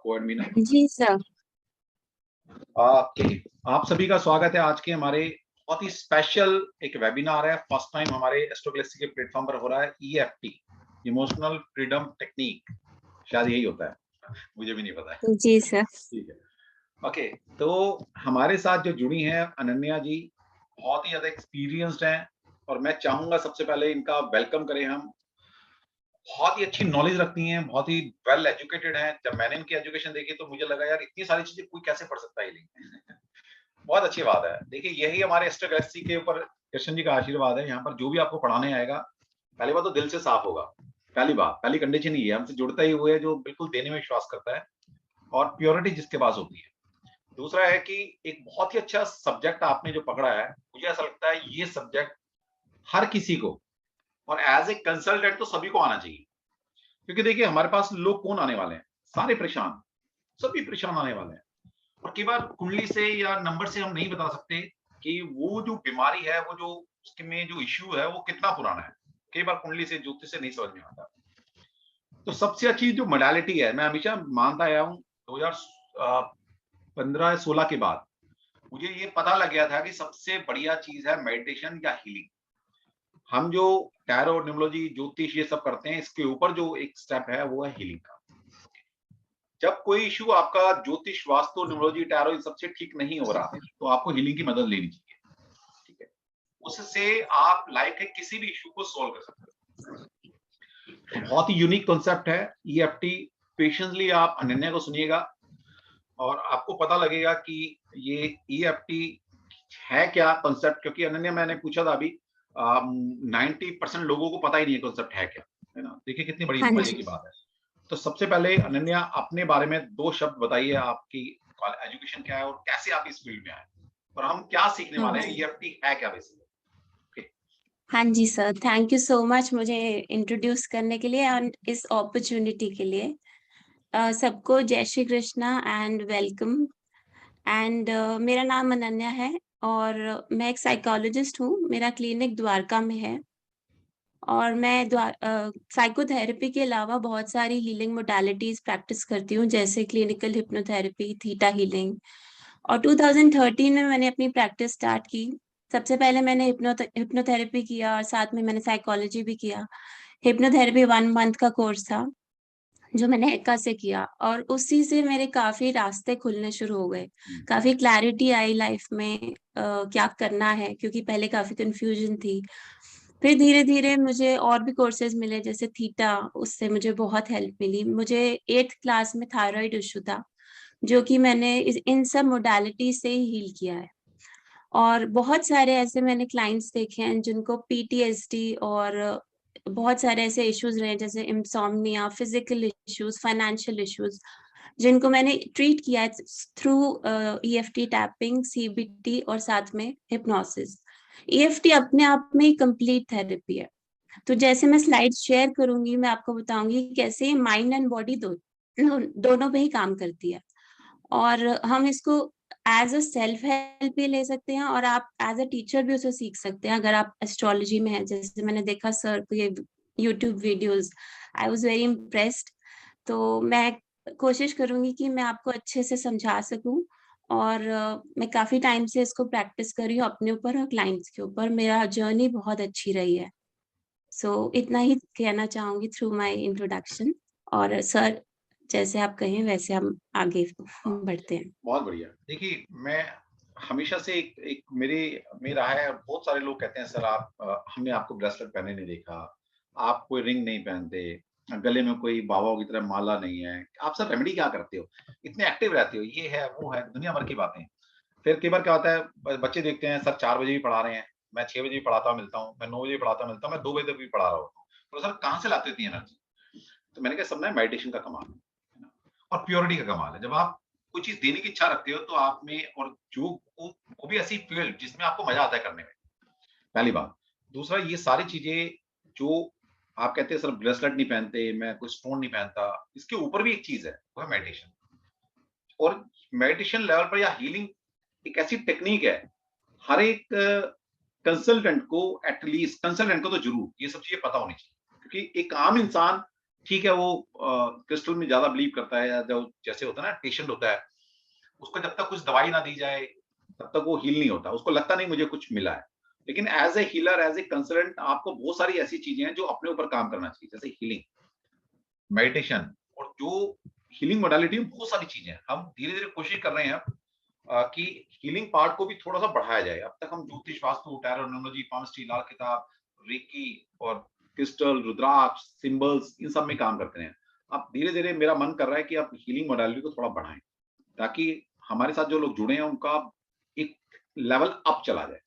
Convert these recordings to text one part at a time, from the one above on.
आपको एडमिन। जी sir. Okay, आप सभी का स्वागत है आज के हमारे बहुत ही स्पेशल एक वेबिनार है। फर्स्ट टाइम हमारे एस्ट्रो गैलेक्सी के प्लेटफॉर्म पर हो रहा है। EFT, इमोशनल फ्रीडम टेक्निक, शायद यही होता है, मुझे भी नहीं पता है। जी सर। ठीक है, ओके। तो हमारे साथ जो जुड़ी हैं अनन्या जी, बहुत ही ज्यादा एक्सपीरियंस्ड हैं और मैं चाहूंगा सबसे पहले इनका वेलकम करें हम। बहुत ही अच्छी नॉलेज रखती हैं, बहुत ही वेल एजुकेटेड हैं। जब मैंने इनकी एजुकेशन देखी तो मुझे लगा यार इतनी सारी चीजें कोई कैसे पढ़ सकता है ये। बहुत अच्छी बात है। देखिए यही हमारे एस्ट्रो गैलेक्सी के ऊपर कृष्ण जी का आशीर्वाद है। यहाँ पर जो भी आपको पढ़ाने आएगा, पहली बात तो दिल से साफ होगा। पहली बात, पहली कंडीशन ये है, हमसे जुड़ता ही हुआ है जो बिल्कुल देने में विश्वास करता है और प्योरिटी जिसके पास होती है। दूसरा है कि एक बहुत ही अच्छा सब्जेक्ट आपने जो पकड़ा है, मुझे ऐसा लगता है ये सब्जेक्ट हर किसी को और एज ए कंसल्टेंट तो सभी को आना चाहिए। क्योंकि देखिए हमारे पास लोग कौन आने वाले हैं, सारे परेशान, सभी परेशान आने वाले हैं। और कई बार कुंडली से या नंबर से हम नहीं बता सकते कि वो जो बीमारी है, वो जो उसके में जो इश्यू है वो कितना पुराना है। कई बार कुंडली से ज्योतिष से नहीं समझ में आता। तो सबसे अच्छी जो मोडालिटी है, मैं हमेशा मानता आया हूँ 2015-16 के बाद मुझे ये पता लग गया था कि सबसे बढ़िया चीज है मेडिटेशन या हीलिंग। हम जो टैरो, न्यूमरोलॉजी, ज्योतिष ये सब करते हैं, इसके ऊपर जो एक स्टेप है वो है हीलिंग का। जब कोई इशू आपका ज्योतिष, वास्तु, न्यूमरोलॉजी, टैरो इन सबसे ठीक नहीं हो रहा तो आपको हीलिंग की मदद लेनी चाहिए। ठीक है, उससे आप लाइफ के किसी भी इशू को सॉल्व कर सकते हो। तो बहुत ही यूनिक कॉन्सेप्ट है EFT। पेशेंसली आप अनन्या को सुनिएगा और आपको पता लगेगा कि ये EFT है क्या कॉन्सेप्ट। क्योंकि अनन्या, मैंने पूछा था अभी, 90% लोगों को पता ही नहीं है कॉन्सेप्ट है क्या, है ना। देखिए कितनी बड़ी हाँ मजे जी। की बात है। तो सबसे पहले अनन्या अपने बारे में 2 शब्द बताइए, आपकी एजुकेशन क्या है और कैसे आप इस फील्ड में आए और हम क्या सीखने वाले हैं, EFT है क्या बेसिकली। हाँ जी sir, thank you so much मुझे इंट्रोड्यूस करने के लिए और इस अपॉर्चुनिटी के लिए। सबको जय Shri Krishna and welcome. And मेरा नाम अनन्या है और मैं एक साइकोलॉजिस्ट हूँ। मेरा क्लिनिक द्वारका में है और मैं साइकोथेरेपी के अलावा बहुत सारी हीलिंग मोडालिटीज प्रैक्टिस करती हूँ, जैसे क्लिनिकल हिप्नोथेरेपी, थीटा हीलिंग। और 2013 में मैंने अपनी प्रैक्टिस स्टार्ट की। सबसे पहले मैंने हिप्नोथेरेपी किया और साथ में मैंने साइकोलॉजी भी किया। हिप्नोथेरेपी 1 मंथ का कोर्स था जो मैंने एका से किया और उसी से मेरे काफी रास्ते खुलने शुरू हो गए। काफी क्लैरिटी आई लाइफ में, क्या करना है, क्योंकि पहले काफी कंफ्यूजन थी। फिर धीरे धीरे मुझे और भी कोर्सेज मिले, जैसे थीटा, उससे मुझे बहुत हेल्प मिली। मुझे 8th क्लास में थायराइड इशू था जो कि मैंने इन सब मोडालिटी से ही हील किया है। और बहुत सारे ऐसे मैंने क्लाइंट्स देखे हैं जिनको PTSD और बहुत सारे ऐसे इश्यूज रहे हैं, जैसे insomnia, physical issues, financial issues, जिनको मैंने ट्रीट किया है थ्रू EFT टैपिंग, CBT और साथ में हिप्नोसिस। EFT अपने आप में कंप्लीट थेरेपी है। तो जैसे मैं स्लाइड्स शेयर करूंगी, मैं आपको बताऊंगी कैसे माइंड एंड बॉडी दोनों पे ही काम करती है। और हम इसको एज अ सेल्फ हेल्प भी ले सकते हैं और आप एज अ टीचर भी उसे सीख सकते हैं। अगर आप एस्ट्रोलॉजी में हैं, जैसे मैंने देखा सर के YouTube videos, I was very impressed. तो मैं कोशिश करूंगी कि मैं आपको अच्छे से समझा सकूं। और मैं काफी टाइम से इसको प्रैक्टिस कर रही हूँ अपने ऊपर और क्लाइंट्स के ऊपर। मेरा जर्नी बहुत अच्छी रही है। इतना ही कहना चाहूंगी थ्रू माय इंट्रोडक्शन। और सर जैसे आप कहें वैसे हम आगे बढ़ते हैं। बहुत बढ़िया। देखिए मैं हमेशा से एक मेरा है, बहुत सारे लोग कहते हैं सर आप हमने आपको ब्रेसलेट पहने नहीं देखा, आप कोई रिंग नहीं पहनते, गले में कोई बाबाओं की तरह माला नहीं है, आप सर रेमेडी क्या करते हो, इतने एक्टिव रहते हो, ये है वो है, दुनिया भर की बातें। फिर कई बार क्या होता है, बच्चे देखते हैं सर 4 बजे भी पढ़ा रहे हैं, मैं 6 बजे भी पढ़ाता मिलता हूँ, मैं 9 बजे भी पढ़ाता मिलता हूँ, मैं 2 बजे तक भी पढ़ा रहा होता हूँ। तो सर कहाँ से लाते इतनी एनर्जी? तो मैंने कहा सब ना मेडिटेशन का कमाल है ना, और प्योरिटी का कमाल है। जब आप कोई चीज देने की इच्छा रखते हो तो आप में, और जो वो भी ऐसी फील्ड जिसमें आपको मजा आता है करने में, पहली बात। दूसरा, ये सारी चीजें जो आप कहते हैं सर ब्रेसलेट नहीं पहनते, मैं कोई स्टोन नहीं पहनता, इसके ऊपर भी एक चीज है, वो है मेडिटेशन। और मेडिटेशन लेवल पर या हीलिंग एक ऐसी टेक्निक है, हर एक कंसल्टेंट को, एटलीस्ट कंसल्टेंट को तो जरूर ये सब चीजें पता होनी चाहिए। क्योंकि एक आम इंसान ठीक है वो क्रिस्टल में ज़्यादा बिलीव करता है, या जो जैसे होता है ना पेशेंट होता है, उसको जब तक कुछ दवाई ना दी जाए, तब तक वो हील नहीं होता। उसको लगता नहीं मुझे कुछ मिला है। लेकिन as a healer, as a consultant आपको बहुत सारी ऐसी चीज़ें हैं जो अपने ऊपर काम करना चाहिए, जैसे हीलिंग, मेडिटेशन, और जो हीलिंग मोडालिटी में बहुत सारी चीज़ें हैं। हम धीरे-धीरे कोशिश कर रहे हैं कि हीलिंग पार्ट को भी थोड़ा-सा बढ़ाया जाए। अब तक हम ज्योतिष, वास्तु, टैरो न्यूमरोलॉजी, पामस्ट्री, लाल किताब, रेकी और क्रिस्टल, रुद्राक्ष, सिंबल्स, इन सब में काम करते हैं। अब धीरे-धीरे मेरा मन कर रहा है कि आप हीलिंग मोडालिटी को थोड़ा बढ़ाएँ, ताकि हमारे साथ जो लोग जुड़े हैं उनका एक लेवल अप चला जाए।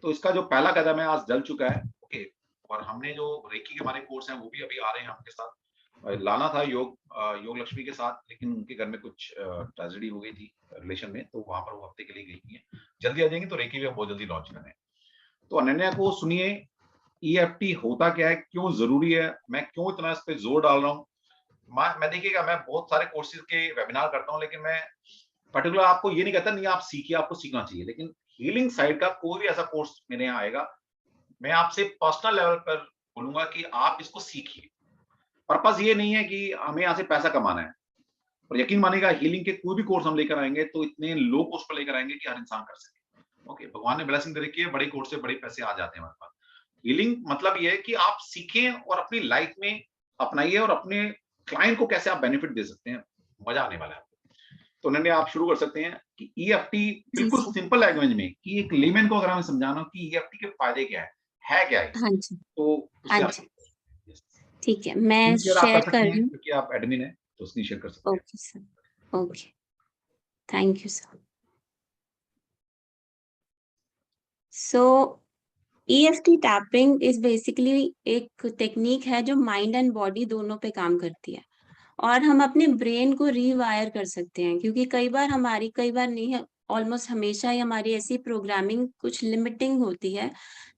तो इसका जो पहला कदम है आज डल चुका है, ओके। और हमने जो रेकी के हमारे कोर्स हैं वो भी अभी आ रहे हैं आपके साथ। लाना था योग लक्ष्मी के साथ, लेकिन उनके घर में कुछ ट्रेजेडी हो गई थी रिलेशन में, तो वहाँ पर वो हफ्ते के लिए गई हुई हैं। जल्दी आ जाएँगी, तो रेकी भी हम बहुत जल्दी लॉन्च कर रहे हैं। तो अनन्या को सुनिए, ईएफटी होता क्या है? क्यों ज़रूरी है? मैं क्यों इतना इस पे ज़ोर डाल रहा हूँ? मैं देखिएगा, मैं बहुत सारे कोर्सेज़ के वेबिनार करता हूँ, लेकिन मैं पर्टिकुलर आपको ये नहीं कहता नहीं आप सीखिए, आपको सीखना चाहिए। लेकिन हीलिंग साइड का कोई भी ऐसा कोर्स मेरे यहाँ आएगा, मैं आपसे पर्सनल लेवल पर बोलूँगा कि आप इसको सीखिए। पर्पज़ ये नहीं है कि हमें यहाँ से पैसा कमाना है। और यकीन मानिएगा, हीलिंग के कोई भी कोर्स हम लेकर आएँगे तो इतने लो कॉस्ट पर लेकर आएँगे कि हर इंसान कर सके। ओके, भगवान ने ब्लेसिंग दे रखी है, बड़े कोर्स से बड़े पैसे आ जाते हैं हमारे पास। हीलिंग मतलब ये है कि आप सीखें और अपनी लाइफ में अपनाइए, और अपने क्लाइंट को कैसे आप बेनिफिट दे सकते हैं, मज़ा आने वाला है आपको। तो नन्या, आप शुरू कर सकते हैं कि ईएफटी जी बिल्कुल सर। सिंपल लैंग्वेज में, कि एक लेमैन को अगर हमें समझाना हो कि ईएफटी के फ़ायदे क्या है क्या ये? हाँ जी। तो हाँ उससे आप जी। यस। ठीक है, मैं स्क्रीन शेयर आप कर शेयर कर सकती रही हैं हूँ। क्योंकि आप एडमिन हैं, तो स्क्रीन शेयर कर सकते हैं। Okay sir. Okay, thank you sir. So EFT tapping is basically एक टेक्निक है जो माइंड एंड बॉडी दोनों पे काम करती है, और हम अपने ब्रेन को रीवायर कर सकते हैं, क्योंकि कई बार नहीं है, ऑलमोस्ट हमेशा ही हमारी ऐसी प्रोग्रामिंग कुछ लिमिटिंग होती है,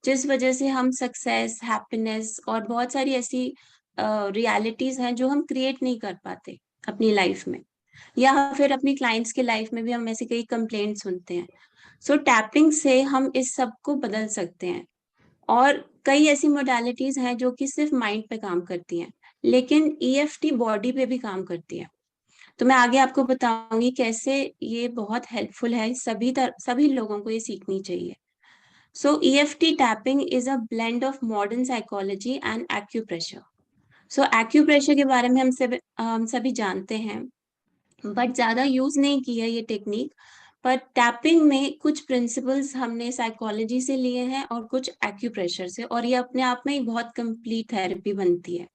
जिस वजह से हम सक्सेस, हैप्पीनेस और बहुत सारी ऐसी रियलिटीज हैं जो हम क्रिएट नहीं कर पाते अपनी लाइफ में, या फिर अपनी क्लाइंट्स के लाइफ में भी हम ऐसे कई कंप्लेंट सुनते हैं। सो टैपिंग से हम इस सब को बदल सकते हैं, और कई ऐसी मोडालिटीज हैं जो कि सिर्फ माइंड पे काम करती हैं, लेकिन ईएफटी बॉडी पे भी काम करती है। तो मैं आगे आपको बताऊंगी कैसे ये बहुत हेल्पफुल है, सभी लोगों को ये सीखनी चाहिए। So EFT tapping is a blend of modern psychology and acupressure. So acupressure के बारे में हम सभी जानते हैं, बट ज्यादा यूज नहीं की है ये टेक्निक। पर टैपिंग में कुछ प्रिंसिपल्स हमने साइकोलॉजी से लिए हैं और कुछ एक्यूप्रेशर से, और ये अपने आप में ही बहुत कंप्लीट थेरेपी बनती है।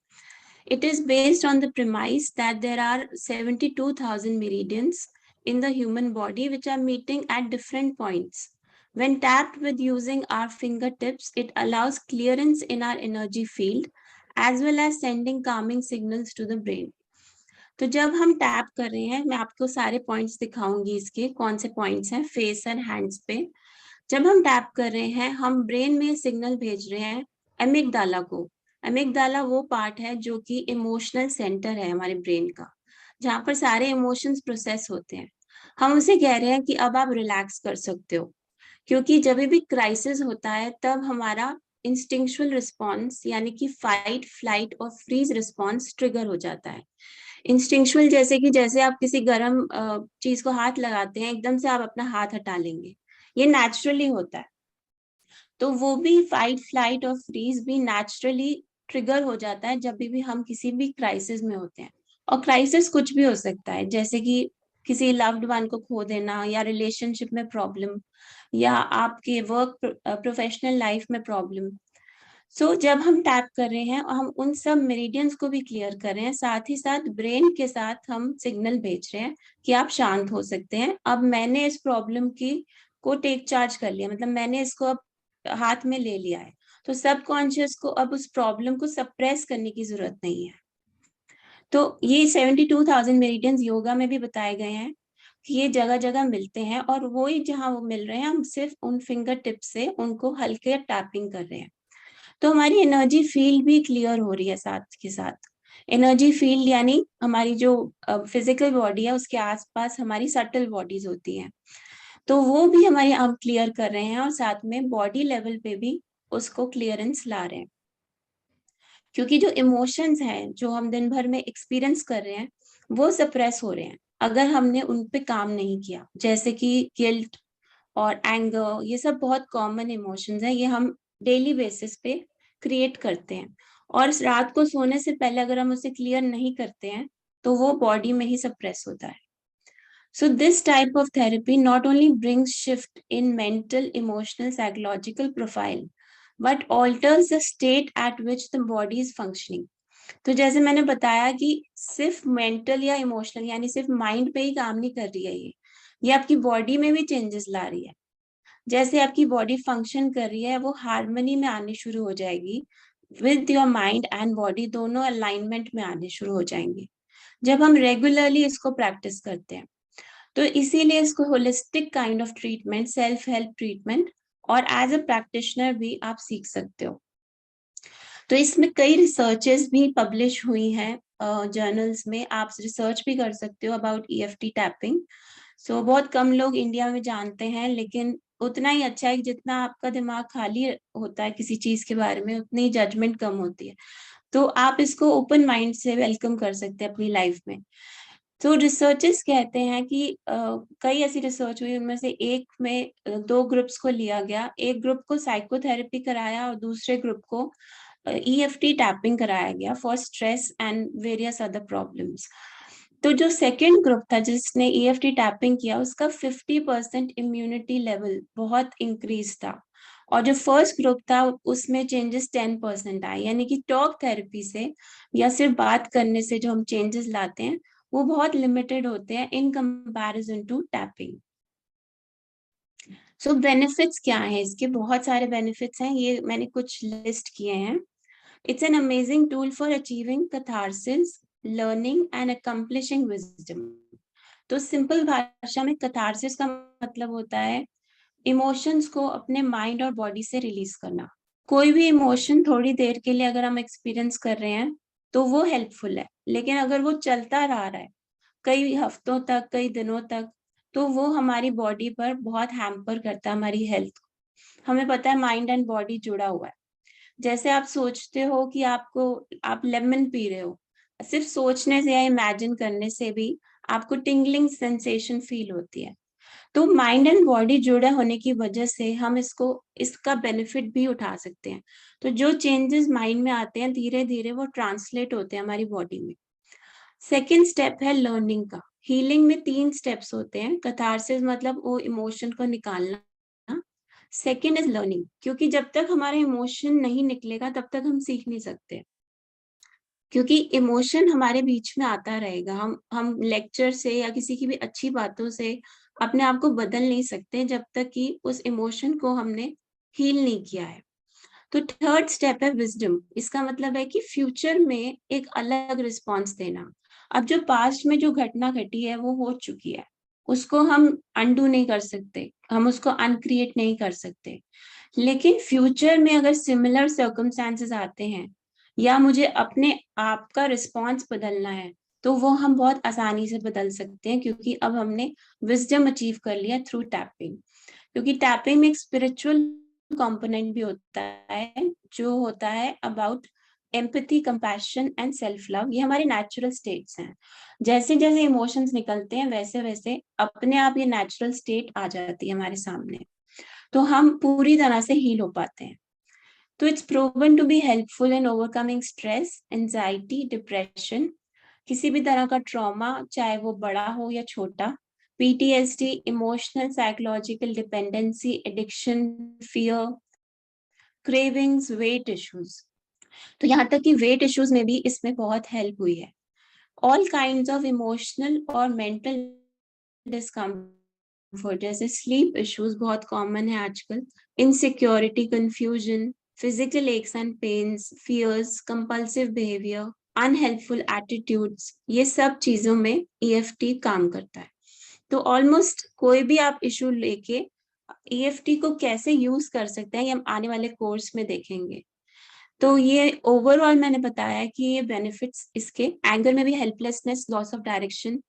It is based on the premise that there are 72,000 meridians in the human body which are meeting at different points. When tapped with using our fingertips, it allows clearance in our energy field as well as sending calming signals to the brain. तो जब हम tap कर रहे हैं, मैं आपको सारे points दिखाऊंगी, इसके कौन से पॉइंट्स हैं फेस एंड हैंड्स पे। जब हम टैप कर रहे हैं, हम ब्रेन में सिग्नल भेज रहे हैं एमिगडाला को। एमिगडाला वो पार्ट है जो कि इमोशनल सेंटर है हमारे ब्रेन का, जहाँ पर सारे इमोशंस प्रोसेस होते हैं। हम उसे कह रहे हैं कि अब आप रिलैक्स कर सकते हो, क्योंकि जब भी क्राइसिस होता है तब हमारा इंस्टिंक्चुअल रिस्पॉन्स यानी कि फाइट, फ्लाइट और फ्रीज रिस्पॉन्स ट्रिगर हो जाता है। इंस्टिंक्चुअल जैसे कि जैसे आप किसी गर्म चीज को हाथ लगाते हैं, एकदम से आप अपना हाथ हटा लेंगे, ये नेचुरली होता है। तो वो भी फाइट, फ्लाइट और फ्रीज भी नेचुरली ट्रिगर हो जाता है जब भी हम किसी भी क्राइसिस में होते हैं। और क्राइसिस कुछ भी हो सकता है, जैसे कि किसी लव्ड वन को खो देना, या रिलेशनशिप में प्रॉब्लम, या आपके वर्क प्रोफेशनल लाइफ में प्रॉब्लम। सो जब हम टैप कर रहे हैं और हम उन सब मेरिडियंस को भी क्लियर कर रहे हैं, साथ ही साथ ब्रेन के साथ हम सिग्नल भेज रहे हैं कि आप शांत हो सकते हैं। अब मैंने इस प्रॉब्लम की को टेक चार्ज कर लिया, मतलब मैंने इसको अब हाथ में ले लिया है। तो सबकॉन्शियस को अब उस प्रॉब्लम को सप्रेस करने की जरूरत नहीं है। तो ये 72,000 मेरिडियंस योगा में भी बताए गए हैं कि ये जगह जगह मिलते हैं, और वो ही जहाँ वो मिल रहे हैं, हम सिर्फ उन फिंगर टिप से उनको हल्के टैपिंग कर रहे हैं। तो हमारी एनर्जी फील्ड भी क्लियर हो रही है साथ के साथ। एनर्जी फील्ड यानी हमारी जो फिजिकल बॉडी है उसके आसपास हमारी सटल बॉडीज होती हैं, तो वो भी हमारे अब क्लियर कर रहे हैं, और साथ में बॉडी लेवल पे भी उसको क्लियरेंस ला रहे हैं। क्योंकि जो इमोशंस हैं जो हम दिन भर में एक्सपीरियंस कर रहे हैं वो सप्रेस हो रहे हैं अगर हमने उन पे काम नहीं किया। जैसे कि गिल्ट और एंगर, ये सब बहुत कॉमन इमोशंस हैं, ये हम डेली बेसिस पे क्रिएट करते हैं, और रात को सोने से पहले अगर हम उसे क्लियर नहीं करते हैं तो वो बॉडी में ही सप्रेस होता है। So this type of therapy not only brings shift in mental, emotional, psychological profile, but alters the state at which the body is functioning. तो जैसे मैंने बताया कि सिर्फ मेंटल या इमोशनल यानी सिर्फ माइंड पे ही काम नहीं कर रही है, ये आपकी बॉडी में भी चेंजेस ला रही है। जैसे आपकी बॉडी फंक्शन कर रही है वो हार्मनी में आनी शुरू हो जाएगी, with your mind and body दोनों अलाइनमेंट में आने शुरू हो जाएंगे जब हम रेगुलरली इसको प्रैक्टिस करते हैं। तो इसीलिए इसको holistic kind of treatment, self help treatment, और एज अ प्रैक्टिशनर भी आप सीख सकते हो। तो इसमें कई रिसर्चेस भी पब्लिश हुई हैं जर्नल्स में, आप रिसर्च भी कर सकते हो अबाउट ईएफटी टैपिंग। सो बहुत कम लोग इंडिया में जानते हैं, लेकिन उतना ही अच्छा है कि जितना आपका दिमाग खाली होता है किसी चीज के बारे में उतनी जजमेंट कम होती है। तो आप इसको ओपन माइंड से वेलकम कर सकते हैं अपनी लाइफ में। तो रिसर्चर्स कहते हैं कि कई ऐसी रिसर्च हुई, उनमें से एक में दो ग्रुप्स को लिया गया, एक ग्रुप को साइकोथेरेपी कराया और दूसरे ग्रुप को ईएफटी टैपिंग कराया गया for stress and various other problems. तो जो सेकेंड ग्रुप था जिसने ईएफटी टैपिंग किया उसका 50% इम्यूनिटी लेवल बहुत इंक्रीज था, और जो फर्स्ट ग्रुप था उसमें चेंजेस 10% आए, यानी कि टॉक थेरेपी से या सिर्फ बात करने से जो हम चेंजेस लाते हैं वो बहुत लिमिटेड होते हैं in comparison to tapping. So benefits क्या हैं इसके? बहुत सारे बेनिफिट्स हैं, ये मैंने कुछ लिस्ट किए हैं। It's an amazing tool for achieving catharsis, learning and accomplishing wisdom. तो सिंपल भाषा में कैथारसिस का मतलब होता है इमोशंस को अपने माइंड और बॉडी से रिलीज करना। कोई भी इमोशन थोड़ी देर के लिए अगर हम एक्सपीरियंस कर रहे हैं तो वो हेल्पफुल है, लेकिन अगर वो चलता रह रहा है कई हफ्तों तक, कई दिनों तक, तो वो हमारी बॉडी पर बहुत हैम्पर करता है, हमारी हेल्थ को। हमें पता है माइंड एंड बॉडी जुड़ा हुआ है। जैसे आप सोचते हो कि आप लेमन पी रहे हो, सिर्फ सोचने से या इमेजिन करने से भी आपको टिंगलिंग सेंसेशन फील होती है। तो माइंड एंड बॉडी जुड़े होने की वजह से हम इसका बेनिफिट भी उठा सकते हैं। तो जो चेंजेस माइंड में आते हैं धीरे धीरे वो ट्रांसलेट होते हैं हमारी बॉडी में। सेकेंड स्टेप है लर्निंग का। हीलिंग में 3 स्टेप्स होते हैं। कैथारसिस मतलब वो इमोशन को निकालना। सेकेंड इज लर्निंग, क्योंकि जब तक हमारा इमोशन नहीं निकलेगा तब तक हम सीख नहीं सकते, क्योंकि इमोशन हमारे बीच में आता रहेगा। हम लेक्चर से या किसी की भी अच्छी बातों से अपने आप को बदल नहीं सकते जब तक कि उस इमोशन को हमने हील नहीं किया है। तो थर्ड स्टेप है विजडम। इसका मतलब है कि फ्यूचर में एक अलग रिस्पॉन्स देना। अब जो पास्ट में जो घटना घटी है वो हो चुकी है, उसको हम अनडू नहीं कर सकते, हम उसको अनक्रिएट नहीं कर सकते। लेकिन फ्यूचर में अगर सिमिलर सर्कमस्टांसेस आते हैं या मुझे अपने आप का रिस्पॉन्स बदलना है तो वो हम बहुत आसानी से बदल सकते हैं, क्योंकि अब हमने विजडम अचीव कर लिया थ्रू टैपिंग। क्योंकि टैपिंग में एक स्पिरिचुअल कंपोनेंट भी होता है जो होता है about empathy, compassion and self love. ये हमारे नेचुरल स्टेट्स हैं। जैसे जैसे इमोशंस निकलते हैं वैसे वैसे अपने आप ये नेचुरल स्टेट आ जाती है हमारे सामने, तो हम पूरी तरह से हील हो पाते हैं। तो it's proven to be helpful in overcoming stress, anxiety, depression, किसी भी तरह का ट्रॉमा, चाहे वो बड़ा हो या छोटा, PTSD, emotional psychological dependency, addiction, fear, cravings, weight issues. तो यहाँ तक कि वेट इश्यूज में भी इसमें बहुत हेल्प हुई है। ऑल काइंड्स ऑफ इमोशनल और मेंटल डिस्कम्फर्ट, जैसे स्लीप इश्यूज बहुत कॉमन है आजकल, insecurity, confusion, physical aches and pains, fears, compulsive behaviour, unhelpful attitudes, ये सब चीजों में ईएफटी काम करता है। तो ऑलमोस्ट कोई भी आप इशू लेके ईएफटी को कैसे यूज कर सकते हैं ये हम आने वाले कोर्स में देखेंगे। तो ये ओवरऑल मैंने बताया कि ये बेनिफिट्स इसके, एंगर में भी हेल्पलेसनेस, लॉस ऑफ डायरेक्शन।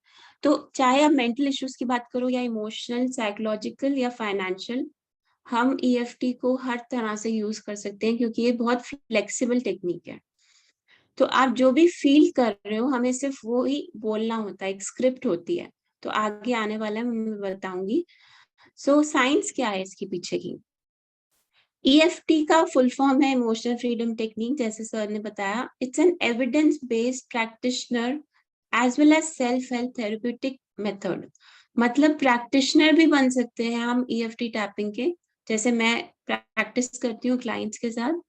तो चाहे आप मेंटल इश्यूज की बात करो या इमोशनल, साइकोलॉजिकल या फाइनेंशियल, हम ईएफटी को हर तरह से यूज कर सकते हैं क्योंकि ये बहुत फ्लेक्सिबल टेक्निक है। तो आप जो भी फील कर रहे हो हमें सिर्फ वो ही बोलना होता है, एक स्क्रिप्ट होती है। तो आगे आने वाला मैं बताऊंगी। सो साइंस क्या है इसके पीछे की। EFT का फुल फॉर्म है इमोशनल फ्रीडम टेक्निक, जैसे सर ने बताया। It's an evidence based practitioner as well as self help therapeutic method. मतलब प्रैक्टिशनर भी बन सकते हैं हम EFT टैपिंग के, जैसे मैं प्रैक्टिस करती हूँ क्लाइंट्स के साथ,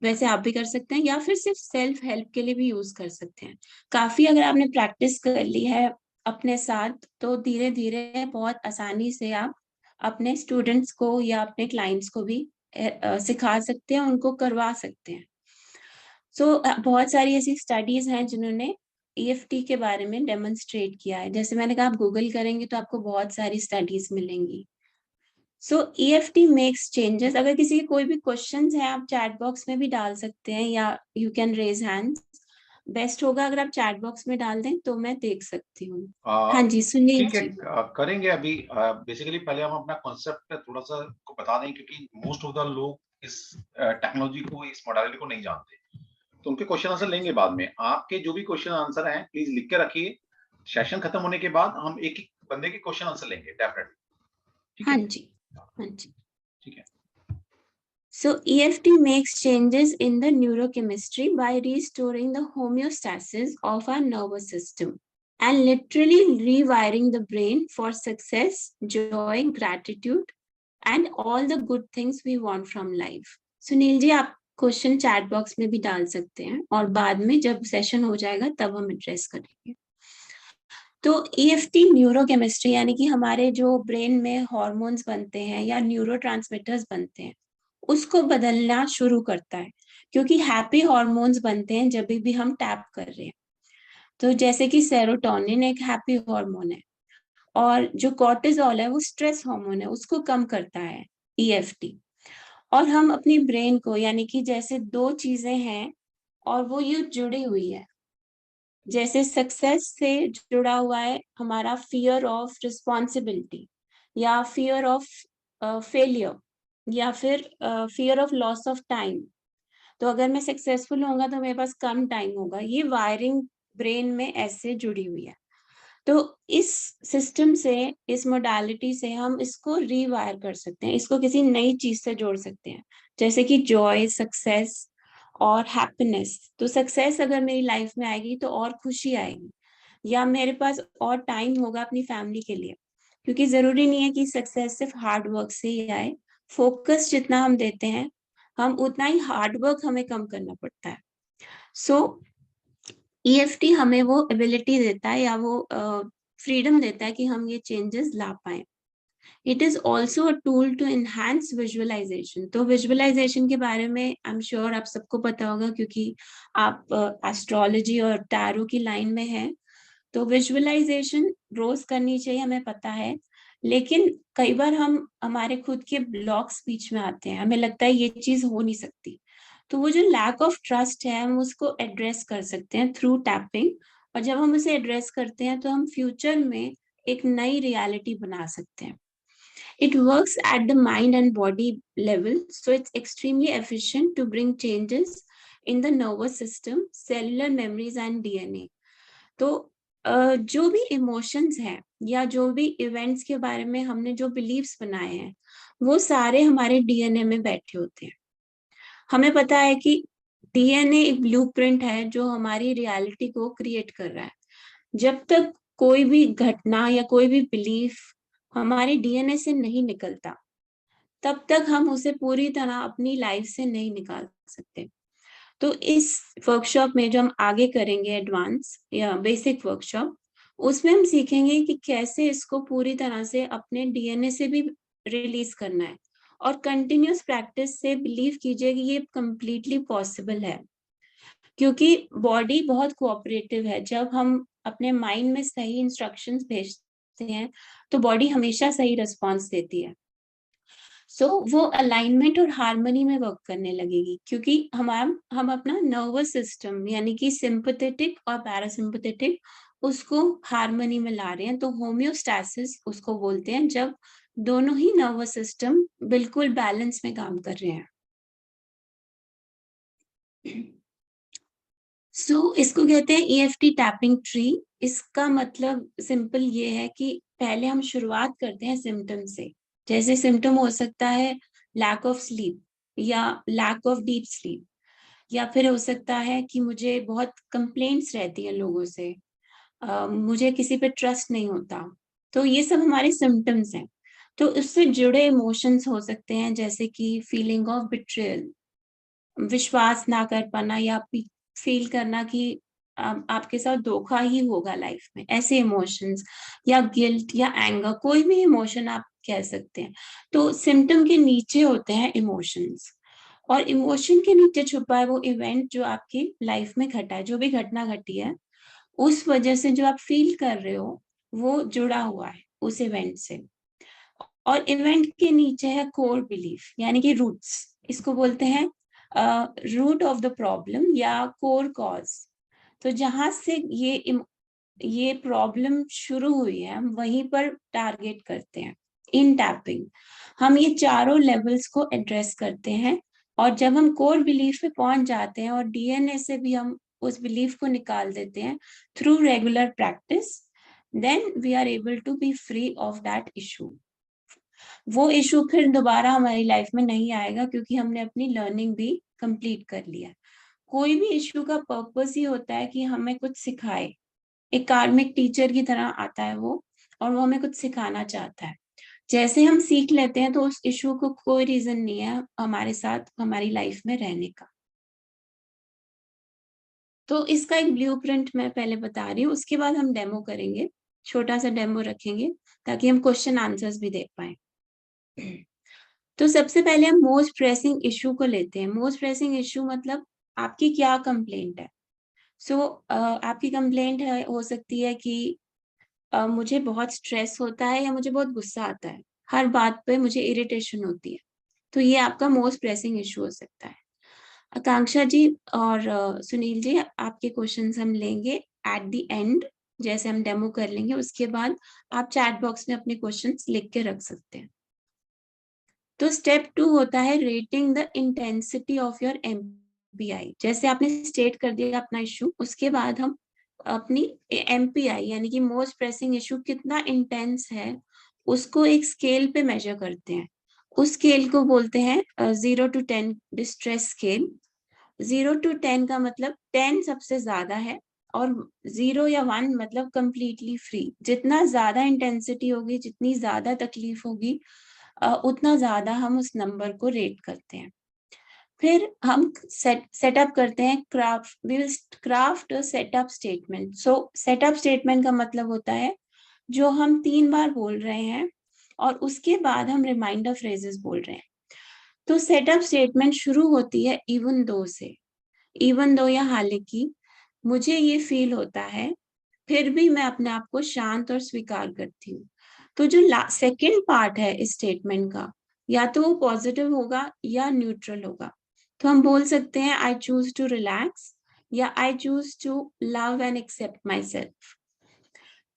वैसे आप भी कर सकते हैं, या फिर सिर्फ सेल्फ हेल्प के लिए भी यूज कर सकते हैं। काफी अगर आपने प्रैक्टिस कर ली है अपने साथ, तो धीरे धीरे बहुत आसानी से आप अपने स्टूडेंट्स को या अपने क्लाइंट्स को भी सिखा सकते हैं, उनको करवा सकते हैं। सो बहुत सारी ऐसी स्टडीज हैं जिन्होंने EFT के बारे में डेमोन्स्ट्रेट किया है। जैसे मैंने कहा, आप गूगल करेंगे तो आपको बहुत सारी स्टडीज मिलेंगी। सो EFT मेक्स चेंजेस। अगर किसी के कोई भी क्वेश्चंस हैं आप चैट बॉक्स में भी डाल सकते हैं, या you can raise hands. Best होगा अगर आप चैट बॉक्स में डाल दें तो मैं देख सकती हूँ। हाँ जी, सुनील ठीक है, जी। करेंगे अभी। बेसिकली पहले हम अपना कॉन्सेप्ट थोड़ा सा को बता दें, क्योंकि मोस्ट ऑफ द लोग इस टेक्नोलॉजी को, इस मॉडलिटी को नहीं जानते, तो उनके क्वेश्चन आंसर लेंगे बाद में। आपके जो भी क्वेश्चन आंसर हैं प्लीज लिख के रखिए। सेशन खत्म होने के बाद हम एक एक बंदे के क्वेश्चन आंसर लेंगे डेफिनेटली। ठीक हाँ है, जी। हाँ जी। ठीक है। So EFT makes changes in the neurochemistry by restoring the homeostasis of our nervous system and literally rewiring the brain for success, joy, gratitude, and all the good things we want from life. Sunil ji, आप question chat box में भी डाल सकते हैं, और बाद में जब सेशन हो जाएगा तब हम एड्रेस करेंगे। तो EFT न्यूरोकेमिस्ट्री, यानी कि हमारे जो ब्रेन में हॉर्मोन्स बनते हैं या न्यूरोट्रांसमीटर्स बनते हैं, उसको बदलना शुरू करता है। क्योंकि हैप्पी हॉर्मोन्स बनते हैं जब भी हम टैप कर रहे हैं। तो जैसे कि सेरोटोनिन एक हैप्पी हार्मोन है, और जो कॉर्टिसोल है वो स्ट्रेस हार्मोन है, उसको कम करता है EFT। और हम अपनी ब्रेन को, यानी कि जैसे दो चीजें हैं और वो ये जुड़ी हुई है। जैसे सक्सेस से जुड़ा हुआ है हमारा फियर ऑफ रिस्पॉन्सिबिलिटी, या फियर ऑफ फेलियर, या फिर fear of loss of time. तो अगर मैं सक्सेसफुल होऊंगा तो मेरे पास कम टाइम होगा। ये वायरिंग ब्रेन में ऐसे जुड़ी हुई है। तो इस सिस्टम से, इस मोडालिटी से हम इसको रीवायर कर सकते हैं, इसको किसी नई चीज से जोड़ सकते हैं, जैसे कि जॉय, सक्सेस और हैप्पीनेस। तो सक्सेस अगर मेरी लाइफ में आएगी तो और खुशी आएगी, या मेरे पास और टाइम होगा अपनी फैमिली के लिए। क्योंकि जरूरी नहीं है कि सक्सेस सिर्फ हार्ड वर्क से ही आए। फोकस जितना हम देते हैं, हम उतना ही हार्ड वर्क हमें कम करना पड़ता है। सो EFT हमें वो एबिलिटी देता है, या वो फ्रीडम देता है कि हम ये चेंजेस ला पाए। It is also a tool to enhance visualisation. तो विजुअलाइजेशन के बारे में आई एम श्योर आप सबको पता होगा, क्योंकि आप एस्ट्रोलॉजी और टैरो की लाइन में हैं। तो विजुअलाइजेशन रोज करनी चाहिए, हमें पता है। लेकिन कई बार हम हमारे खुद के ब्लॉक्स बीच में आते हैं, हमें लगता है ये चीज हो नहीं सकती। तो वो जो लैक ऑफ ट्रस्ट है, हम उसको एड्रेस कर सकते हैं थ्रू टैपिंग। और जब हम उसे एड्रेस करते हैं तो हम फ्यूचर में एक नई रियलिटी बना सकते हैं। It works at the mind and body level, so it's extremely efficient to bring changes in the nervous system, cellular memories and DNA. तो जो भी इमोशंस हैं या जो भी इवेंट्स के बारे में हमने जो बिलीव्स बनाए हैं, वो सारे हमारे DNA में बैठे होते हैं। हमें पता है कि DNA एक ब्लूप्रिंट है जो हमारी रियलिटी को क्रिएट कर रहा है। जब तक कोई भी घटना या कोई भी बिलीफ हमारे DNA से नहीं निकलता, तब तक हम उसे पूरी तरह अपनी लाइफ से नहीं निकाल सकते। तो इस वर्कशॉप में जो हम आगे करेंगे, एडवांस या बेसिक वर्कशॉप, उसमें हम सीखेंगे कि कैसे इसको पूरी तरह से अपने DNA से भी रिलीज करना है। और कंटिन्यूस प्रैक्टिस से बिलीव कीजिए कि ये कंप्लीटली पॉसिबल है। क्योंकि बॉडी बहुत कोऑपरेटिव है। जब हम अपने माइंड में सही इंस्ट्रक्शंस भेजते हैं तो बॉडी हमेशा सही रिस्पॉन्स देती है। वो अलाइनमेंट और हार्मनी में वर्क करने लगेगी, क्योंकि हम अपना नर्वस सिस्टम, यानी कि सिंपैथेटिक और पैरासिम्पैथेटिक, उसको हार्मनी में ला रहे हैं। तो होम्योस्टैसिस उसको बोलते हैं, जब दोनों ही नर्वस सिस्टम बिल्कुल बैलेंस में काम कर रहे हैं। इसको कहते हैं EFT टैपिंग ट्री। इसका मतलब सिंपल ये है कि पहले हम शुरुआत करते हैं सिम्टम से। जैसे सिम्टम हो सकता है लैक ऑफ स्लीप या लैक ऑफ डीप स्लीप, या फिर हो सकता है कि मुझे बहुत कंप्लेंट्स रहती हैं लोगों से, मुझे किसी पे ट्रस्ट नहीं होता। तो ये सब हमारे सिम्टम्स हैं। तो उससे जुड़े इमोशंस हो सकते हैं, जैसे कि फीलिंग ऑफ बिट्रेयल, विश्वास ना कर पाना, या फील करना कि आपके साथ धोखा ही होगा लाइफ में, ऐसे इमोशंस, या गिल्ट या एंगर, कोई भी इमोशन आप कह सकते हैं। तो सिम्टम के नीचे होते हैं इमोशंस, और इमोशन के नीचे छुपा है वो इवेंट जो आपकी लाइफ में घटा है, जो भी घटना घटी है, उस वजह से जो आप फील कर रहे हो वो जुड़ा हुआ है उस इवेंट से। और इवेंट के नीचे है कोर बिलीफ, यानी कि रूट्स, इसको बोलते हैं रूट ऑफ द प्रॉब्लम या कोर कॉज। तो जहां से ये प्रॉब्लम शुरू हुई है, हम वहीं पर टारगेट करते हैं इन टैपिंग। हम ये चारों लेवल्स को एड्रेस करते हैं, और जब हम कोर बिलीफ पे पहुंच जाते हैं और DNA से भी हम उस बिलीफ को निकाल देते हैं through regular practice, then we are able to be free of that issue. वो इशू फिर दोबारा हमारी लाइफ में नहीं आएगा, क्योंकि हमने अपनी लर्निंग भी कंप्लीट कर लिया। कोई भी इशू का पर्पस ही होता है कि हमें कुछ सिखाए। एक कार्मिक टीचर की तरह आता है वो, और वो हमें कुछ सिखाना चाहता है। जैसे हम सीख लेते हैं तो उस इशू को कोई रीजन नहीं है हमारे साथ हमारी लाइफ में रहने का। तो इसका एक ब्लूप्रिंट मैं पहले बता रही हूँ, उसके बाद हम डेमो करेंगे, छोटा सा डेमो रखेंगे ताकि हम क्वेश्चन आंसर्स भी देख पाए। तो सबसे पहले हम मोस्ट प्रेसिंग इशू को लेते हैं। मोस्ट प्रेसिंग इशू मतलब आपकी क्या कंप्लेंट है। आपकी कंप्लेंट है, हो सकती है कि मुझे बहुत स्ट्रेस होता है या मुझे बहुत गुस्सा आता है, हर बात पे मुझे इरिटेशन होती है। तो ये आपका मोस्ट प्रेसिंग इशू हो सकता है। आकांक्षा जी और सुनील जी, आपके क्वेश्चंस हम लेंगे एट द एंड, जैसे हम डेमो कर लेंगे उसके बाद आप चैट बॉक्स में अपने क्वेश्चंस लिख के रख सकते हैं। तो स्टेप 2 होता है rating the intensity of your MPI। जैसे आपने स्टेट कर दिया अपना इशू, उसके बाद हम अपनी MPI यानी कि मोस्ट प्रेसिंग इशू कितना इंटेंस है उसको एक स्केल पे मेजर करते हैं। उस स्केल को बोलते हैं 0 to 10 डिस्ट्रेस स्केल। 0 to 10 का मतलब 10 सबसे ज्यादा है, और 0 या 1 मतलब कंप्लीटली फ्री। जितना ज्यादा इंटेंसिटी होगी, जितनी ज्यादा तकलीफ होगी, उतना ज्यादा हम उस नंबर को रेट करते हैं। फिर हम सेटअप करते हैं craft setup statement. Setup statement का मतलब होता है जो हम 3 बार बोल रहे हैं और उसके बाद हम रिमाइंडर फ्रेजेस बोल रहे हैं। तो सेटअप स्टेटमेंट शुरू होती है इवन दो से। इवन दो या हालांकि मुझे ये फील होता है, फिर भी मैं अपने आप को शांत और स्वीकार करती हूँ। तो जो सेकेंड पार्ट है इस स्टेटमेंट का, या तो वो पॉजिटिव होगा या न्यूट्रल होगा। तो हम बोल सकते हैं आई चूज टू रिलैक्स, या I choose to love and accept myself.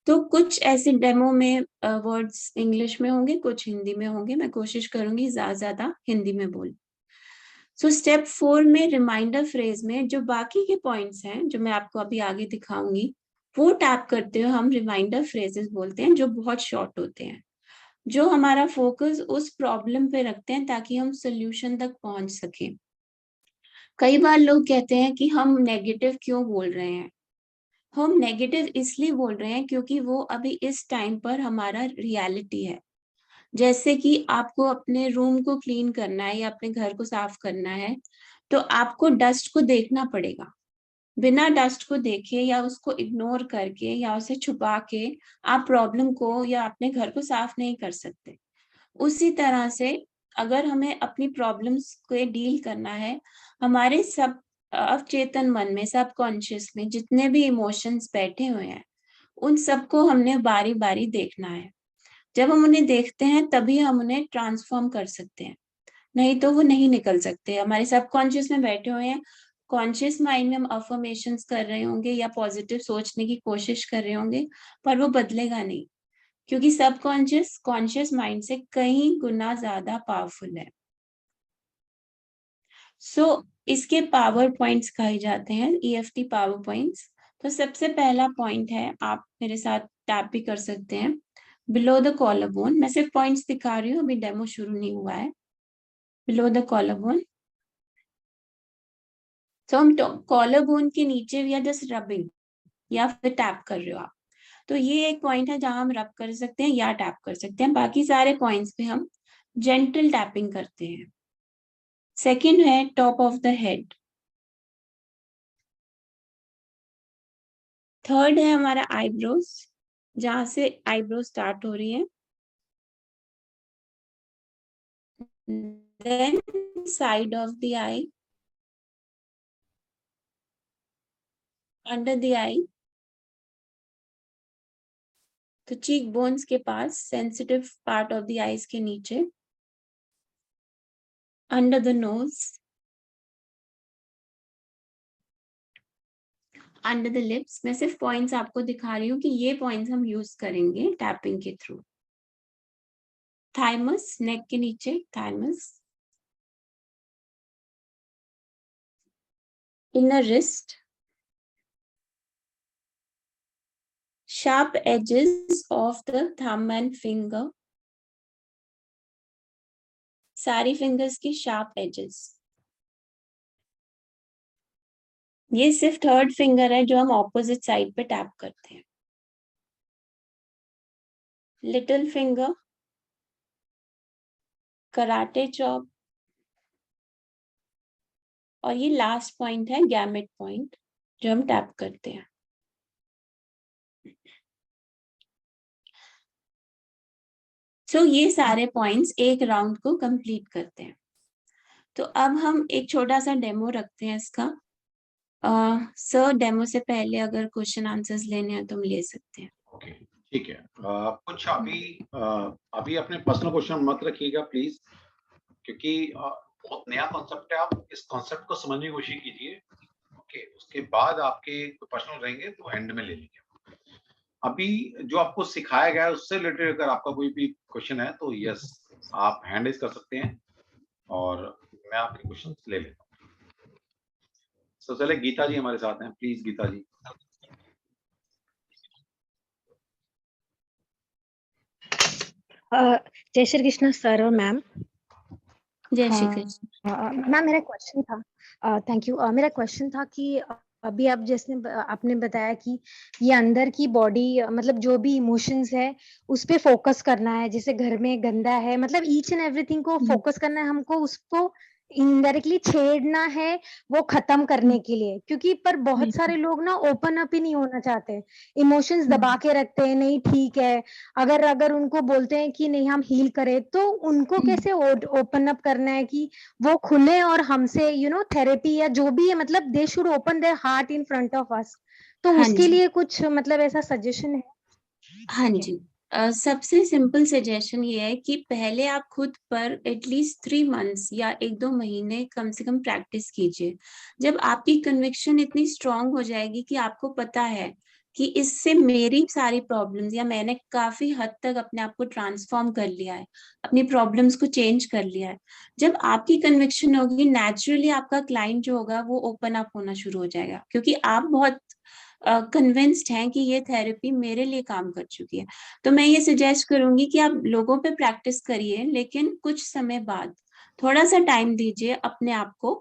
तो कुछ ऐसे डेमो में वर्ड्स इंग्लिश में होंगे, कुछ हिंदी में होंगे। मैं कोशिश करूंगी ज्यादा हिंदी में बोल। स्टेप 4 में रिमाइंडर फ्रेज में जो बाकी के पॉइंट्स हैं जो मैं आपको अभी आगे दिखाऊंगी, वो टैप करते हुए हम रिमाइंडर फ्रेजेस बोलते हैं जो बहुत शॉर्ट होते हैं, जो हमारा फोकस उस प्रॉब्लम पे रखते हैं ताकि हम सोल्यूशन तक पहुंच सके। कई बार लोग कहते हैं कि हम नेगेटिव क्यों बोल रहे हैं। हम नेगेटिव इसलिए बोल रहे हैं क्योंकि वो अभी इस टाइम पर हमारा रियलिटी है। जैसे कि आपको अपने रूम को क्लीन करना है या अपने घर को साफ करना है, तो आपको डस्ट को देखना पड़ेगा। बिना डस्ट को देखे या उसको इग्नोर करके या उसे छुपा के आप प्रॉब्लम को या अपने घर को साफ नहीं कर सकते। उसी तरह से अगर हमें अपनी प्रॉब्लम्स को डील करना है, हमारे सब अवचेतन मन में, सब कॉन्शियस में जितने भी इमोशंस बैठे हुए हैं, उन सबको हमने बारी बारी देखना है। जब हम उन्हें देखते हैं तभी हम उन्हें ट्रांसफॉर्म कर सकते हैं, नहीं तो वो नहीं निकल सकते। हमारे सबकॉन्शियस में बैठे हुए हैं, कॉन्शियस माइंड में हम अफर्मेशंस कर रहे होंगे या पॉजिटिव सोचने की कोशिश कर रहे होंगे, पर वो बदलेगा नहीं, क्योंकि सबकॉन्शियस कॉन्शियस माइंड से कई गुना ज्यादा पावरफुल है। इसके पावर पॉइंट्स कहे जाते हैं, EFT पावर पॉइंट्स। तो सबसे पहला पॉइंट है, आप मेरे साथ टैप भी कर सकते हैं, बिलो द कॉलर बोन। मैं सिर्फ पॉइंट्स दिखा रही हूँ, अभी डेमो शुरू नहीं हुआ है। बिलो द कॉलर बोन, तो हम कॉलर बोन के नीचे या जस्ट रबिंग या फिर टैप कर रहे हो आप, तो ये एक पॉइंट है जहां हम रब कर सकते हैं या टैप कर सकते हैं। बाकी सारे पॉइंट्स पे हम जेंटल टैपिंग करते हैं। सेकंड है top of the head. Third है हमारा आईब्रोज, जहां से आईब्रो स्टार्ट हो रही है। Then side of the eye, under the eye, तो चीक बोन्स के पास, sensitive part of the eyes के नीचे, under the nose, under the lips. मैं सिर्फ पॉइंट्स आपको दिखा रही हूँ कि ये पॉइंट्स हम यूज करेंगे टैपिंग के थ्रू। थाइमस, नेक के नीचे thymus, inner wrist, sharp edges of the thumb and finger, सारी फिंगर्स की शार्प एजेस। ये सिर्फ थर्ड फिंगर है जो हम ऑपोजिट साइड पे टैप करते हैं। लिटिल फिंगर, कराटे चॉप, और ये लास्ट पॉइंट है गैमेट पॉइंट जो हम टैप करते हैं। सो ये सारे पॉइंट्स एक राउंड को कंप्लीट करते हैं। तो अब हम एक छोटा सा डेमो रखते हैं इसका। सर, डेमो से पहले अगर क्वेश्चन आंसर्स लेने हैं तो हम ले सकते हैं। ओके, ठीक है। कुछ अभी अपने पर्सनल क्वेश्चन मत रखिएगा प्लीज, क्योंकि बहुत नया कॉन्सेप्ट है। आप इस कॉन्सेप्ट को समझने की कोशिश कीजिए। ओके, उसके बाद आपके पर्सनल रहेंगे तो एंड में ले लेंगे। अभी जो आपको सिखाया गया है उससे रिलेटेड अगर आपका कोई भी क्वेश्चन है तो यस, आप हैंड रेज कर सकते हैं और मैं आपके क्वेश्चन ले लेता हूँ। सबसे पहले गीता जी हमारे साथ हैं, प्लीज गीता जी। जय श्री कृष्ण सर और मैम। जय श्री कृष्ण। मैम, मेरा क्वेश्चन था, थैंक यू। मेरा क्वेश्चन था कि अभी आप जैसे आपने बताया कि ये अंदर की बॉडी, मतलब जो भी इमोशंस है उस पे फोकस करना है। जैसे घर में गंदा है, मतलब ईच एंड एवरीथिंग को फोकस करना है हमको, उसको इनडायरेक्टली छेड़ना है वो खत्म करने के लिए। क्योंकि पर बहुत सारे लोग ना ओपन अप ही नहीं होना चाहते, इमोशंस दबा के रखते हैं। नहीं ठीक है, अगर अगर उनको बोलते हैं कि नहीं हम हील करें, तो उनको कैसे ओपन अप करना है कि वो खुले और हमसे थेरेपी या जो भी है, मतलब they should open their heart in front of us. तो हाँ उसके जी, लिए कुछ मतलब ऐसा सजेशन है? हाँ जी। सबसे सिंपल सजेशन ये है कि पहले आप खुद पर एटलीस्ट 3 मंथ्स या 1-2 महीने कम से कम प्रैक्टिस कीजिए। जब आपकी कन्विक्शन इतनी स्ट्रांग हो जाएगी कि आपको पता है कि इससे मेरी सारी प्रॉब्लम्स, या मैंने काफी हद तक अपने आप को ट्रांसफॉर्म कर लिया है, अपनी प्रॉब्लम्स को चेंज कर लिया है, जब आपकी कन्विक्शन होगी, नेचुरली आपका क्लाइंट जो होगा वो ओपन अप होना शुरू हो जाएगा, क्योंकि आप बहुत कन्विंस्ड हैं कि ये थेरेपी मेरे लिए काम कर चुकी है। तो मैं ये सजेस्ट करूंगी कि आप लोगों पे प्रैक्टिस करिए, लेकिन कुछ समय बाद थोड़ा सा टाइम दीजिए अपने आप को,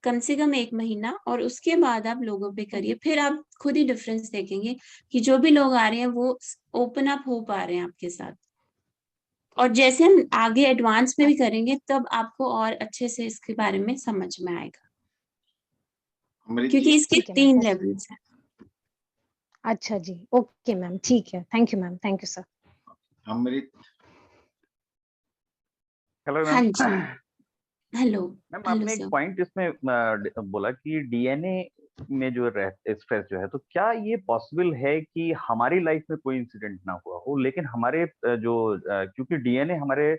कम से कम 1 महीना, और उसके बाद आप लोगों पे करिए। फिर आप खुद ही डिफरेंस देखेंगे कि जो भी लोग आ रहे हैं वो ओपन अप हो पा रहे हैं आपके साथ। और जैसे हम आगे एडवांस में भी करेंगे तब आपको और अच्छे से इसके बारे में समझ में आएगा, अमृत जी। क्योंकि इसके ठीक है मैम। 3 लेवल्स हैं। अच्छा जी, ओके मैम, ठीक है। Thank you ma'am, thank you sir. Amrit. Hello हाँ मैम। जी, हेलो। मैम, हेलो आपने एक सर। पॉइंट इसमें बोला कि डीएनए में जो स्ट्रेस जो है, तो क्या ये पॉसिबल है कि हमारी लाइफ में कोई इंसिडेंट ना हुआ हो, लेकिन हमारे क्योंकि डीएनए हमारे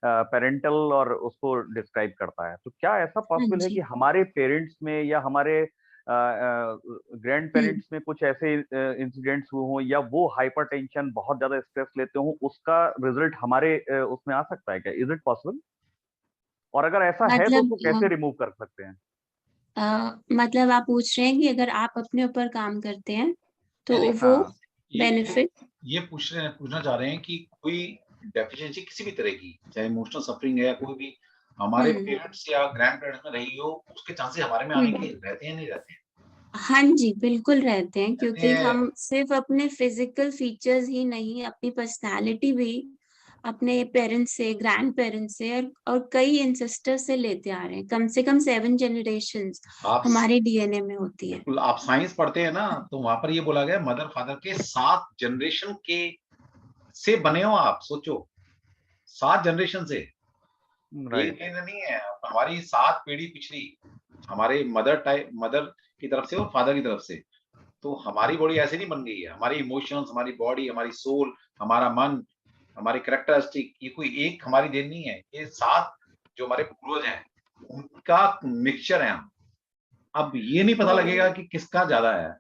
पेरेंटल और उसको डिस्क्राइब करता है, तो क्या ऐसा हाँ पॉसिबल है जी। कि हमारे पेरेंट्स में या हमारे ग्रैंड हम्म। पेरेंट्स में कुछ ऐसे इंसिडेंट्स हुए हों, या वो हाइपरटेंशन बहुत ज्यादा स्ट्रेस लेते हों, उसका रिजल्ट हमारे उसमें आ सकता है? क्या इज इट पॉसिबल? और अगर ऐसा है तो मतलब उसको कैसे रिमूव कर सकते हैं? मतलब आप पूछ रहे हैं कि अगर आप अपने ऊपर काम करते हैं तो नहीं, वो हाँ, बेनिफिट। ये पूछना चाह रहे हैं कि कोई डेफिशिएंसी किसी भी तरह की, चाहे इमोशनल सफरिंग है, कोई भी हमारे पेरेंट्स या ग्रैंड पेरेंट्स में रही हो, उसके चांसेस हमारे में आने के रहते हैं, नहीं रहते हैं? हाँ जी, बिल्कुल रहते हैं, क्योंकि रहते हैं। हम सिर्फ अपने फिजिकल फीचर्स ही नहीं, अपनी पर्सनालिटी भी अपने पेरेंट्स से, ग्रैंड पेरेंट्स से और कई एंसेस्टर से लेते आ रहे हैं। कम से कम 7 जनरेशंस आप हमारे डीएनए में होती है। बिल्कुल, आप साइंस पढ़ते हैं ना, तो वहां पर ये बोला गया मदर फादर के 7 जनरेशन के से बने हो आप, सोचो 7 जनरेशन से। एक राइट। जनरेशन नहीं है, हमारी 7 पीढ़ी पिछली, हमारे मदर की तरफ से और फादर की तरफ से। तो हमारी बॉडी ऐसे नहीं बन गई है, हमारी इमोशंस, हमारी बॉडी, हमारी सोल, हमारा मन, हमारी कैरेक्टरिस्टिक, ये कोई एक हमारी देन नहीं है, ये 7 जो हमारे पूर्वज हैं, उनका मिक्सचर है हम। अब ये नहीं पता लगेगा कि किसका ज्यादा है।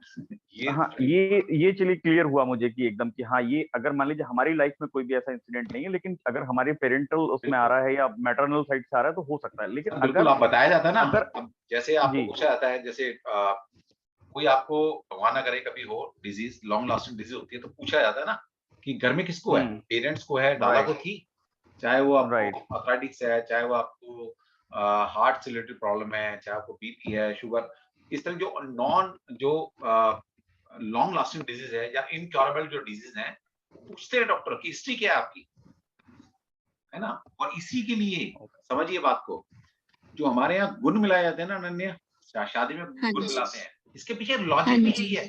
ये हाँ, ये चलिए क्लियर हुआ मुझे कि एकदम कि हाँ, ये अगर मान लीजिए हमारी लाइफ में कोई भी ऐसा इंसिडेंट नहीं है, लेकिन अगर हमारे पेरेंटल उसमें आ रहा है या मैटरनल साइड से आ रहा है तो हो सकता है। लेकिन बिल्कुल, अगर आप बताया जाता है ना, अगर अब जैसे आपको जी पूछा जाता है, जैसे कोई आपको भगवान ना करे कभी हो डिजीज, लॉन्ग लास्टिंग डिजीज होती है, तो पूछा जाता है ना कि घर में किसको है, पेरेंट्स को है, दादा को थी, चाहे वो राइट आपको आर्थराइटिस है, चाहे वो आपको हार्ट से रिलेटेड प्रॉब्लम है, चाहे आपको बीपी है, शुगर, इस तरह जो लॉन्ग लास्टिंग डिजीज है या इनक्योरेबल जो डिजीज है, पूछते हैं डॉक्टर की हिस्ट्री क्या है आपकी, है ना? और इसी के लिए समझिए बात को, जो हमारे यहाँ गुण मिलाए जाते हैं ना अनन्या, शादी में हाँ गुण जी, मिलाते हैं, इसके पीछे हाँ लॉजिक भी यही जी, है।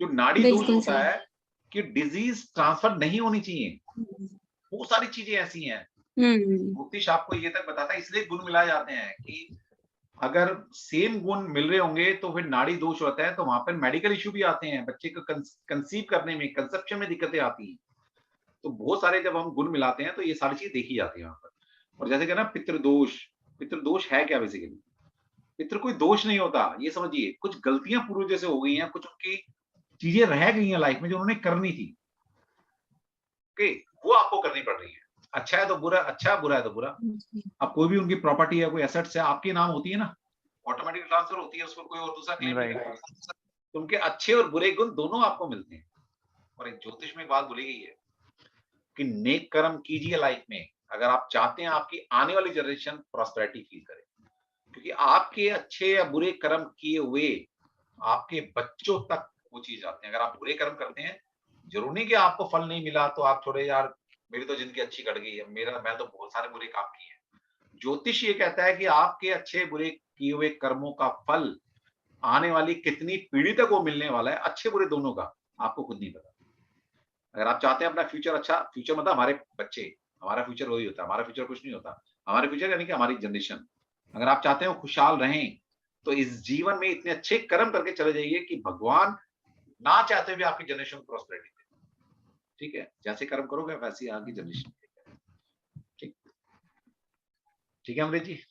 जो नाड़ी दोष बिल्कुल होता सही। है कि डिजीज ट्रांसफर नहीं होनी चाहिए, वो सारी चीजें ऐसी हैं। ज्योतिष आपको ये तक बताता है, इसलिए गुण मिलाए जाते हैं कि अगर सेम गुण मिल रहे होंगे तो फिर नाड़ी दोष होता है, तो वहां पर मेडिकल इश्यू भी आते हैं, बच्चे को कंसीव करने में, कंसेप्शन में दिक्कतें आती हैं। तो बहुत सारे जब हम गुण मिलाते हैं तो ये सारी चीजें देखी जाती है वहां पर। और जैसे कहना पितृदोष है क्या बेसिकली? पितृ कोई दोष नहीं होता, ये समझिए कुछ गलतियां पूर्वजों से हो गई हैं, कुछ उनकी चीजें रह गई हैं लाइफ में जो उन्होंने करनी थी, ओके, वो आपको करनी पड़ रही है। अच्छा है तो बुरा, अच्छा, बुरा है तो बुरा। अब कोई भी उनकी प्रॉपर्टी है, कोई एसेट्स है, आपके नाम होती है ना, ऑटोमेटिक ट्रांसफर होती है, उस पर कोई और दूसरा क्लेम नहीं राइट करेगा। तो उनके अच्छे और बुरे गुण दोनों आपको मिलते हैं। और एक ज्योतिष में बात बोली गई है कि नेक कर्म कीजिए लाइफ में, अगर आप चाहते हैं आपकी आने वाली जनरेशन प्रॉस्पेरिटी फील करे, क्योंकि आपके अच्छे या बुरे कर्म किए हुए आपके बच्चों तक वो चीज आते हैं। अगर आप बुरे कर्म करते हैं, जरूर नहीं कि आपको फल नहीं मिला तो आप थोड़े यार मेरी तो जिंदगी अच्छी कट गई है, मैं तो बहुत सारे बुरे काम किए हैं। ज्योतिष ये कहता है कि आपके अच्छे बुरे किए हुए कर्मों का फल आने वाली कितनी पीढ़ी तक वो मिलने वाला है, अच्छे बुरे दोनों का, आपको खुद नहीं पता। अगर आप चाहते हैं अपना फ्यूचर अच्छा, फ्यूचर मतलब हमारे बच्चे, हमारा फ्यूचर वही होता है, हमारा फ्यूचर कुछ नहीं होता, हमारे फ्यूचर यानी कि हमारी जनरेशन, अगर आप चाहते हैं वो खुशहाल रहें, तो इस जीवन में इतने अच्छे कर्म करके चले जाइए कि भगवान ना चाहते हुए आपकी जनरेशन को प्रॉस्पेरिटी दे। ठीक है, जैसे कर्म करोगे वैसे आपकी जनरेशन। ठीक, ठीक है अमृत जी।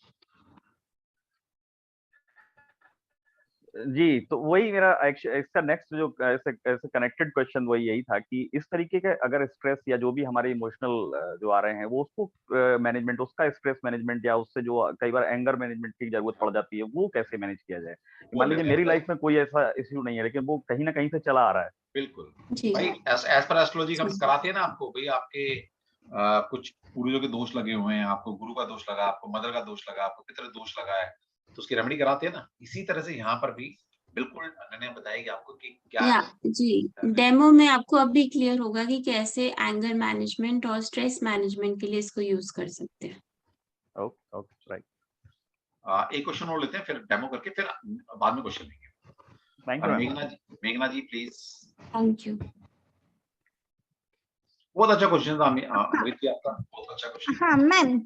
जी, तो वही मेरा इसका नेक्स्ट जो ऐसे ऐसे कनेक्टेड क्वेश्चन वही यही था कि इस तरीके के अगर स्ट्रेस या जो भी हमारे इमोशनल जो आ रहे हैं वो उसको मैनेजमेंट, उसका स्ट्रेस मैनेजमेंट या उससे जो कई बार एंगर मैनेजमेंट की जरूरत पड़ जाती है, वो कैसे मैनेज किया जाए? मान लीजिए मेरी लाइफ में कोई ऐसा इश्यू नहीं है, लेकिन वो कहीं ना कहीं से चला आ रहा है। बिल्कुल जी, भाई, एज पर एस्ट्रोलॉजी हम जी, कराते हैं ना आपको, भाई आपके कुछ पूर्वजों के दोष लगे हुए हैं, आपको गुरु का दोष लगा, आपको मदर का दोष लगा, आपको पितृ दोष लगा है, तो उसकी रेमेडी कराते हैं ना। इसी तरह से यहाँ पर भी बिल्कुल मैंने बताएगी आपको कि क्या या जी, डेमो में आपको अब भी क्लियर होगा कि कैसे एंगर मैनेजमेंट और स्ट्रेस मैनेजमेंट के लिए इसको यूज कर सकते हैं। Okay okay right. एक क्वेश्चन और लेते हैं, फिर डेमो करके फिर बाद में क्वेश्चन लेंगे। Thank you. मेघना जी प्लीज। Thank you. बहुत अच्छा क्वेश्चन था अमृत जी, आपका बहुत अच्छा क्वेश्चन। हाँ मैम,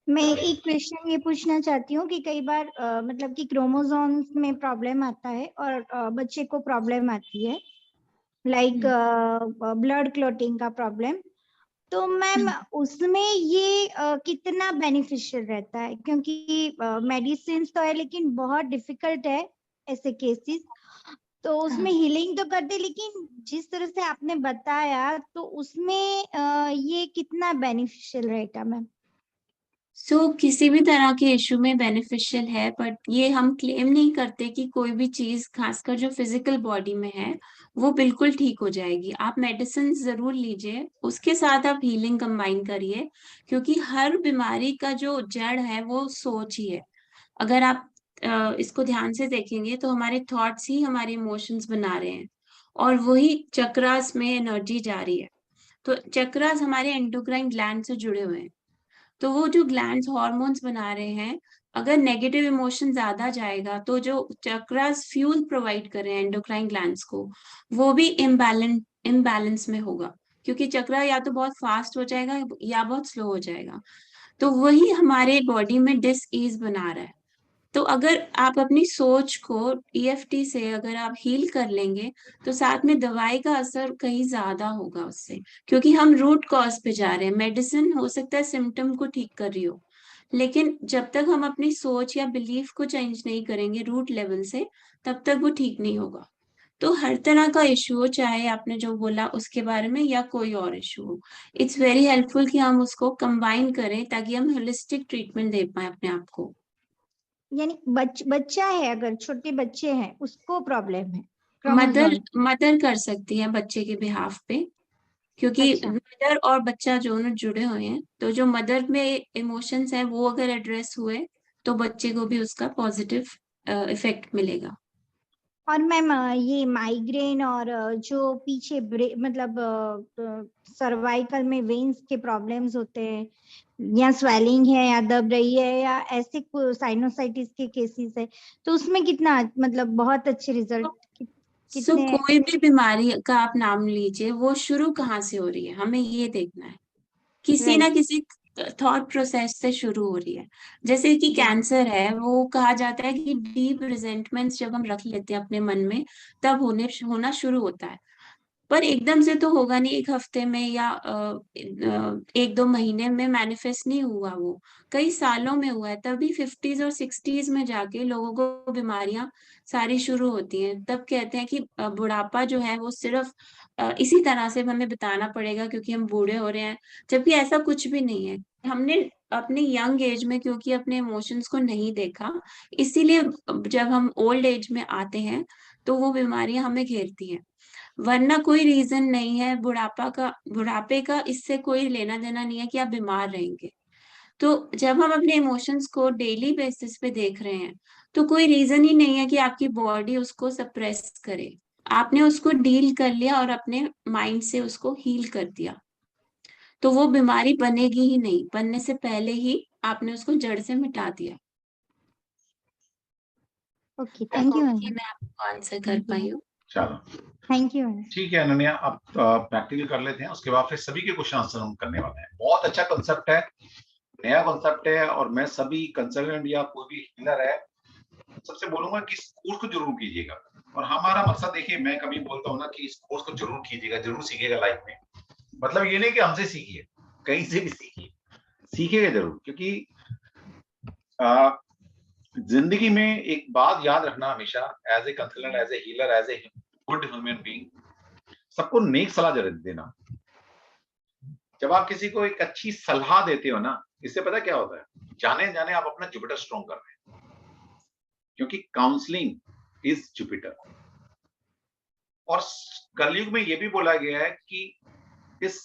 मैं एक क्वेश्चन ये पूछना चाहती हूँ कि कई बार मतलब कि क्रोमोसोम्स में प्रॉब्लम आता है और बच्चे को प्रॉब्लम आती है, लाइक ब्लड क्लॉटिंग का प्रॉब्लम। तो मैम उसमें ये कितना बेनिफिशियल रहता है? क्योंकि मेडिसिन तो है लेकिन बहुत डिफिकल्ट है ऐसे केसेस, तो उसमें हीलिंग तो करते, लेकिन जिस तरह से आपने बताया तो उसमें ये कितना बेनिफिशियल रहेगा मैम? किसी भी तरह के इशू में बेनिफिशियल है, बट ये हम क्लेम नहीं करते कि कोई भी चीज, खासकर जो फिजिकल बॉडी में है, वो बिल्कुल ठीक हो जाएगी। आप मेडिसिन जरूर लीजिए, उसके साथ आप हीलिंग कंबाइन करिए, क्योंकि हर बीमारी का जो जड़ है वो सोच ही है। अगर आप इसको ध्यान से देखेंगे तो हमारे थॉट्स ही हमारे इमोशंस बना रहे हैं, और वही चक्रास में एनर्जी जा रही है। तो चक्रास हमारे एंडोक्राइन ग्लैंड से जुड़े हुए हैं। तो वो जो ग्लैंड्स हॉर्मोन्स बना रहे हैं, अगर नेगेटिव इमोशन ज्यादा जाएगा तो जो चक्रास फ्यूल प्रोवाइड कर रहे हैं एंडोक्राइन ग्लैंड्स को, वो भी इम्बैलेंस में होगा, क्योंकि चक्रा या तो बहुत फास्ट हो जाएगा या बहुत स्लो हो जाएगा। तो वही हमारे बॉडी में डिस ईज बना रहा है। तो अगर आप अपनी सोच को ईएफटी से अगर आप हील कर लेंगे, तो साथ में दवाई का असर कहीं ज्यादा होगा उससे, क्योंकि हम रूट कॉज पे जा रहे हैं। मेडिसिन हो सकता है सिम्टम को ठीक कर रही हो, लेकिन जब तक हम अपनी सोच या बिलीफ को चेंज नहीं करेंगे रूट लेवल से, तब तक वो ठीक नहीं होगा। तो हर तरह का इशू हो, चाहे आपने जो बोला उसके बारे में या कोई और इशू हो, इट्स वेरी हेल्पफुल कि हम उसको कंबाइन करें, ताकि हम होलिस्टिक ट्रीटमेंट दे पाए अपने आप को। यानी बच्चा है, अगर छोटे बच्चे हैं उसको प्रॉब्लम है मदर क्रोमोसोम। मदर कर सकती है बच्चे के बिहाफ पे, क्योंकि अच्छा, मदर और बच्चा दोनों जुड़े हुए हैं। तो जो मदर में इमोशंस है वो अगर एड्रेस हुए, तो बच्चे को भी उसका पॉजिटिव इफेक्ट मिलेगा। और मैम ये माइग्रेन और जो पीछे मतलब सर्वाइकल में वेन्स के प्रॉब्लम्स होते हैं, या स्वेलिंग है या दब रही है या ऐसे साइनोसाइटिस के केसेस है, तो उसमें कितना मतलब बहुत अच्छे रिजल्ट कितने? कोई भी बीमारी का आप नाम लीजिए, वो शुरू कहाँ से हो रही है हमें ये देखना है। किसी ना राइट, किसी थॉट प्रोसेस से शुरू हो रही है। जैसे कि कैंसर है, वो कहा जाता है कि डीप रिजेंटमेंट्स जब हम रख लेते हैं अपने मन में, तब होना शुरू होता है। पर एकदम से तो होगा नहीं, एक हफ्ते में या एक दो महीने में मैनिफेस्ट नहीं हुआ। वो कई सालों में हुआ है, तभी 50s और 60s में जाके लोगों को बीमारियां सारी शुरू होती हैं। तब कहते हैं कि बुढ़ापा जो है वो सिर्फ इसी तरह से हमें बताना पड़ेगा क्योंकि हम बूढ़े हो रहे हैं, जबकि ऐसा कुछ भी नहीं है। हमने अपने यंग एज में क्योंकि अपने इमोशंस को नहीं देखा, इसीलिए जब हम ओल्ड एज में आते हैं तो वो बीमारियां हमें घेरती हैं। वरना कोई रीजन नहीं है बुढ़ापे का इससे कोई लेना देना नहीं है कि आप बीमार रहेंगे। तो जब हम अपने इमोशंस को डेली बेसिस पे देख रहे हैं, तो कोई रीजन ही नहीं है कि आपकी बॉडी उसको सप्रेस करे। आपने उसको डील कर लिया और अपने माइंड से उसको हील कर दिया, तो वो बीमारी बनेगी ही नहीं। बनने से पहले ही आपने उसको जड़ से मिटा दिया। ओके, थैंक यू कि मैम। मैं आपको आंसर कर पाई हूँ। चलो थैंक यू मैम। ठीक है अनन्या, अब प्रैक्टिकल कर लेते हैं, उसके बाद फिर सभी के क्वेश्चन आंसर हम करने वाले हैं। बहुत अच्छा कंसेप्ट है, नया कॉन्सेप्ट है, और मैं सभी कंसल्टेंट या कोई भी हीलर है सबसे बोलूंगा कि इस कोर्स को जरूर कीजिएगा। और हमारा मकसद देखिए, मैं कभी बोलता हूँ ना कि इस कोर्स को जरूर कीजिएगा, जरूर सीखिएगा लाइफ में। मतलब ये नहीं कि हमसे सीखिए, कहीं से भी सीखिए, सीखिएगा जरूर। क्योंकि जिंदगी में एक बात याद रखना हमेशा, as a consultant, as a healer, as a good human being, सबको नेक सलाह देना। जब आप किसी को एक अच्छी सलाह देते हो ना, इससे पता क्या होता है, जाने जाने आप अपना जुपिटर स्ट्रॉन्ग कर रहे हैं, क्योंकि काउंसलिंग इज जुपिटर। और कलयुग में यह भी बोला गया है कि इस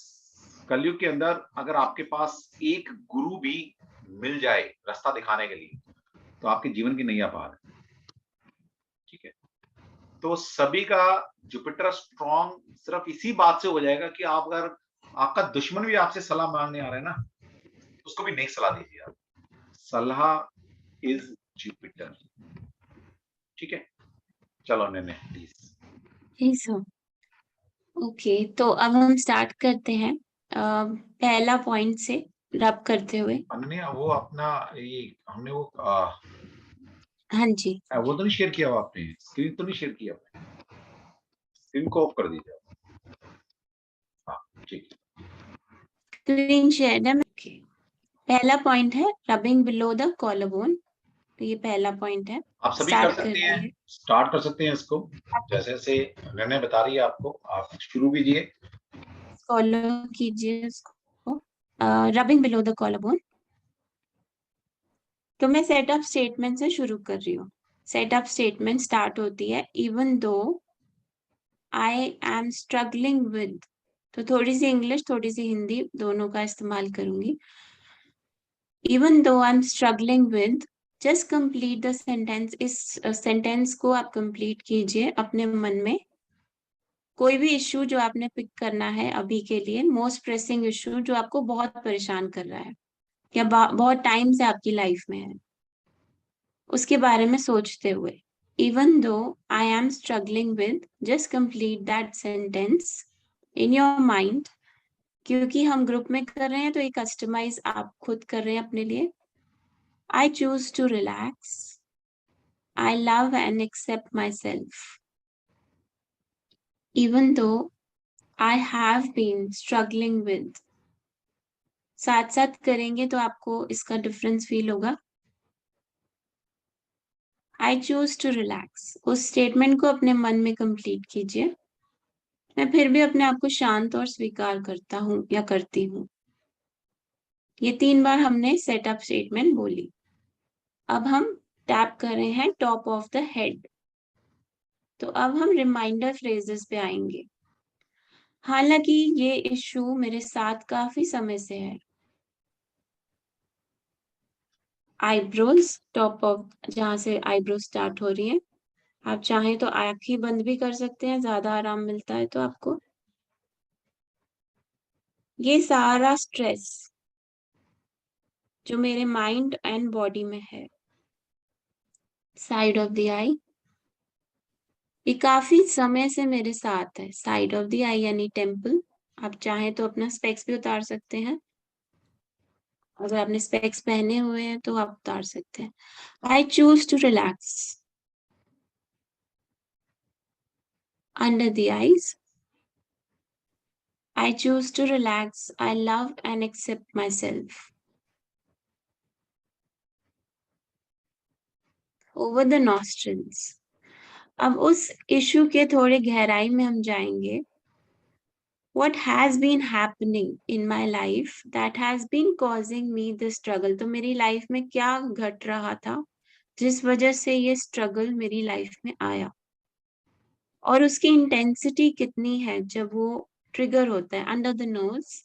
कलयुग के अंदर अगर आपके पास एक गुरु भी मिल जाए रास्ता दिखाने के लिए, तो आपके जीवन की नैया पार है। ठीक है, तो सभी का जुपिटर स्ट्रॉन्ग सिर्फ इसी बात से हो जाएगा कि आप, अगर आपका दुश्मन भी आपसे सलाह मांगने आ रहा है ना, उसको भी नेक सलाह दीजिए आप। सलाह इज जुपिटर। ठीक है, चलो नैने प्लीज। ओके, तो अब हम स्टार्ट करते हैं पहला पॉइंट से रब करते हुए। अनन्या वो अपना ये हमने वो हाँ जी, वो तो नहीं शेयर किया हुआ आपने, स्क्रीन तो नहीं शेयर किया आपने, स्क्रीन को ऑफ कर दीजिए। हाँ ठीक है, स्क्रीन शेयर है। ओके, पहला पॉइंट है रबिंग बिलो द कॉलरबोन। तो ये पहला पॉइंट है, आप सभी कर स्टार्ट सकते करते हैं, हैं। स्टार्ट कर सकते हैं इसको। जैसे जैसे नैने बता रही है आपको, आप शुरू कीजिए। फॉलो कीजिए इसको। Rubbing below the collarbone. तो मैं सेट ऑफ स्टेटमेंट से शुरू कर रही हूँ। सेट ऑफ स्टेटमेंट स्टार्ट होती है even though I am struggling with, तो थोड़ी सी इंग्लिश थोड़ी सी हिंदी दोनों का इस्तेमाल करूंगी। Even though I am struggling with, just complete the sentence. इस सेंटेंस को आप कंप्लीट कीजिए अपने मन में। कोई भी इश्यू जो आपने पिक करना है अभी के लिए, मोस्ट प्रेसिंग इश्यू जो आपको बहुत परेशान कर रहा है या बहुत टाइम से आपकी लाइफ में है, उसके बारे में सोचते हुए even though I am struggling with, just complete that sentence in your mind. क्योंकि हम ग्रुप में कर रहे हैं तो ये कस्टमाइज आप खुद कर रहे हैं अपने लिए। I choose to relax, I love and accept myself. Even though I have been struggling with, साथ साथ करेंगे तो आपको इसका डिफरेंस फील होगा। आई चूज टू रिलैक्स, उस स्टेटमेंट को अपने मन में कंप्लीट कीजिए। मैं फिर भी अपने आप को शांत और स्वीकार करता हूँ या करती हूँ। ये 3 बार हमने सेटअप स्टेटमेंट बोली। अब हम टैप कर रहे हैं टॉप ऑफ द हेड। तो अब हम रिमाइंडर फ्रेजेस पे आएंगे। हालांकि ये इशू मेरे साथ काफी समय से है। आईब्रोज, टॉप ऑफ जहां से आईब्रो स्टार्ट हो रही है। आप चाहें तो आंखें बंद भी कर सकते हैं, ज्यादा आराम मिलता है तो आपको। ये सारा स्ट्रेस जो मेरे माइंड एंड बॉडी में है, साइड ऑफ द आई, ये काफी समय से मेरे साथ है। साइड ऑफ द आई यानी टेम्पल। आप चाहें तो अपना स्पेक्स भी उतार सकते हैं। अगर आपने स्पेक्स पहने हुए हैं तो आप उतार सकते हैं। I choose to relax under the eyes. I choose to relax. I love and accept myself. Over the nostrils. अब उस इशू के थोड़े गहराई में हम जाएंगे। What has been happening in my life that has been causing me this struggle? तो मेरी लाइफ में क्या घट रहा था जिस वजह से ये स्ट्रगल मेरी लाइफ में आया, और उसकी इंटेंसिटी कितनी है जब वो ट्रिगर होता है। Under the nose,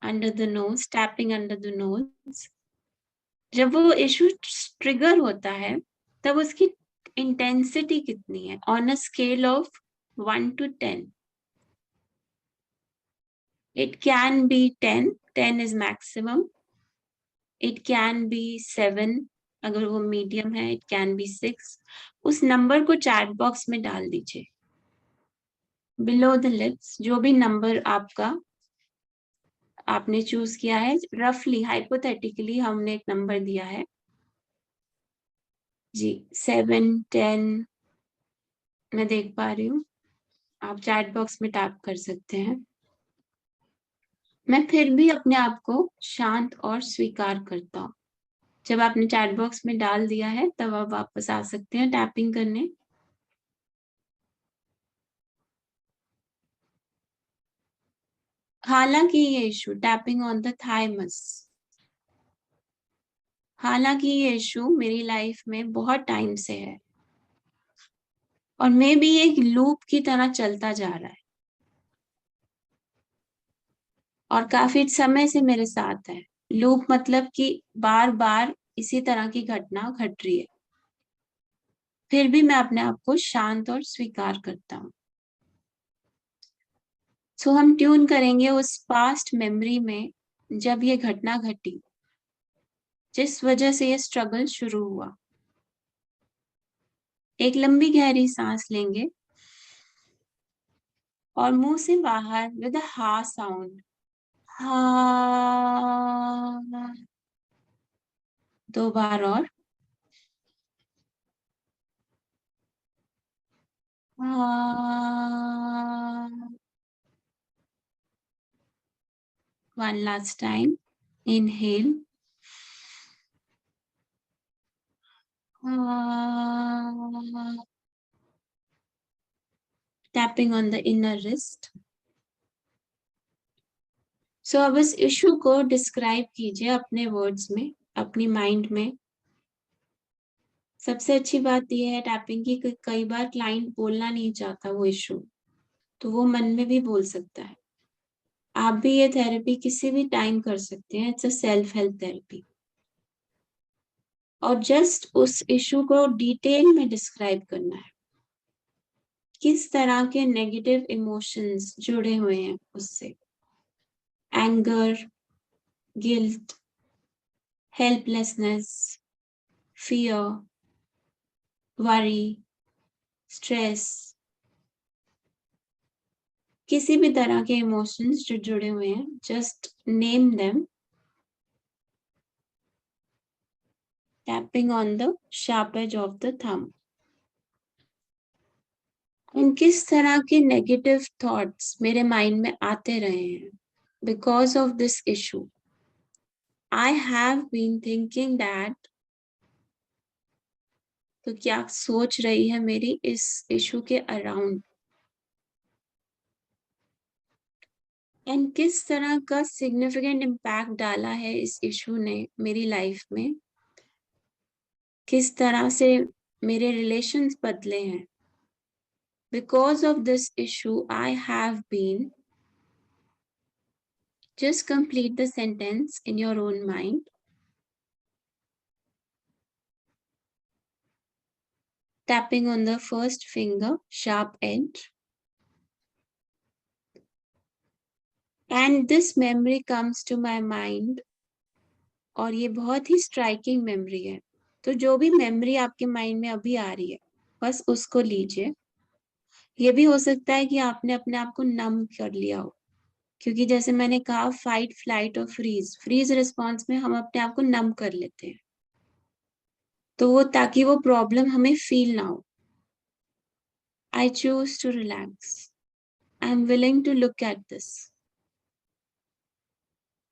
under the knows, tapping under the knows. जब वो इशू ट्रिगर होता है तब उसकी इंटेंसिटी कितनी है on a scale of 1 to 10। It can be 10, 10 is maximum. It can be 7 अगर वो मीडियम है। It can be 6। उस नंबर को चैट बॉक्स में डाल दीजिए बिलो द लिप्स। जो भी नंबर आपने चूज किया है, रफली हाइपोथेटिकली हमने एक नंबर दिया है जी, 7, 10 मैं देख पा रही हूँ। आप चैट बॉक्स में टाइप कर सकते हैं। मैं फिर भी अपने आप को शांत और स्वीकार करता हूँ। जब आपने चैट बॉक्स में डाल दिया है तब आप वापस आ सकते हैं टैपिंग करने। हालांकि ये issue tapping on the thymus, हालांकि ये इशू मेरी लाइफ में बहुत टाइम से है और मे बी एक लूप की तरह चलता जा रहा है और काफी समय से मेरे साथ है। लूप मतलब कि बार बार इसी तरह की घटना घट रही है। फिर भी मैं अपने आप को शांत और स्वीकार करता हूँ। सो हम ट्यून करेंगे उस पास्ट मेमोरी में जब ये घटना घटी, जिस वजह से ये स्ट्रगल शुरू हुआ। एक लंबी गहरी सांस लेंगे और मुंह से बाहर विद अ हा साउंड, हा। 2 बार और, हा। 1 last time. Inhale. Tapping on the inner wrist. So अब इस इशू को डिस्क्राइब कीजिए अपने वर्ड्स में। अपनी माइंड में। सबसे अच्छी बात यह है टैपिंग की, कई बार क्लाइंट बोलना नहीं चाहता वो इशू, तो वो मन में भी बोल सकता है। आप भी ये थेरेपी किसी भी टाइम कर सकते हैं, it's a self help therapy. और जस्ट उस इशू को डिटेल में डिस्क्राइब करना है, किस तरह के नेगेटिव इमोशंस जुड़े हुए हैं उससे। Anger, guilt, helplessness, fear, worry, stress, किसी भी तरह के इमोशंस जो जुड़े हुए हैं, just name them, tapping on the sharp edge of the thumb. किस तरह के नेगेटिव थॉट्स मेरे माइंड में आते रहे हैं because of this issue. I have been thinking that, तो क्या सोच रही है मेरी इस इशू के अराउंड, एंड किस तरह का सिग्निफिकेंट इम्पैक्ट डाला है इस इशू ने मेरी लाइफ में, किस तरह से मेरे रिलेशंस बदले हैं। Because of this issue, I have been, just complete the sentence in your own mind. Tapping on the first finger, sharp edge. And this memory comes to my mind. और ये बहुत ही स्ट्राइकिंग मेमोरी है। तो जो भी memory आपके mind में अभी आ रही है, बस उसको लीजिए। ये भी हो सकता है कि आपने अपने आप को नम कर लिया हो, क्योंकि जैसे मैंने कहा फाइट, फ्लाइट और फ्रीज, फ्रीज रिस्पॉन्स में हम अपने आप को नम कर लेते हैं, तो वो ताकि वो प्रॉब्लम हमें फील ना हो। I choose to relax. I am willing to look at this.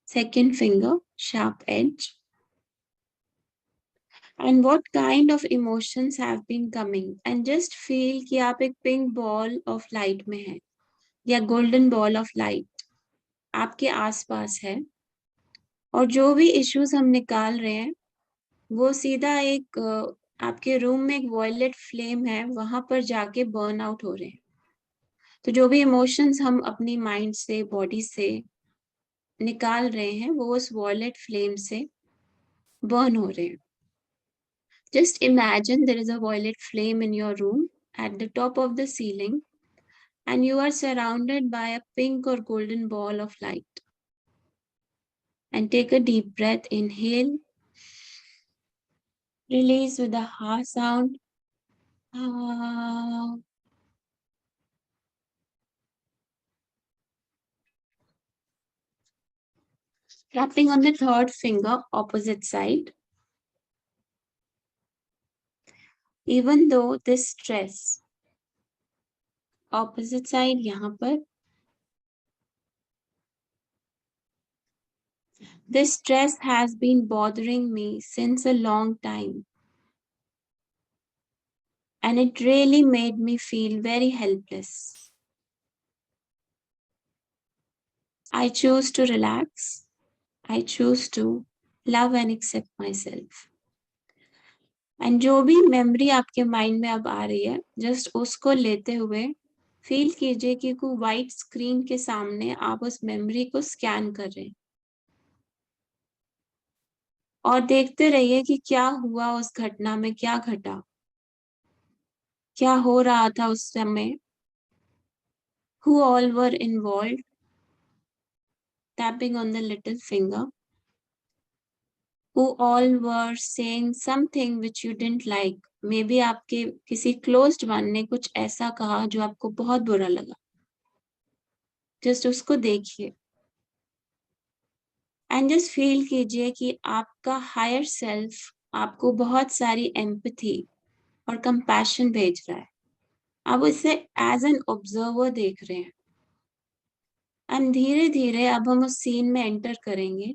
Second finger, sharp edge. And what kind of emotions have been coming? And just feel कि आप एक pink ball of light में हैं, या golden ball of light आपके आसपास है, और जो भी issues हम निकाल रहे हैं, वो सीधा एक आपके रूम में एक वॉयलेट फ्लेम है, वहां पर जाके बर्न आउट हो रहे हैं। तो जो भी इमोशंस हम अपनी माइंड से, बॉडी से निकाल रहे हैं, वो उस वॉयलेट फ्लेम से बर्न हो रहे हैं। Just imagine there is a violet flame in your room at the top of the ceiling, and you are surrounded by a pink or golden ball of light. And take a deep breath, inhale, release with a ha sound. Ah. Tapping on the third finger, opposite side. Even though this stress, opposite side यहाँ पर, this stress has been bothering me since a long time, and it really made me feel very helpless. I choose to relax. I choose to love and accept myself. And जो भी memory आपके mind में अब आ रही है, just उसको लेते हुए फील कीजिए कि कोई व्हाइट स्क्रीन के सामने आप उस मेमोरी को स्कैन कर रहे हैं, और देखते रहिए कि क्या हुआ उस घटना में, क्या घटा, क्या हो रहा था उस समय, who all were involved. Tapping on the little finger, who all were saying something which you didn't like. Maybe आपके किसी closed one ने कुछ ऐसा कहा जो आपको बहुत बुरा लगा, just उसको देखिए, and just feel कीजिए कि आपका higher self आपको बहुत सारी empathy और compassion भेज रहा है। आप उसे as an observer देख रहे हैं, and धीरे धीरे अब हम उस सीन में एंटर करेंगे।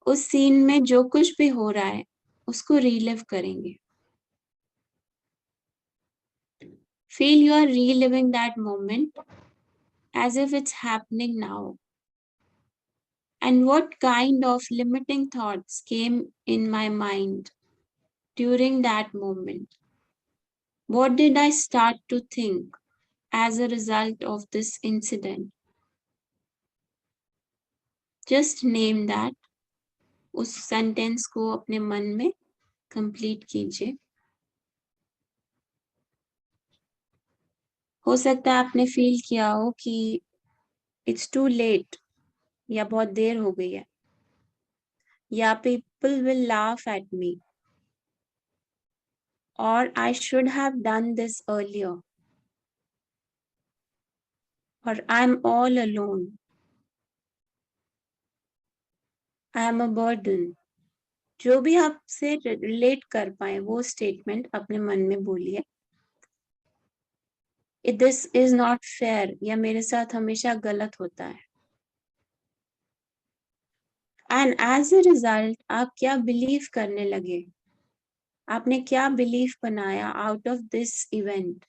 उस सीन में जो कुछ भी हो रहा है उसको रीलिव करेंगे। Feel you are reliving that moment as if it's happening now. And what kind of limiting thoughts came in my mind during that moment? What did I start to think as a result of this incident? Just name that. उस sentence को अपने मन में complete कीजिए. हो सकता है आपने फील किया हो कि इट्स टू लेट या बहुत देर हो गई है, या people will laugh at me, और I should have done this earlier, और I am all alone, I am a burden. जो भी आपसे रिलेट कर पाए वो स्टेटमेंट अपने मन में बोलिए. दिस इज नॉट फेयर, या मेरे साथ हमेशा गलत होता है. एंड एज अ रिजल्ट आप क्या बिलीव करने लगे, आपने क्या बिलीव बनाया आउट ऑफ दिस इवेंट.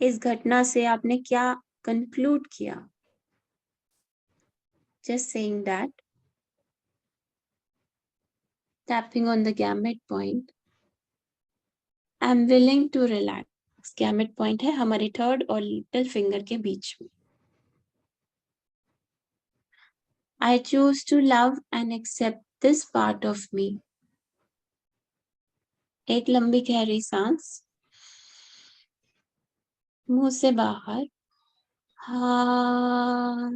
इस घटना से आपने क्या कंक्लूड किया. Just saying that. Tapping on the gamut point. I am willing to relax. Gamut point है हमारे थर्ड और लिटिल फिंगर के बीच में. I choose to love and accept this part of me. एक लंबी गहरी सांस मुंह से बाहर. हाँ.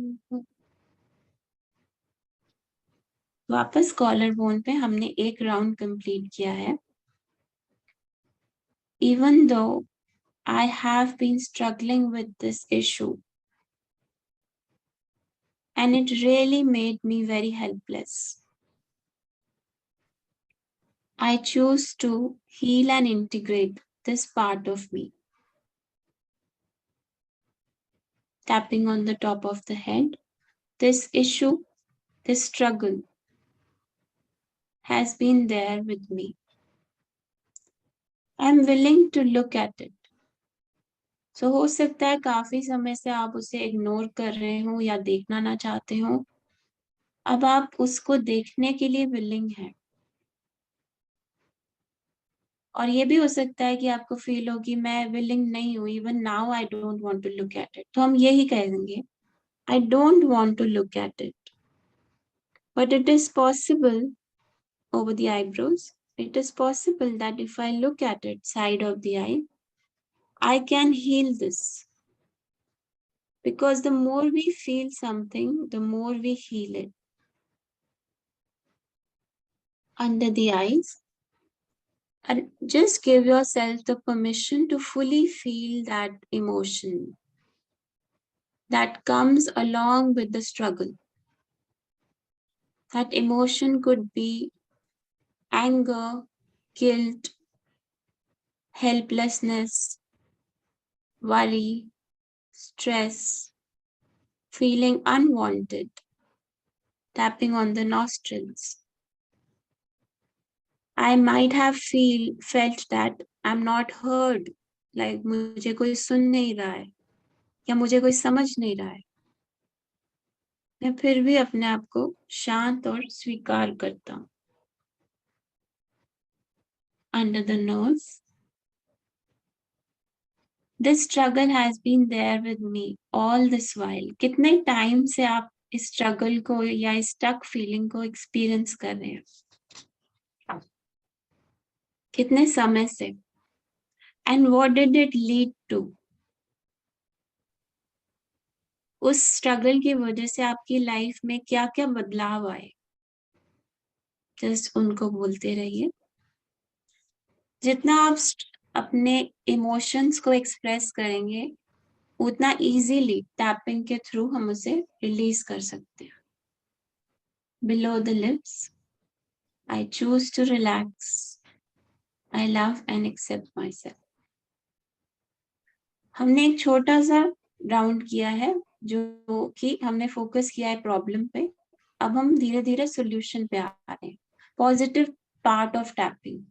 वापस कॉलर बोन पे हमने एक राउंड कंप्लीट किया है. Even though I have been struggling with this issue and it really made me very helpless, I choose to heal and integrate this part of me. Tapping on the top of the head. This issue, this struggle has been there with me. I'm willing to look at it. So हो सकता है काफी समय से आप उसे ignore कर रहे हो या देखना ना चाहते हो. अब आप उसको देखने के लिए विलिंग हैं. और ये भी हो सकता है कि आपको फील हो कि मैं विलिंग नहीं हूं, even now I don't want to look at it. तो हम यही कहेंगे, I don't want to look at it, but it is possible. Over the eyebrows, it is possible that if I look at it side of the eye, I can heal this. Because the more we feel something, the more we heal it. Under the eyes, and just give yourself the permission to fully feel that emotion that comes along with the struggle. That emotion could be anger, guilt, helplessness, worry, stress, feeling unwanted. Tapping on the nostrils. I might have felt that I'm not heard, like मुझे कोई सुन नहीं रहा है या मुझे कोई समझ नहीं रहा है. मैं फिर भी अपने आप को शांत और स्वीकार करता हूँ. Under the nose. This struggle has been there with me all this while. कितने टाइम से आप इस स्ट्रगल को या इस स्टक फीलिंग को एक्सपीरियंस कर रहे हैं, कितने समय से. And what did it lead to? उस स्ट्रगल की वजह से आपकी लाइफ में क्या क्या बदलाव आए. जस्ट उनको बोलते रहिए. जितना आप अपने इमोशंस को एक्सप्रेस करेंगे उतना इजीली टैपिंग के थ्रू हम उसे रिलीज कर सकते हैं. Below the lips. I choose to relax. I love and accept myself. हमने एक छोटा सा राउंड किया है जो कि हमने फोकस किया है प्रॉब्लम पे. अब हम धीरे धीरे सोल्यूशन पे आ रहे हैं. Positive part of tapping.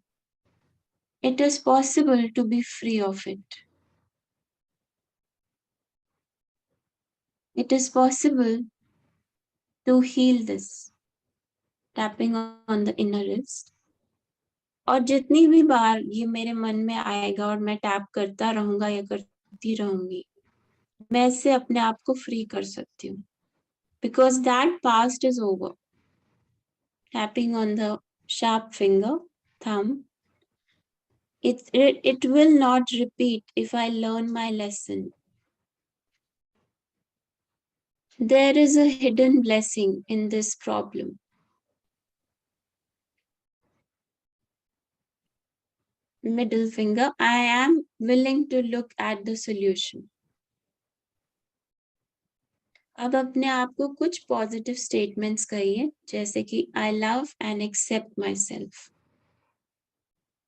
It is possible to be free of it. It is possible to heal this. Tapping on the inner wrist. और जितनी भी बार ये मेरे मन में आएगा और मैं टैप करता रहूंगा या करती रहूंगी, मैं इससे अपने आप को फ्री कर सकती हूँ. Because that past is over. Tapping on the sharp finger, thumb. It will not repeat if I learn my lesson. There is a hidden blessing in this problem. Middle finger, I am willing to look at the solution. अब अपने आप को कुछ positive statements कहिए, जैसे कि I love and accept myself.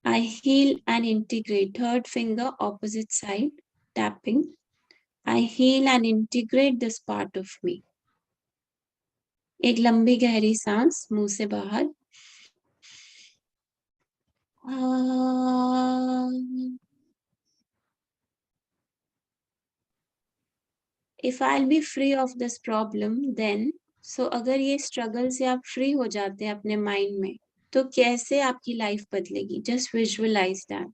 I heal and integrate. Third finger, opposite side, tapping. I heal and integrate this part of me. एक लंबी गहरी सांस मुंह से बाहर. If I'll be free of this problem, then, so अगर ये struggle से आप free हो जाते हैं अपने mind में, तो कैसे आपकी लाइफ बदलेगी? Just visualize that.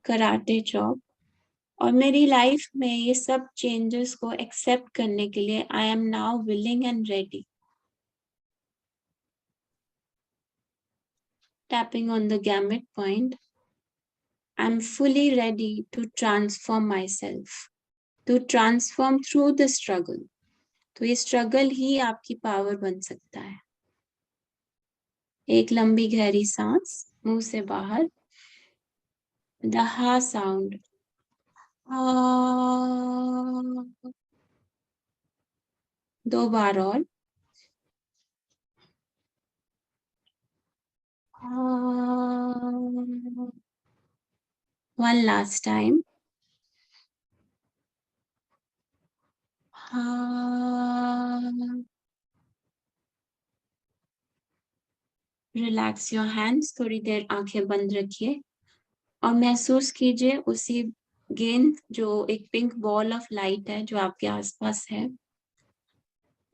Karate chop. और मेरी लाइफ में ये सब चेंजेस को एक्सेप्ट करने के लिए I am now willing and ready. Tapping on the gamut point. I'm fully ready to transform myself. To transform through the struggle. तो ये स्ट्रगल ही आपकी पावर बन सकता है. एक लंबी गहरी सांस मुंह से बाहर. The ha sound. दो बार और. One last time. Relax your hands. थोड़ी देर आंखें बंद रखिए और महसूस कीजिए उसी गेंद जो एक पिंक बॉल ऑफ लाइट है जो आपके आसपास है.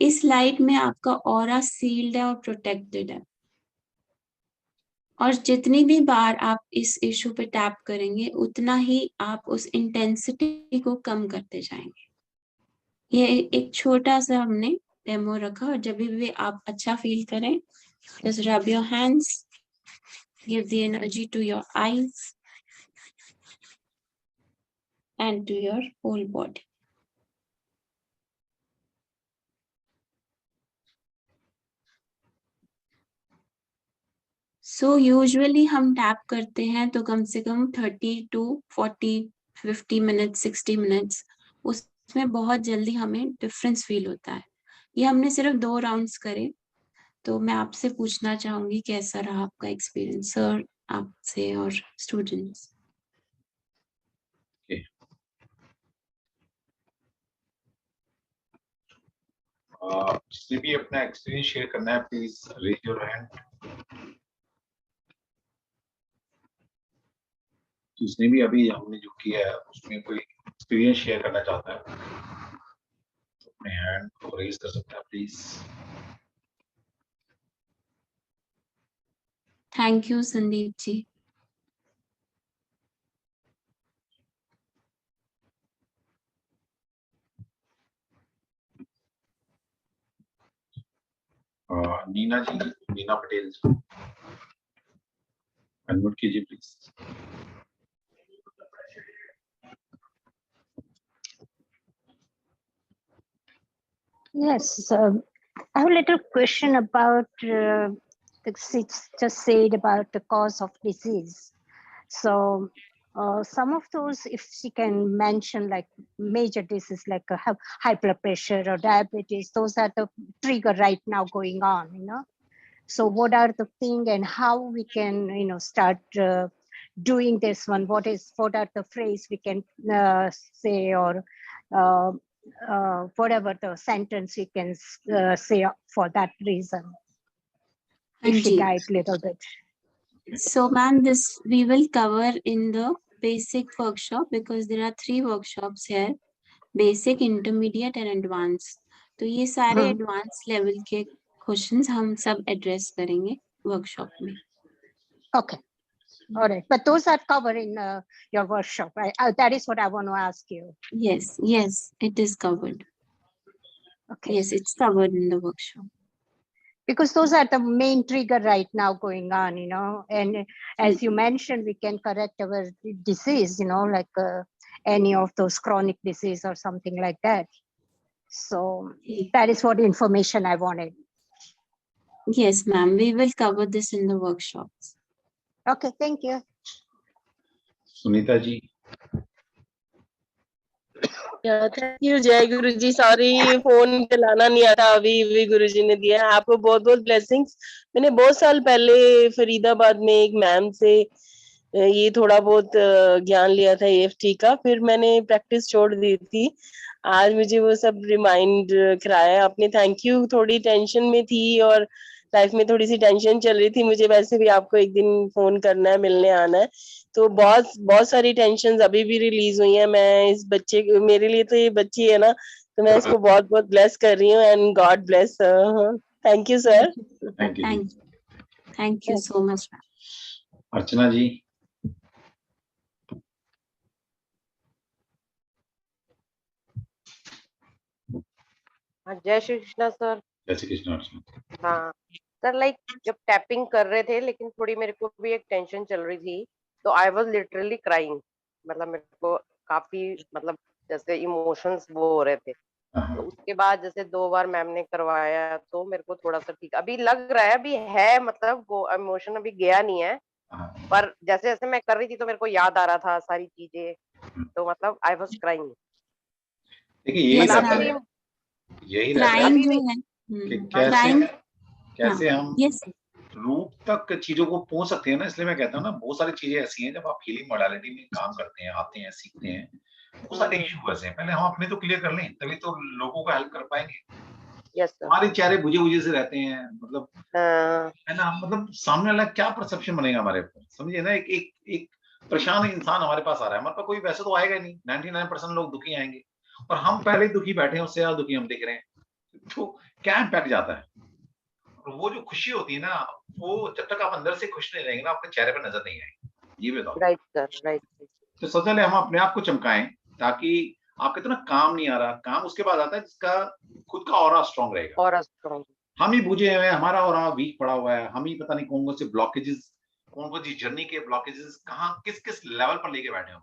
इस लाइट में आपका ऑरा सील्ड है और प्रोटेक्टेड है. और जितनी भी बार आप इस इशू पे टैप करेंगे उतना ही आप उस इंटेंसिटी को कम करते जाएंगे. ये एक छोटा सा हमने डेमो रखा और जब भी आप अच्छा फील करें, just rub your hands, give the energy to your eyes and to your whole body. So usually हम टैप करते हैं तो कम से कम 30 to 40, 50 minutes, 60 minutes. उसमें बहुत जल्दी हमें डिफरेंस फील होता है. ये हमने सिर्फ 2 राउंड्स करे. तो मैं आपसे पूछना चाहूंगी कैसा रहा आपका एक्सपीरियंस, सर, आपसे और स्टूडेंट्स. जिसने भी अपना एक्सपीरियंस शेयर करना है, प्लीज रेज योर हैंड. जिसने भी अभी हमने जो किया है उसमें कोई एक्सपीरियंस शेयर करना चाहता है तो अपने हैंड को रेज कर सकता है, please. Thank you Sandeep ji. Neena ji, Neena Patel ji, unmute कीजिए please. Yes, I have a little question about the just said about the cause of disease. So some of those, if she can mention like major disease like high blood pressure or diabetes, those are the trigger right now going on, you know. So what are the thing and how we can, you know, start doing this one? What are the phrase we can say or whatever the sentence we can say for that reason? If she guide little bit. So ma'am, this we will cover in the basic workshop because there are 3 workshops here, basic, intermediate and advanced. तो ये सारे advanced level के questions हम सब address करेंगे workshop में. Okay. All right. But those are covered in your workshop. That is what I want to ask you. Yes, it is covered. Okay. Yes, it's covered in the workshop. Because those are the main trigger right now going on, you know, and as you mentioned, we can correct our disease, you know, like any of those chronic disease or something like that. So that is what information I wanted. Yes, ma'am, we will cover this in the workshops. Okay, thank you. Sunita ji. Thank you. जय गुरु जी. Sorry phone चलाना नहीं आता, अभी गुरु जी ने दिया. आपको बहुत बहुत ब्लेसिंग्स. मैंने बहुत साल पहले फरीदाबाद में एक मैम से ये थोड़ा बहुत ज्ञान लिया था EFT का, फिर मैंने प्रैक्टिस छोड़ दी थी. आज मुझे वो सब रिमाइंड कराया आपने. Thank you. थोड़ी टेंशन में थी और लाइफ में थोड़ी सी टेंशन चल रही थी. मुझे वैसे भी आपको एक दिन फोन करना है, मिलने आना है. तो बहुत सारी टेंशन अभी भी रिलीज हुई है. मैं इस बच्चे, मेरे लिए तो ये बच्ची है ना, तो मैं इसको बहुत बहुत ब्लेस कर रही हूँ. And God bless. Thank you sir. Thank you so much. अर्चना जी. जय श्री कृष्णा सर. जय श्री कृष्ण अर्चना. हाँ सर, लाइक जब टैपिंग कर रहे थे, लेकिन थोड़ी मेरे को भी एक टेंशन चल रही थी, तो आई वाज लिटरली क्राइंग. मतलब मेरे को काफी, मतलब जैसे इमोशंस वो हो रहे थे. तो उसके बाद जैसे 2 बार मैम ने करवाया, तो मेरे को थोड़ा सा ठीक अभी लग रहा है. अभी है, मतलब वो इमोशन अभी गया नहीं है, पर जैसे जैसे मैं कर रही थी तो मेरे को याद आ रहा था सारी चीजें. तो मतलब आई वाज क्राइंग. देखिए यही रहता है, यही रहता है कि कैसे हम रूट तक चीजों को पहुंच सकते हैं ना. इसलिए मैं कहता हूँ ना, बहुत सारी चीजें ऐसी हैं जब आप हीलिंग मोडालिटी में काम करते हैं, आते हैं, सीखते हैं, बहुत सारे इश्यू ऐसे हैं. पहले हम अपने तो क्लियर कर लें, तभी तो लोगों को हेल्प कर पाएंगे. हमारे चेहरे बुझे से रहते हैं, मतलब है ना, मतलब सामने वाला क्या परसेप्शन बनेगा हमारे ऊपर, समझिए ना. एक परेशान इंसान हमारे पास आ रहा है, हमारे पास कोई वैसे तो आएगा नहीं. 99% लोग दुखी आएंगे और हम पहले दुखी बैठे हैं, उससे ज्यादा दुखी हम दिख रहे हैं. तो क्या इम्पैक्ट जाता है. और वो जो खुशी होती है ना, वो जब तक आप अंदर से खुश नहीं रहेंगे ना, आपके चेहरे पर नजर नहीं आएगी. ये बताओ. Right sir, right. तो सबसे पहले हम अपने आप को चमकाएं, ताकि आपके तो ना काम नहीं आ रहा. काम उसके बाद आता है जिसका खुद का ऑरा स्ट्रांग रहेगा. Aura strong. हम ही बुझे हुए हैं, हमारा ऑरा वीक पड़ा हुआ है. हम ही पता नहीं कौन से ब्लॉकेजेस, कौन सी जर्नी के ब्लॉकेजेस कहाँ किस लेवल पर लेके बैठे हुए.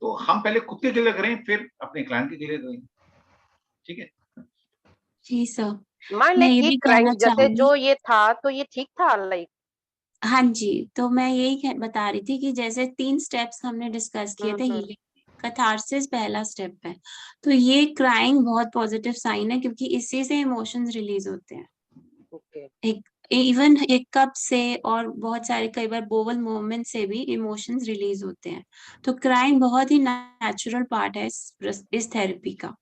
तो हम पहले खुद के क्लियर करें, फिर अपने क्लाइंट के क्लियर करें. ठीक है जी सर. मैं ये कहना जैसे जो ये था, तो ये ठीक था लाइक. हाँ जी, तो मैं यही बता रही थी कि जैसे 3 स्टेप्स हमने डिस्कस किए थे. हीलिंग, कैथारसिस पहला स्टेप है. तो ये क्राइंग बहुत पॉजिटिव साइन है, क्योंकि इसी से इमोशंस रिलीज होते हैं. इवन एक कप से और बहुत सारे कई बार बोवल मूवमेंट से भी इमोशंस रिलीज होते हैं. तो क्राइंग बहुत ही नेचुरल पार्ट है इस थेरेपी का.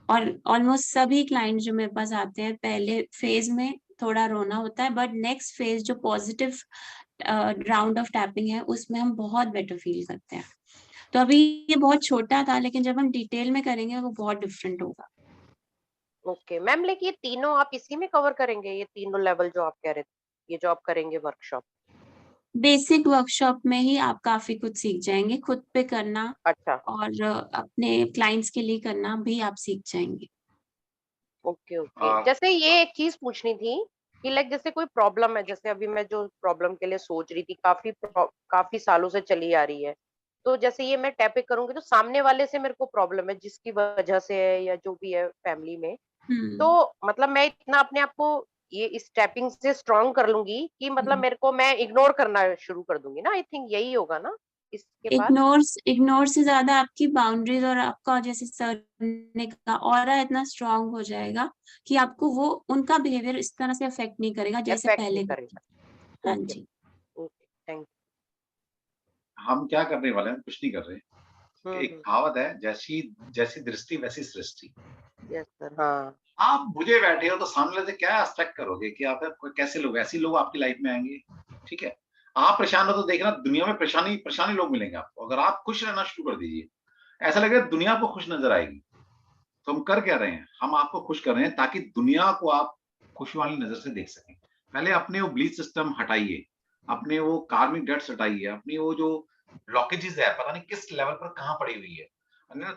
और ऑलमोस्ट सभी क्लाइंट जो मेरे पास आते हैं, पहले फेज में थोड़ा रोना होता है, बट नेक्स्ट फेज जो पॉजिटिव राउंड ऑफ टैपिंग है, उसमें हम बहुत बेटर फील करते हैं. तो अभी ये बहुत छोटा था, लेकिन जब हम डिटेल में करेंगे वो बहुत डिफरेंट होगा. ओके मैम, लेकिन ये तीनों आप इसी में कवर करेंगे, ये तीनों लेवल जो आप कह रहे थे, ये जो आप करेंगे वर्कशॉप? बेसिक वर्कशॉप में ही आप काफी कुछ सीख जाएंगे. खुद पे करना, अच्छा, और अपने क्लाइंट्स के लिए करना भी आप सीख जाएंगे. Okay okay. जैसे ये एक चीज पूछनी थी कि लाइक जैसे कोई प्रॉब्लम है, जैसे अभी मैं जो प्रॉब्लम के लिए सोच रही थी, काफी सालों से चली आ रही है. तो जैसे ये मैं टैपिंग करूंगी, तो सामने वाले से मेरे को प्रॉब्लम है, जिसकी वजह से है या जो भी है फैमिली में, तो मतलब मैं इतना अपने आप को ये इस टैपिंग से स्ट्रांग कर लूंगी कि मतलब मेरे को मैं इग्नोर करना शुरू कर दूंगी ना. आई थिंक यही होगा ना इसके बाद. इग्नोर से ज्यादा आपकी बाउंड्रीज और आपका, जैसे सर ने कहा, ऑरा इतना स्ट्रांग हो जाएगा कि आपको वो उनका बिहेवियर इस तरह से अफेक्ट नहीं करेगा जैसे पहले करेगा. हाँ जी. Okay, thank you. हम क्या करने वाले हैं, कुछ नहीं कर रहे. एक कहावत है, जैसी दृष्टि वैसी सृष्टि. Yes sir. हाँ, आप बुझे बैठे हो तो सामने से क्या एक्सपेक्ट करोगे कि आप कैसे लोग, ऐसे लोग आपकी लाइफ में आएंगे. ठीक है, आप परेशान हो तो देखना दुनिया में परेशानी लोग मिलेंगे आपको। अगर आप खुश रहना शुरू कर दीजिए, ऐसा लगेगा दुनिया आपको खुश नज़र आएगी। तो हम कर क्या रहे हैं? हम आपको खुश कर रहे हैं ताकि दुनिया को आप खुशी वाली नज़र से देख सकें। पहले अपने वो बिलीफ सिस्टम हटाइए, अपने वो कार्मिक डेट्स हटाइए, अपनी वो जो ब्लॉकेजेज़ है, पता नहीं किस लेवल पर कहाँ पड़ी हुई है।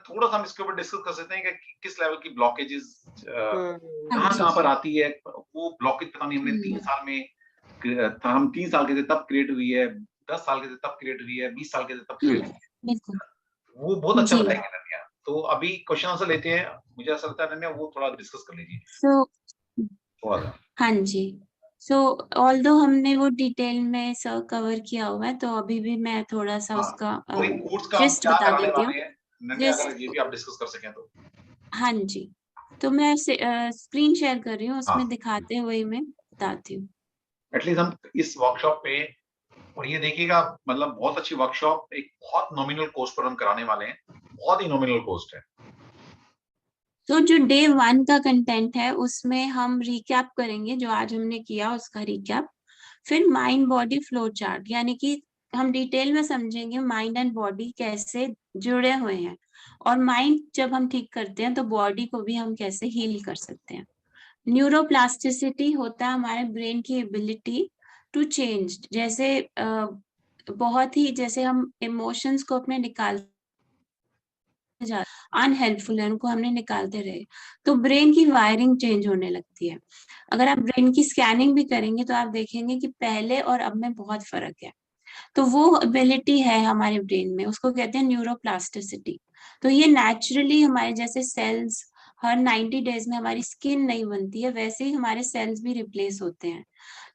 थोड़ा-सा हम इसके ऊपर डिस्कस कर सकते हैं कि किस लेवल की ब्लॉकेजेज़ हाँ जी। कहाँ पर आती है? वो ब्लॉकेज पता नहीं हमने 3 साल में हम 3 साल के थे तब क्रिएट हुई है, 10 साल के थे तब क्रिएट हुई है, 20 साल के थे तब क्रिएट हुई है। बिल्कुल। वो बहुत अच्छा जी। बताएँगे अनन्या। तो अभी क्वेश्चन आंसर लेते हैं। मुझे ऐसा लगता है अनन्या वो थोड़ा डिस्कस कर लीजिए सो थोड़ा-सा। हाँ जी। सो ऑल्दो हमने वो डिटेल में कवर किया हुआ है, तो अभी भी मैं थोड़ा-सा हाँ, उसका वही कोर्स का हम जिस्ट क्या बता कराने देती हूँ। वाले हैं, अनन्या जिस अगर ये भी आप डिस्कस कर सकें तो। हाँ जी। तो मैं स्क्रीन शेयर कर रही हूँ, उसमें हाँ, दिखाते हुए ही मैं बताती हूँ। एटलीस्ट हम इस वर्कशॉप पे और ये देखिएगा मतलब बहुत अच्छी वर्कशॉप एक बहुत नॉमिनल कॉस्ट पर हम कराने वाले हैं। बहुत ही नॉमिनल कॉस्ट है। तो जो डे 1 का कंटेंट है, उसमें हम रिकैप करेंगे, जो आज हमने किया उसका रिकैप। फिर माइंड बॉडी फ्लो चार्ट, यानी कि हम डिटेल में समझेंगे माइंड एंड बॉडी कैसे जुड़े हुए हैं, और माइंड जब हम ठीक करते हैं तो बॉडी को भी हम कैसे हील कर सकते हैं। न्यूरोप्लास्टिसिटी होता है हमारे ब्रेन की एबिलिटी टू चेंज। जैसे बहुत ही जैसे हम इमोशंस को अपने अनहेल्पफुल है, उनको हमने निकालते रहे तो ब्रेन की वायरिंग चेंज होने लगती है। अगर आप ब्रेन की स्कैनिंग भी करेंगे तो आप देखेंगे कि पहले और अब में बहुत फर्क है। तो वो एबिलिटी है हमारे ब्रेन में, उसको कहते हैं न्यूरोप्लास्टिसिटी। तो ये नेचुरली हमारे जैसे सेल्स हर 90 डेज में हमारी स्किन नहीं बनती है, वैसे ही हमारे सेल्स भी रिप्लेस होते हैं।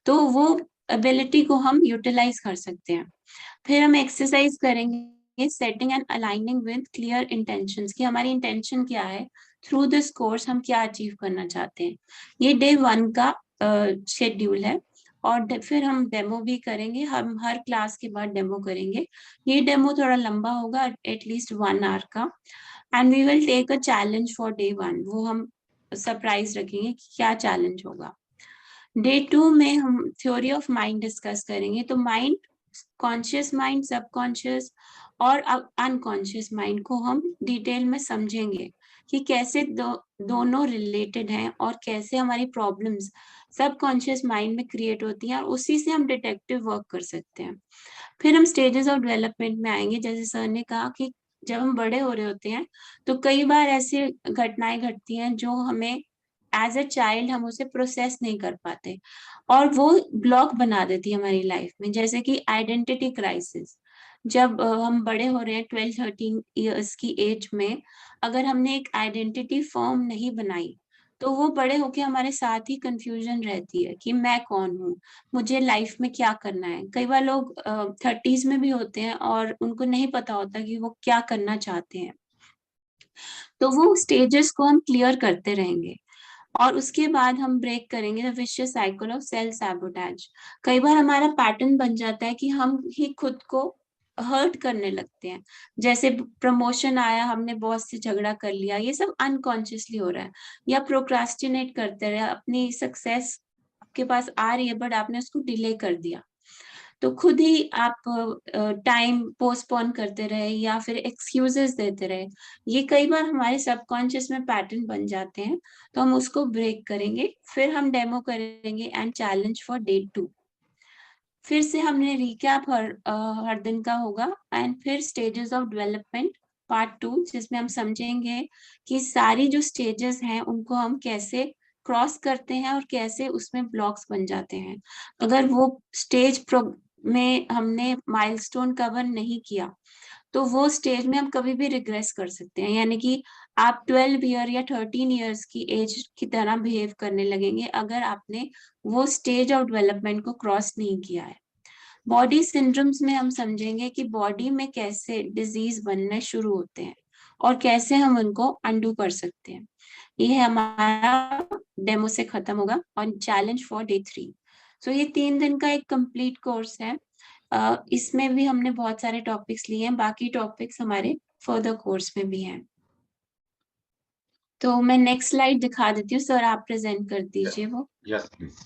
तो वो एबिलिटी को हम यूटिलाइज कर सकते हैं। फिर हम एक्सरसाइज करेंगे setting and aligning with clear intentions, कि हमारी इंटेंशन क्या है, थ्रू दिस कोर्स हम क्या अचीव करना चाहते हैं। ये डे 1 का शेड्यूल है। और फिर हम डेमो भी करेंगे, हम हर क्लास के बाद डेमो करेंगे। ये डेमो थोड़ा लंबा होगा, एटलीस्ट 1 आवर का। And we will take a challenge for day 1, वो हम सरप्राइज रखेंगे कि क्या चैलेंज होगा। डे 2 में हम थ्योरी ऑफ माइंड डिस्कस करेंगे। तो माइंड, कॉन्शियस माइंड, सबकॉन्शियस और अनकॉन्शियस माइंड को हम डिटेल में समझेंगे कि कैसे दोनों रिलेटेड हैं और कैसे हमारी प्रॉब्लम्स सबकॉन्शियस माइंड में क्रिएट होती हैं, और उसी से हम डिटेक्टिव वर्क कर सकते हैं। फिर हम स्टेजेस ऑफ डेवलपमेंट में आएंगे। जैसे सर ने कहा कि जब हम बड़े हो रहे होते हैं तो कई बार ऐसी घटनाएं घटती हैं जो हमें एज अ चाइल्ड हम उसे प्रोसेस नहीं कर पाते, और वो ब्लॉक बना देती है हमारी लाइफ में। जैसे कि आइडेंटिटी क्राइसिस, जब हम बड़े हो रहे हैं 12-13 इयर्स की एज में, अगर हमने एक आइडेंटिटी फॉर्म नहीं बनाई तो वो बड़े होके हमारे साथ ही कंफ्यूजन रहती है कि मैं कौन हूँ, मुझे लाइफ में क्या करना है। कई बार लोग 30s में भी होते हैं और उनको नहीं पता होता कि वो क्या करना चाहते हैं। तो वो स्टेजेस को हम क्लियर करते रहेंगे, और उसके बाद हम ब्रेक करेंगे the vicious cycle of self sabotage. कई बार हमारा पैटर्न बन जाता है कि हम ही खुद को हर्ट करने लगते हैं। जैसे प्रमोशन आया, हमने बॉस से झगड़ा कर लिया, ये सब अनकॉन्शियसली हो रहा है। या प्रोक्रास्टिनेट करते रहे, अपनी सक्सेस आपके पास आ रही है बट आपने उसको डिले कर दिया, तो खुद ही आप टाइम पोस्टपोन करते रहे या फिर एक्सक्यूजेस देते रहे। ये कई बार हमारे सबकॉन्शियस में पैटर्न बन जाते हैं, तो हम उसको ब्रेक करेंगे। फिर हम डेमो करेंगे एंड चैलेंज फॉर डे 2। फिर से हमने रिकैप हर दिन का होगा, एंड फिर स्टेजेस ऑफ डेवलपमेंट पार्ट 2, जिसमें हम समझेंगे कि सारी जो स्टेजेस हैं उनको हम कैसे क्रॉस करते हैं और कैसे उसमें ब्लॉक्स बन जाते हैं। अगर वो स्टेज में हमने माइलस्टोन कवर नहीं किया तो वो स्टेज में हम कभी भी रिग्रेस कर सकते हैं, यानी कि आप 12 ईयर या 13 ईयर्स की एज की तरह बिहेव करने लगेंगे अगर आपने वो स्टेज ऑफ डेवलपमेंट को क्रॉस नहीं किया है। बॉडी सिंड्रोम्स में हम समझेंगे कि बॉडी में कैसे डिजीज बनने शुरू होते हैं और कैसे हम उनको अंडू कर सकते हैं। ये हमारा डेमो से खत्म होगा और चैलेंज फॉर डे 3। सो ये 3 दिन का एक कंप्लीट कोर्स है। इसमें भी हमने बहुत सारे टॉपिक्स लिए हैं, बाकी टॉपिक्स हमारे फर्दर कोर्स में भी हैं। तो मैं नेक्स्ट स्लाइड दिखा देती हूँ सर, आप प्रेजेंट कर दीजिए वो। Yes please.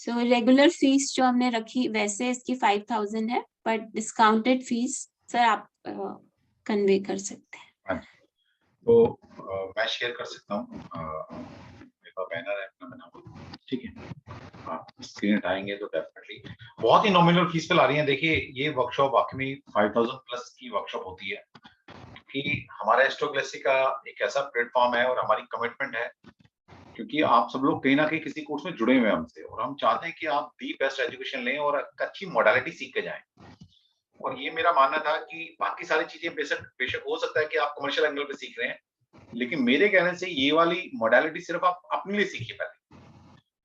So regular fees जो हमने रखी वैसे इसकी 5000 है, बट डिस्काउंटेड फीस सर आप कन्वे कर सकते हैं। तो मैं शेयर कर सकता हूँ, मेरे पास बैनर है अपना बना हुआ, ठीक है, आप स्क्रीन हटाएंगे तो डेफिनेटली बहुत ही नॉमिनल फीस पे ला रही हैं। देखिए ये वर्कशॉप वाकई में 5000 प्लस की वर्कशॉप होती है, कि हमारा एस्ट्रोग्लेसी का एक ऐसा प्लेटफॉर्म है और हमारी कमिटमेंट है, क्योंकि आप सब लोग कहीं ना कहीं किसी कोर्स में जुड़े हुए हैं हमसे, और हम चाहते हैं कि आप दी बेस्ट एजुकेशन लें और अच्छी मॉडलिटी सीख के जाएं। और ये मेरा मानना था कि बाकी सारी चीजें बेशक हो सकता है कि आप कमर्शियल एंगल पे सीख रहे हैं, लेकिन मेरे कहने से ये वाली मॉडलिटी सिर्फ आप अपने लिए सीखिए पहले,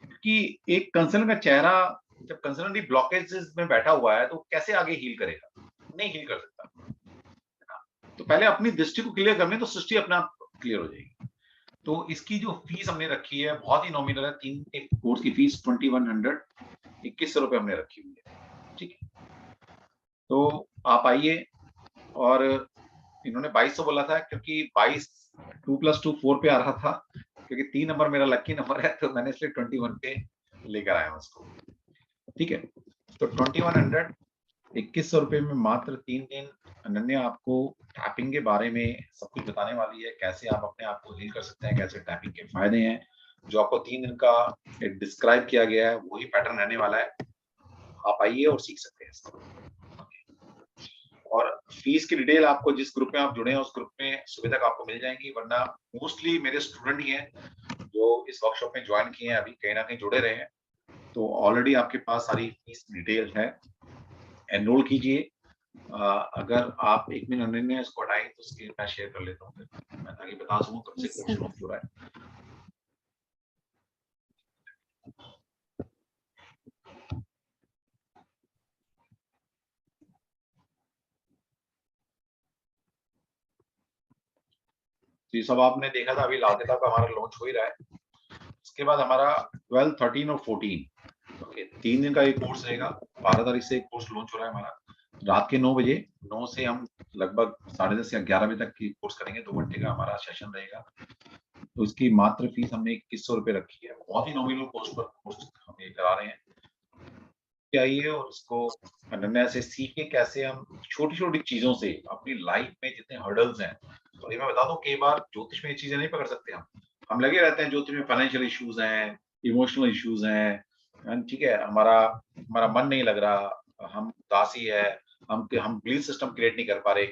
क्योंकि एक कंसर्न का चेहरा जब कंसर्न ब्लॉकेजेस में बैठा हुआ है तो कैसे आगे हील करेगा, नहीं हील कर सकता। तो पहले अपनी दृष्टि को क्लियर करने तो सृष्टि अपना क्लियर हो जाएगी। तो इसकी जो फीस हमने रखी है बहुत ही नॉमिनल है, 3 एक कोर्स की फीस 2100 2100 रुपए हमने रखी हुई है, ठीक है। तो आप आइए, और इन्होंने 2200 बोला था क्योंकि 22 2+2 4 पे आ रहा था, क्योंकि 3 नंबर मेरा लकी नंबर है, तो मैंने इसलिए 21 पे लेकर आया हूं उसको, ठीक है। तो 2100 2100 रुपए में मात्र 3 दिन अनन्या आपको टैपिंग के बारे में सब कुछ बताने वाली है, कैसे आप अपने आप को हील कर सकते हैं, कैसे टैपिंग के फायदे हैं, जो आपको 3 दिन का डिस्क्राइब किया गया है वही पैटर्न रहने वाला है। आप आइए और सीख सकते हैं इसको। और फीस की डिटेल आपको जिस ग्रुप में आप जुड़े हैं उस ग्रुप में सुविधा आपको मिल जाएंगी, वरना मोस्टली मेरे स्टूडेंट ही हैं जो इस वर्कशॉप में ज्वाइन किए हैं, अभी कहीं ना कहीं जुड़े रहे हैं, तो ऑलरेडी आपके पास सारी फीस डिटेल है, एनरोल कीजिए। अगर आप एक मिनट अनन्या इसको हटाएं तो स्क्रीन पर शेयर कर लेता हूँ, मैं ताकि बता सकूं कब से कोर्स शुरू हो रहा है। तो ये सब आपने देखा था, अभी लाल किताब का हमारा लॉन्च हो ही रहा है। इसके बाद हमारा 12, 13 और 14 ओके 3 दिन का एक कोर्स रहेगा। 12 तारीख से एक कोर्स लॉन्च हो रहा है हमारा, रात के 9 बजे, 9 से हम लगभग 10:30 या 11 बजे तक की कोर्स करेंगे, 2 घंटे का हमारा सेशन रहेगा। तो इसकी मात्र फीस हमने 2100 रुपए रखी है, बहुत ही नॉमिनल कोर्स पर कोर्स हम ये करा रहे हैं। आइए और इसको अनन्या से सीखे कैसे हम छोटी छोटी चीजों से अपनी लाइफ में जितने हर्डल्स हैं, तो ये मैं बता दूं कई बार ज्योतिष में ये चीजें नहीं पकड़ सकते हम लगे रहते हैं ज्योतिष में फाइनेंशियल इश्यूज हैं, इमोशनल इश्यूज हैं, ठीक है, हमारा मन नहीं लग रहा, हम उदासी है, हम बिलीफ सिस्टम क्रिएट नहीं कर पा रहे,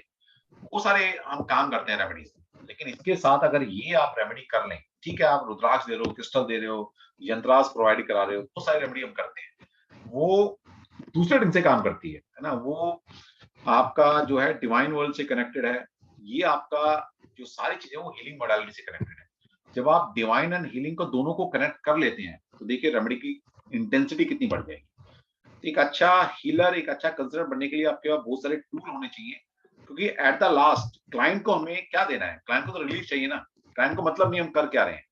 वो सारे हम काम करते हैं रेमेडीज। लेकिन इसके साथ अगर ये आप रेमेडी कर लें, ठीक है, आप रुद्राक्ष दे रहे हो, क्रिस्टल दे रहे हो, यंत्रास प्रोवाइड करा रहे हो, वो सारी रेमेडी हम करते हैं, वो दूसरे ढंग से काम करती है ना, वो आपका जो है डिवाइन वर्ल्ड से कनेक्टेड है, ये आपका जो सारी चीजें वो हीलिंग मॉडलिटी से कनेक्टेड है। जब आप डिवाइन एंड हीलिंग को दोनों को कनेक्ट कर लेते हैं तो देखिए रेमेडी की इंटेंसिटी कितनी बढ़ जाएगी। एक अच्छा हीलर, एक अच्छा कंसल्टेंट बनने के लिए आपके पास बहुत सारे टूल होने चाहिए, क्योंकि एट द लास्ट क्लाइंट को हमें क्या देना है, क्लाइंट को तो रिलीफ चाहिए ना, क्लाइंट को मतलब नहीं हम कर क्या रहे हैं।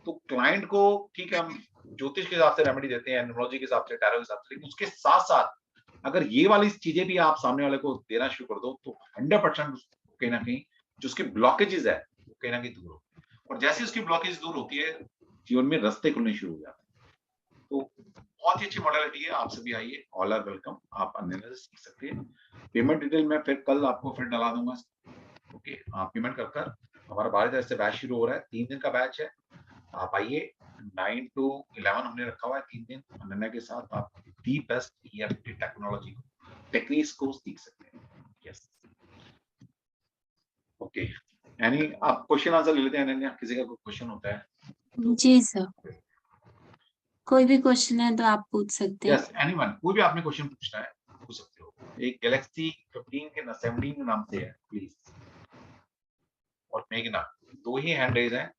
तो क्लाइंट को ठीक है हम ज्योतिष के हिसाब से रेमेडी देते हैं, न्यूमरोलॉजी के हिसाब से, टैरो के हिसाब से, लेकिन उसके साथ साथ अगर ये वाली चीजें भी आप सामने वाले को देना शुरू कर दो तो 100% कहीं ना कहीं जो उसके ब्लॉकेजेस है वो कहीं ना कहीं दूर हो, और जैसे उसकी ब्लॉकेज दूर होती है जीवन में रास्ते खुलने शुरू हो जाते हैं। तो बहुत ही अच्छी मॉडलिटी है, आप सभी आइए, ऑल आर वेलकम, आप अन्य से सीख सकते हैं। पेमेंट डिटेल मैं फिर कल आपको फिर डला दूंगा, ओके, आप पेमेंट कर हमारा 12 तारीख से बैच शुरू हो रहा है, 3 दिन का बैच है, आप आइए, 9 to 11 हमने रखा हुआ है 3 दिन, अनन्या के साथ आप the best EFT technology techniques को सीख सकते हैं। यस, ओके, यानी आप क्वेश्चन आंसर ले लेते हैं अनन्या, किसी का कोई क्वेश्चन होता है? जी सर, कोई भी क्वेश्चन है तो आप पूछ सकते हैं। यस, एनीवन, कोई भी आपने क्वेश्चन पूछना है पूछ सकते हो। एक गैलेक्सी 15 के 17 के नाम से है प्लीज, और मेघना, 2 ही हैंड रेज हैं,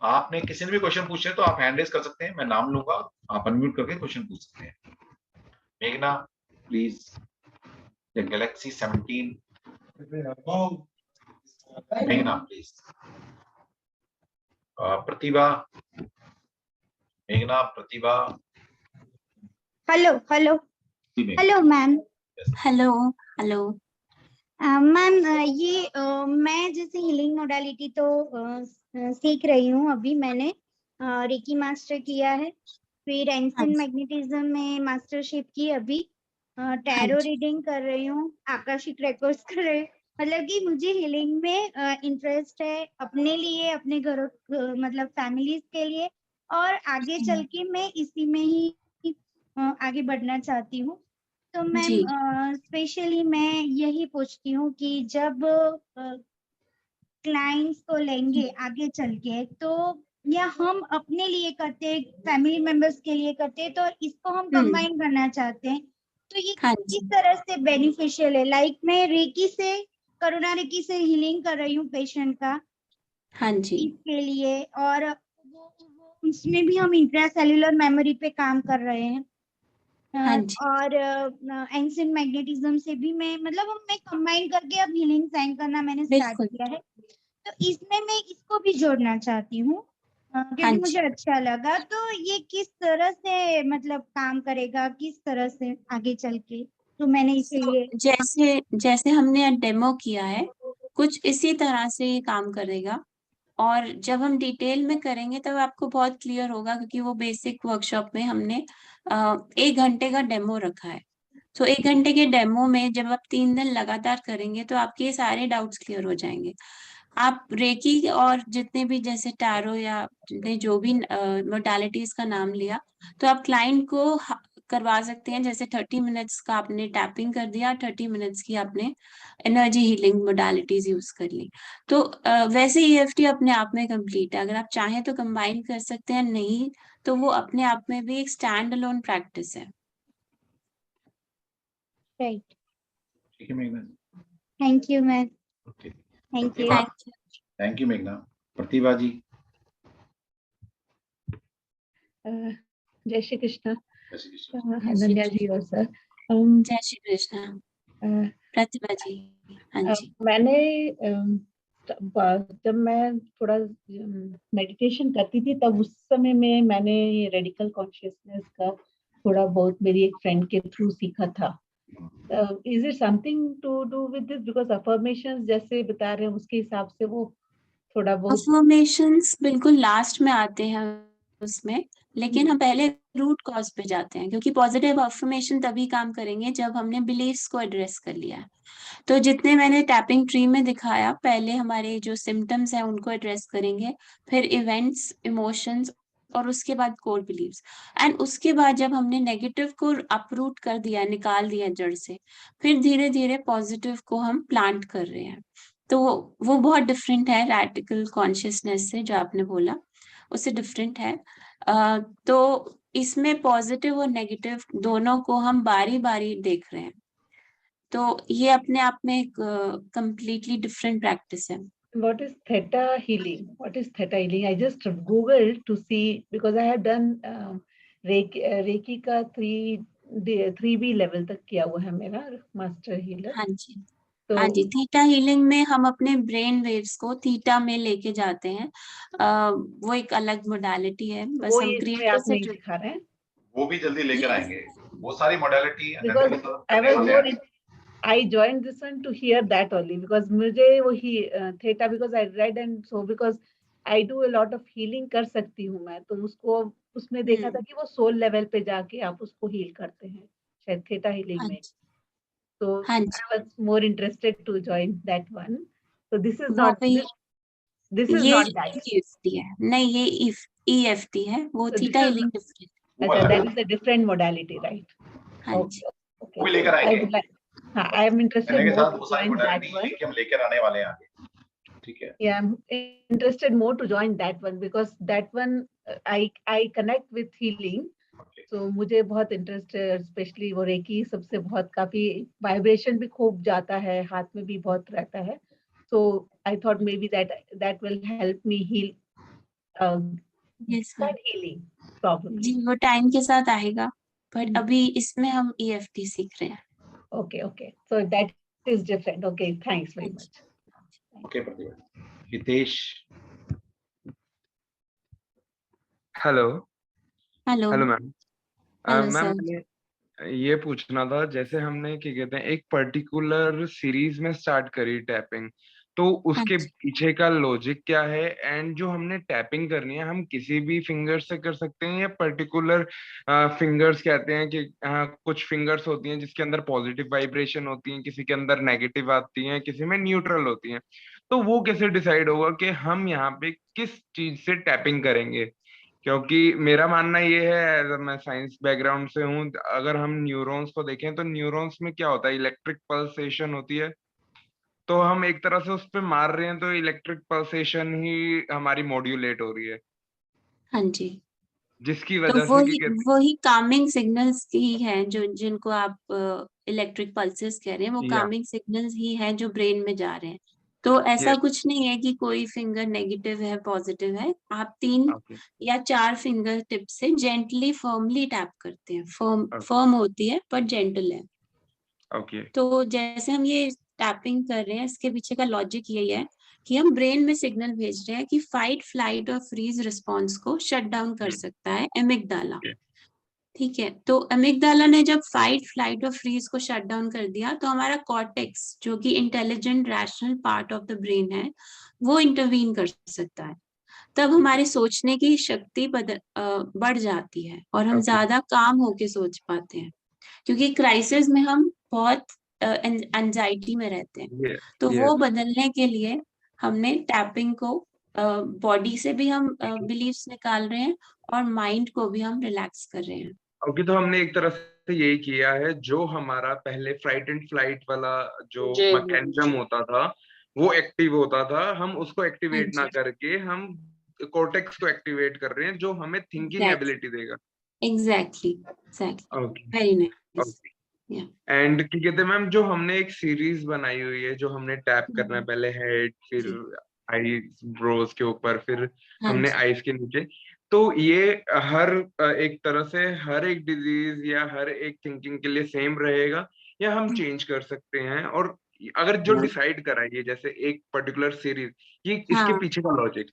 आपने किसी ने भी क्वेश्चन पूछे तो आप हैंड रेज कर सकते हैं, मैं नाम लूंगा, आप अनम्यूट करके क्वेश्चन पूछ सकते हैं। मेघना प्लीज, गैलेक्सी 17, मेघना प्लीज, प्रतिभा, मेघना, प्रतिभा, hello hello hello ma'am, hello hello ma'am ये मैं जैसे हीलिंग मोडालिटी तो सीख रही हूँ, अभी मैंने रेकी मास्टर किया है फिर हाँ एंशिएंट जी, मैग्नेटिज्म में मास्टरशिप की अभी, हाँ टैरो जी, रीडिंग कर रही हूँ, आकाशिक रिकॉर्ड्स कर रही हूँ। मतलब कि मुझे हीलिंग में इंटरेस्ट है, अपने लिए, अपने घरों मतलब फैमिलीज के लिए, और आगे चल के मैं इसी में ही आगे बढ़ना चाहती हूँ। तो मैम जी, स्पेशली मैं यही पूछती हूँ कि जब क्लाइंट्स को लेंगे आगे चल के, तो या हम अपने लिए करते हैं, फैमिली मेंबर्स के लिए करते हैं, तो इसको हम कंबाइन करना चाहते हैं, तो ये हाँ किस जी, तरह से बेनिफिशियल है? लाइक मैं रेकी से, करुणा रेकी से हीलिंग कर रही हूँ पेशेंट का हाँ जी, इसके लिए, और उसमें भी हम इंट्रासेल्युलर मेमोरी पे काम कर रहे हैं। हाँ जी, और एंशिएंट मैग्नेटिज्म से भी मैं मतलब मैं कंबाइन करके अब हीलिंग साइन करना मैंने स्टार्ट बिल्कुल, किया है। तो इसमें मैं इसको भी जोड़ना चाहती हूँ, हाँ क्योंकि जी। मुझे अच्छा लगा। तो ये किस तरह से मतलब काम करेगा, किस तरह से आगे चल के, तो मैंने इसीलिए जैसे जैसे हमने डेमो किया है, कुछ इसी तरह से ये काम करेगा। और जब हम डिटेल में करेंगे तब आपको बहुत क्लियर होगा, क्योंकि वो बेसिक वर्कशॉप में हमने 1 घंटे का डेमो रखा है। तो 1 घंटे के डेमो में जब आप 3 दिन लगातार करेंगे तो आपके ये सारे डाउट्स क्लियर हो जाएंगे। आप रेकी और जितने भी जैसे टैरो या जितने जो भी मोडालिटीज का नाम लिया, तो आप क्लाइंट को करवा सकते हैं। जैसे 30 मिनट्स का आपने टैपिंग कर दिया, 30 मिनट्स की आपने एनर्जी हीलिंग मोडालिटीज यूज कर ली। तो वैसे ईएफटी अपने आप में कंप्लीट है। अगर आप चाहें तो कंबाइन कर सकते हैं, नहीं तो वो अपने आप में भी एक स्टैंड अलोन प्रैक्टिस है। राइट। ठीक है मेघना। Thank you ma'am. Okay, thank you. Pratibha. Thank you. Thank you मेघना। प्रतिभा जी। जय श्री कृष्ण। जय श्री कृष्ण। अनन्या जी और सर, जय श्री कृष्ण। प्रतिभा जी। हाँ जी, मैंने जब मैं थोड़ा मेडिटेशन करती थी तब उस समय में मैंने ये रेडिकल कॉन्शियसनेस का थोड़ा बहुत मेरी एक फ्रेंड के थ्रू सीखा था। Is it something to do with this? Because affirmations जैसे बता रहे हैं उसके हिसाब से वो थोड़ा बहुत अफर्मेशंस बिल्कुल लास्ट में आते हैं उसमें, लेकिन हम पहले रूट कॉज पे जाते हैं, क्योंकि पॉजिटिव अफर्मेशन तभी काम करेंगे जब हमने बिलीफ्स को एड्रेस कर लिया है। तो जितने मैंने टैपिंग ट्री में दिखाया, पहले हमारे जो सिम्टम्स हैं उनको एड्रेस करेंगे, फिर इवेंट्स, इमोशंस, और उसके बाद कोर बिलीव्स। एंड उसके बाद जब हमने नेगेटिव को अपरूट कर दिया, निकाल दिया जड़ से, फिर धीरे धीरे पॉजिटिव को हम प्लांट कर रहे हैं। तो वो बहुत डिफरेंट है रैडिकल कॉन्शियसनेस से, जो आपने बोला उससे डिफरेंट है। तो इसमें पॉजिटिव और नेगेटिव दोनों को हम बारी बारी देख रहे हैं। तो ये अपने आप में एक completely different practice है। What is theta healing? What is theta healing? I just googled to see because I have done Reiki का 3B लेवल तक किया हुआ है मेरा मास्टर हीलर। हाँ जी, तो हाँ जी। थीटा हीलिंग में हम अपने ब्रेन वेव्स को थीटा में लेके जाते हैं। वो एक अलग मोडालिटी है, बस वो हम ये इसमें क्रिएटर आप से नहीं सिखा रहे हैं वो भी जल्दी लेकर ये आएंगे। वो सारी modality because I was more I joined this one to hear that only because मुझे वो ही theta because I read and so because I do a lot of healing कर सकती हूँ मैं, तो उसको उसमें देखा था कि वो सोल लेवल पे जाके आप उसको हील करते हैं शायद थीटा हीलिंग हाँ में। जी, So हाँ I ji. was more interested to join that one. So this is वो not भी this is ये not that. EFT है, नहीं ये EFT है, वो So this theta is healing different. वो अच्छा, अलग that है। is a different modality, right? हाँ Okay, जी, okay. वो भी So लेकर I आएंगे। would like, हाँ, I am interested कहने के more साथ to वो सारी join that मॉडलिटी one. लेके हम लेकर आने वाले हैं आगे। ठीक है। Yeah, I'm interested more to join that one because that one I connect with healing. So मुझे बहुत इंटरेस्ट है, स्पेशली वो रेकी सबसे बहुत काफी वाइब्रेशन भी खूब जाता है, हाथ में भी बहुत रहता है. So I thought maybe that will help me heal yes ma'am. that healing probably. जी, वो टाइम के साथ आएगा, बट अभी इसमें हम EFT सीख रहे हैं। Okay, okay. So that is different. Okay, thanks हाँ very जी, much. Okay Pratibha. Hitesh. Hello hello, hello ma'am. Hello ma'am sir. मैंने ये पूछना था, जैसे हमने क्या कहते हैं एक पर्टिकुलर सीरीज में स्टार्ट करी टैपिंग, तो हाँ उसके जी, पीछे का लॉजिक क्या है, एंड जो हमने टैपिंग करनी है हम किसी भी फिंगर से कर सकते हैं या पर्टिकुलर फिंगर्स कहते हैं कि कुछ फिंगर्स होती हैं जिसके अंदर पॉजिटिव वाइब्रेशन होती हैं, किसी के अंदर नेगेटिव आती हैं, किसी में न्यूट्रल होती हैं। तो वो कैसे डिसाइड होगा कि हम यहाँ पे किस चीज से टैपिंग करेंगे? क्योंकि मेरा मानना ये है, मैं साइंस बैकग्राउंड से हूँ, अगर हम न्यूरॉन्स को देखें तो न्यूरॉन्स में क्या होता है, इलेक्ट्रिक पल्सेशन होती है। तो हम एक तरह से उस पे मार रहे हैं तो इलेक्ट्रिक पल्सेशन ही हमारी मॉड्यूलेट हो रही है, हाँ जी। जिसकी तो वजह से वही कहते वही कामिंग सिग्नल्स ही है जो जिनको आप इलेक्ट्रिक पल्सेस कह रहे हैं, वो हैं। या कामिंग सिग्नल्स ही है जो ब्रेन में जा रहे हैं। तो ऐसा यस। कुछ नहीं है कि कोई फिंगर नेगेटिव है पॉजिटिव है, आप 3 ओके या 4 फिंगर टिप से जेंटली फर्मली टैप करते हैं। फर्म ओके फर्म होती है पर जेंटल है। ओके तो जैसे हम ये टैपिंग कर रहे हैं, इसके पीछे का लॉजिक यही है कि हम ब्रेन में सिग्नल भेज रहे हैं कि फाइट, फ्लाइट और फ्रीज रिस्पॉन्स को शट डाउन कर सकता है एमिगडाला। ठीक है, तो अमिगडाला ने जब फाइट, फ्लाइट और फ्रीज को शट डाउन कर दिया तो हमारा कॉर्टेक्स, जो कि intelligent rational part of the brain है, वो इंटरवीन कर सकता है। तब हमारे सोचने की शक्ति बढ़ जाती है और हम ओके ज्यादा काम होके सोच पाते हैं, क्योंकि क्राइसिस में हम बहुत एंजाइटी में रहते हैं। तो वो यस। बदलने के लिए हमने टैपिंग को बॉडी से भी हम बिलीव्स निकाल रहे हैं और माइंड को भी हम रिलैक्स कर रहे हैं। ओके, तो हमने एक तरह से यही किया है, जो हमारा पहले फ्लाइट एंड फ्लाइट वाला जो जय गुरु मैकेनिज्म जी। होता था वो एक्टिव होता था, हम उसको हाँ एक्टिवेट ना जी, करके हम कॉर्टेक्स को एक्टिवेट कर रहे हैं, जो हमें थिंकिंग एग्जैक्टली एबिलिटी देगा। Exactly exactly, okay very nice. Okay. या एंड क्या कहते हैं मैम, जो हमने एक सीरीज बनाई हुई है, जो हमने टैप करना है पहले हेड, फिर जी, आई ब्रोज के ऊपर, फिर हाँ हमने जी, आईज के नीचे। तो ये हर एक तरह से हर एक डिजीज या हर एक थिंकिंग के लिए सेम रहेगा, या हम चेंज कर सकते हैं? और अगर जो डिसाइड कराइए जैसे एक पर्टिकुलर सीरीज, ये इसके हाँ, पीछे का लॉजिक?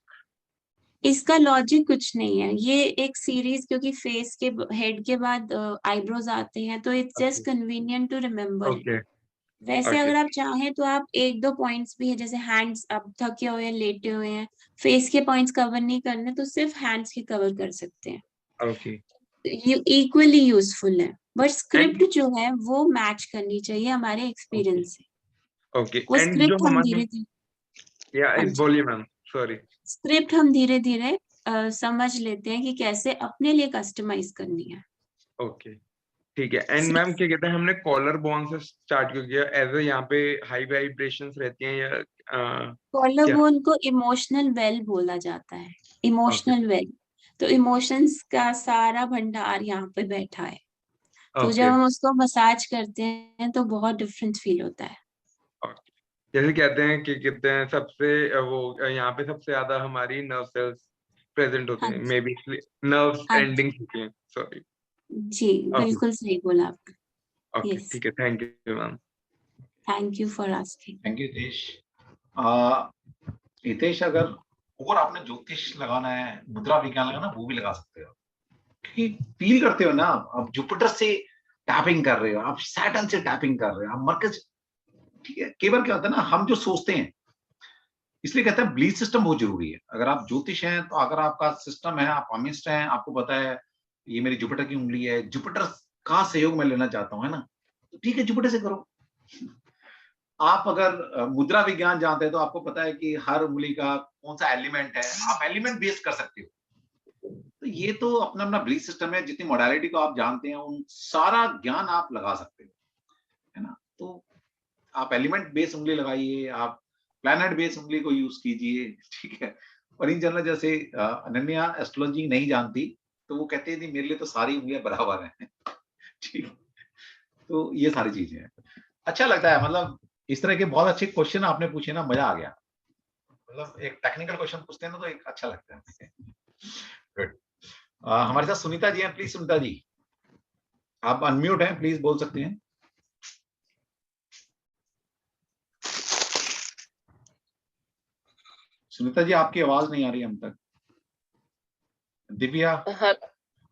इसका लॉजिक कुछ नहीं है, ये एक सीरीज, क्योंकि फेस के हेड के बाद आईब्रोज आते हैं, तो it's okay just convenient to remember it. Okay वैसे ओके अगर आप चाहें तो आप 1-2 पॉइंट्स भी है, जैसे हैंड्स आप थके हुए हैं, लेटे हुए हैं, फेस के पॉइंट्स कवर नहीं करने, तो सिर्फ हैंड्स के कवर कर सकते हैं। ओके। ये इक्वली यूजफुल है, बट एंड स्क्रिप्ट जो है वो मैच करनी चाहिए हमारे ओके एक्सपीरियंस से। ओके, वो एंड जो स्क्रिप्ट हम हमारे, धीरे धीरे, या हाँ इस जी, बोलिए मैम, सॉरी। स्क्रिप्ट हम धीरे धीरे समझ लेते हैं कि कैसे अपने लिए कस्टमाइज करनी है। ओके ठीक है। एंड मैम सिर्फ क्या कहते हैं, हमने कॉलर बोन से स्टार्ट क्यों किया? एज ए यहाँ पे हाई वाइब्रेशंस रहती हैं या कॉलर क्या? बोन को इमोशनल वेल बोला जाता है, ओके इमोशनल वेल। तो इमोशंस का सारा भंडार यहाँ पे बैठा है। तो जब ओके हम उसको मसाज करते हैं तो बहुत डिफरेंट फील होता है। ओके। जैसे कहते हैं कि कहते हैं सबसे वो यहाँ पे सबसे ज्यादा हमारी नर्व सेल्स प्रेजेंट होते हाँ हैं, जी, मे बी नर्व्स हाँ जी, एंडिंग होती हैं, सॉरी। जी, ओके बिल्कुल सही बोला आपने। ओके यस, ठीक है, thank you ma'am. Thank you for asking. Thank you Hitesh. आ, हितेश, अगर और आपने ज्योतिष लगाना है, मुद्रा विज्ञान लगाना, वो भी लगा सकते हो, क्योंकि फील करते हो ना, आप जुपिटर से टैपिंग कर रहे हो, आप सैटर्न से टैपिंग कर रहे हो, आप मरकज। ठीक है, केवल क्या होता है ना, हम जो सोचते हैं, इसलिए कहते हैं बिलीफ सिस्टम बहुत जरूरी है। अगर आप ज्योतिष हैं तो अगर आपका सिस्टम है, आप अमिस्ट हैं, आपको पता है ये मेरी जुपिटर की उंगली है, जुपिटर का सहयोग मैं लेना चाहता हूँ, है ना, तो ठीक है, जुपिटर से करो। आप अगर मुद्रा विज्ञान जानते हैं तो आपको पता है कि हर उंगली का कौन सा एलिमेंट है, आप एलिमेंट बेस कर सकते हो। तो ये तो अपना अपना बिलीफ सिस्टम है, जितनी मोडालिटी को आप जानते हैं उन सारा ज्ञान आप लगा सकते हो, है ना। तो आप एलिमेंट बेस उंगली लगाइए, आप प्लैनेट बेस उंगली को यूज कीजिए, ठीक है। और इन जनरल जैसे अनन्या एस्ट्रोलॉजी नहीं जानती, तो वो कहते हैं कि मेरे लिए तो सारी उंगलियां बराबर हैं। ठीक। तो ये सारी चीजें हैं। अच्छा लगता है, मतलब इस तरह के बहुत अच्छे क्वेश्चन आपने पूछे ना, मजा आ गया। मतलब एक टेक्निकल क्वेश्चन पूछते हैं ना तो एक अच्छा लगता है। गुड। हमारे साथ सुनीता जी हैं, प्लीज सुनीता जी, आप अनम्यूट हैं, प्लीज बोल सकते हैं। सुनीता जी, आपकी आवाज नहीं आ रही हम तक। दिव्या, हाँ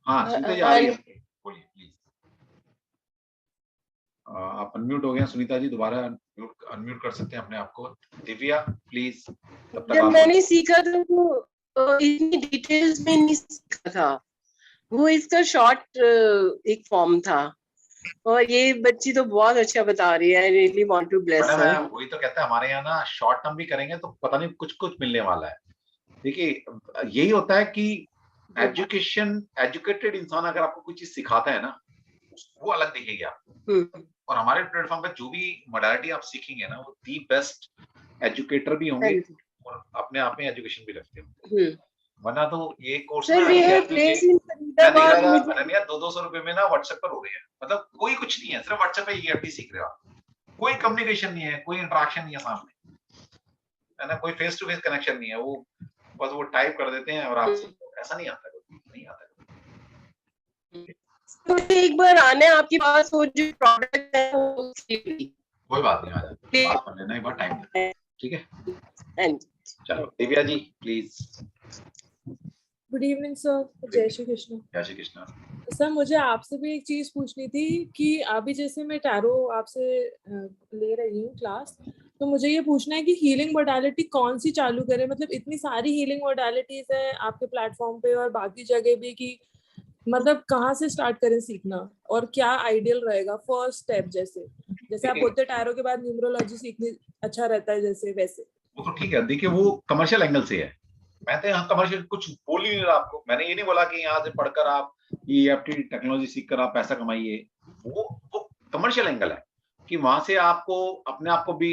हाँ सुनीता जी आ हाँ रही है, बोलिए प्लीज। आप अनम्यूट हो गए हैं सुनीता जी, दोबारा अनम्यूट कर सकते हैं अपने आप को। दिव्या प्लीज। जब मैंने सीखा था वो इतनी डिटेल्स में नहीं सीखा था, वो इसका शॉर्ट एक फॉर्म था, और ये बच्ची तो बहुत अच्छा बता रही है। I really want to bless her. वही तो कहते हैं, हमारे यहाँ ना शॉर्ट टर्म भी करेंगे तो पता नहीं कुछ कुछ मिलने वाला है। देखिए यही होता है कि एजुकेटेड इंसान अगर आपको कोई चीज सिखाता है ना, वो अलग दिखेगी आपको। और हमारे प्लेटफॉर्म पे जो भी मॉडलिटी आप सीखेंगे ना, वो दी बेस्ट एजुकेटर भी होंगे और अपने आप में एजुकेशन भी रखते होंगे। वरना तो ये कोर्स ना अनन्या 200 रुपए में ना व्हाट्सएप पर हो रही है, मतलब कोई कुछ नहीं है, सिर्फ व्हाट्सएप पे EFT सीख रहे हो आप, कोई कम्युनिकेशन नहीं है, कोई इंटरेक्शन नहीं है सामने, है ना, कोई फेस टू फेस कनेक्शन नहीं है, वो बस वो टाइप कर देते हैं और आप ऐसा नहीं आता, नहीं आता। मुझे एक बार आने आपके पास, वो जो प्रोडक्ट है वो कोई बात नहीं, आ जाते, बात कर लेना, एक बार टाइम दे, ठीक है। चलो Divya ji please. Good evening sir, जय श्री कृष्ण। जय श्री कृष्ण। सर मुझे आपसे भी एक चीज पूछनी थी कि अभी जैसे मैं टैरो आपसे ले रही हूँ क्लास, तो मुझे ये पूछना है कि हीलिंग मोडालिटी कौन सी चालू करें, मतलब इतनी सारी हीलिंग मोडालिटीज है आपके प्लेटफॉर्म पे और बाकी जगह भी, कि मतलब कहाँ से स्टार्ट करें सीखना, और क्या आइडियल रहेगा फर्स्ट स्टेप, जैसे आप बोलते टैरो के बाद न्यूमरोलॉजी सीखनी अच्छा रहता है, जैसे वैसे। वो तो ठीक है, देखिए वो कमर्शियल एंगल से है, मैं तो यहाँ कमर्शियल कुछ बोल ही नहीं रहा आपको, मैंने ये नहीं बोला कि यहाँ से पढ़कर आप EFT टेक्नोलॉजी सीखकर आप पैसा कमाइए, वो कमर्शियल एंगल है कि वहां से आपको अपने आप को भी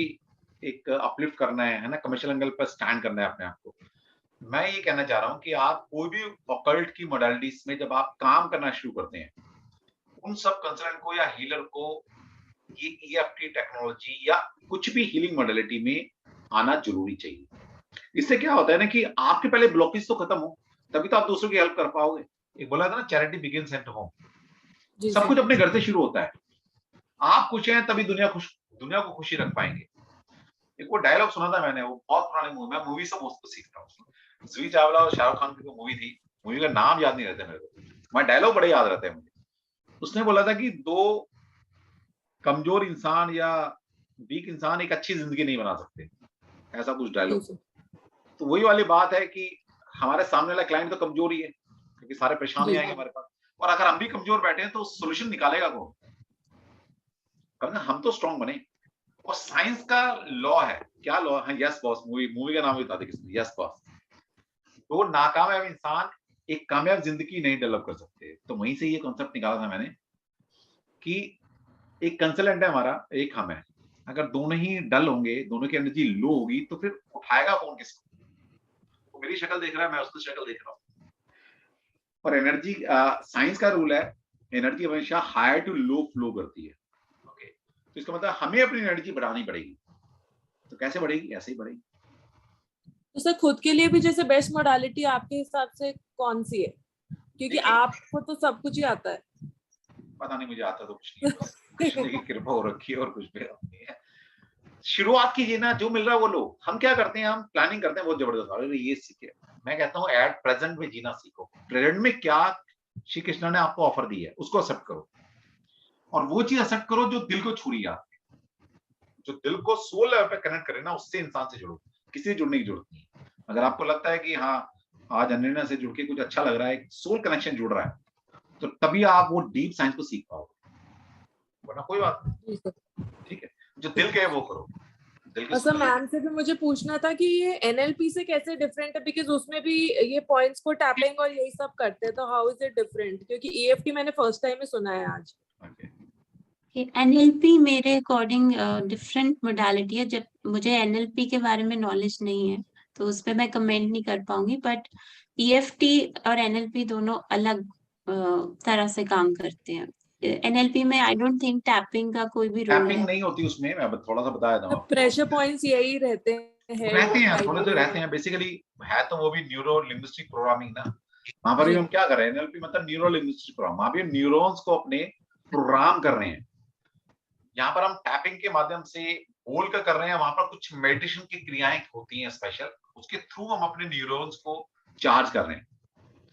एक अपलिफ्ट करना है ना, कमर्शियल एंगल पर स्टैंड करना है अपने आप को। मैं ये कहना चाह रहा हूँ कि आप कोई भी ऑकल्ट की मॉडलिटीज में जब आप काम करना शुरू करते हैं, उन सब कंसल्टेंट को या हीलर को ये EFT टेक्नोलॉजी या कुछ भी हीलिंग मॉडलिटी में आना जरूरी चाहिए। इससे क्या होता है ना कि आपके पहले ब्लॉकेज तो खत्म हो, तभी तो आप दूसरों की हेल्प कर पाओगे। एक बोला था ना, चैरिटी बिगिंस एट होम, सब कुछ अपने घर से शुरू होता है। आप खुश हैं तभी दुनिया को खुशी रख पाएंगे। एक वो डायलॉग सुना था मैंने, वो बहुत पुरानी मूवी, मैं मूवी से बहुत कुछ सीखता हूँ। जूही चावला और शाहरुख खान की कोई मूवी थी, मूवी का नाम याद नहीं रहता मेरे को, मैं डायलॉग बड़े याद रहते हैं मुझे। उसने बोला था कि दो कमजोर इंसान या वीक इंसान एक अच्छी जिंदगी नहीं बना सकते, ऐसा कुछ डायलॉग। तो वही वाली बात है कि हमारे सामने वाला क्लाइंट तो कमजोर ही है, क्योंकि सारे परेशानी आएंगे हमारे पास, और अगर हम भी कमजोर बैठे हैं तो सोल्यूशन निकालेगा कौन? हम तो स्ट्रांग बने। और साइंस का लॉ है, क्या लॉ है? यस बॉस, मूवी का नाम भी बता दे किसने, यस बॉस। तो नाकामयाब इंसान एक कामयाब जिंदगी नहीं डेवलप कर सकते। तो वहीं से ये कॉन्सेप्ट निकाला था मैंने कि एक कंसल्टेंट है हमारा, एक हम है, अगर दोनों ही डल होंगे, दोनों की एनर्जी लो होगी, तो फिर उठाएगा कौन किसको? तो मेरी शक्ल देख रहा है, मैं उसकी शक्ल देख रहा हूँ। और एनर्जी साइंस का रूल है, एनर्जी हमेशा हाई टू लो फ्लो करती है। ओके, तो इसका मतलब हमें अपनी एनर्जी बढ़ानी पड़ेगी। तो कैसे बढ़ेगी? ऐसे ही बढ़ेगी। तो सर खुद के लिए भी जैसे बेस्ट मोडालिटी आपके हिसाब से कौन सी है? क्योंकि आपको तो सब कुछ ही आता है। पता नहीं, मुझे आता तो कुछ नहीं है, कृष्ण की कृपा हो रखी है और कुछ भी नहीं है। शुरुआत कीजिए ना, जो मिल रहा है वो लो। हम क्या करते हैं, हम प्लानिंग करते हैं बहुत जबरदस्त, अरे ये सीखे। मैं कहता हूँ एट प्रेजेंट में जीना सीखो। प्रेजेंट में क्या श्री कृष्ण ने आपको ऑफर दी है उसको एक्सेप्ट करो, और वो चीज एक्सेप्ट करो जो दिल को छू रही है, जो दिल को सोल लेवल पे कनेक्ट करे ना, उससे इंसान से जुड़ो, किसी से जुड़ने की जरूरत नहीं है। अगर आपको लगता है कि हाँ आज अनन्या से जुड़ के कुछ अच्छा लग रहा है, सोल कनेक्शन जुड़ रहा है, तो तभी आप वो डीप साइंस को सीख पाओगे, वरना कोई बात नहीं। ठीक है, जो दिल के है वो करो। अच्छा, मैम से भी मुझे पूछना था कि ये NLP से कैसे डिफरेंट है, बिकॉज उसमें भी ये पॉइंट्स को टैपिंग और यही सब करते हैं, तो हाउ इज इट डिफरेंट? क्योंकि EFT मैंने फर्स्ट टाइम ही सुना है आज। NLP मेरे अकॉर्डिंग डिफरेंट मोडालिटी है। जब मुझे NLP के बारे में नॉलेज नहीं है तो उस पर मैं कमेंट नहीं कर पाऊंगी, बट EFT और NLP दोनों अलग तरह से काम करते हैं। NLP में आई डोंट थिंक टैपिंग का कोई भी रोल टैपिंग नहीं होती उसमें, मैं थोड़ा सा बताया था। प्रेशर पॉइंट्स यही रहते हैं थोड़े से रहते हैं, बेसिकली है तो वो भी न्यूरो लिंग्विस्टिक प्रोग्रामिंग ना। वहां पर भी हम क्या कर रहे हैं, NLP मतलब न्यूरो लिंग्विस्टिक प्रोग्राम, वहां भी न्यूरॉन्स को अपने प्रोग्राम कर रहे हैं। यहाँ पर हम टैपिंग के माध्यम से बोल कर रहे हैं, वहां पर कुछ मेडिटेशन की क्रियाएं होती हैं स्पेशल, उसके थ्रू हम अपने न्यूरॉन्स को चार्ज कर रहे हैं,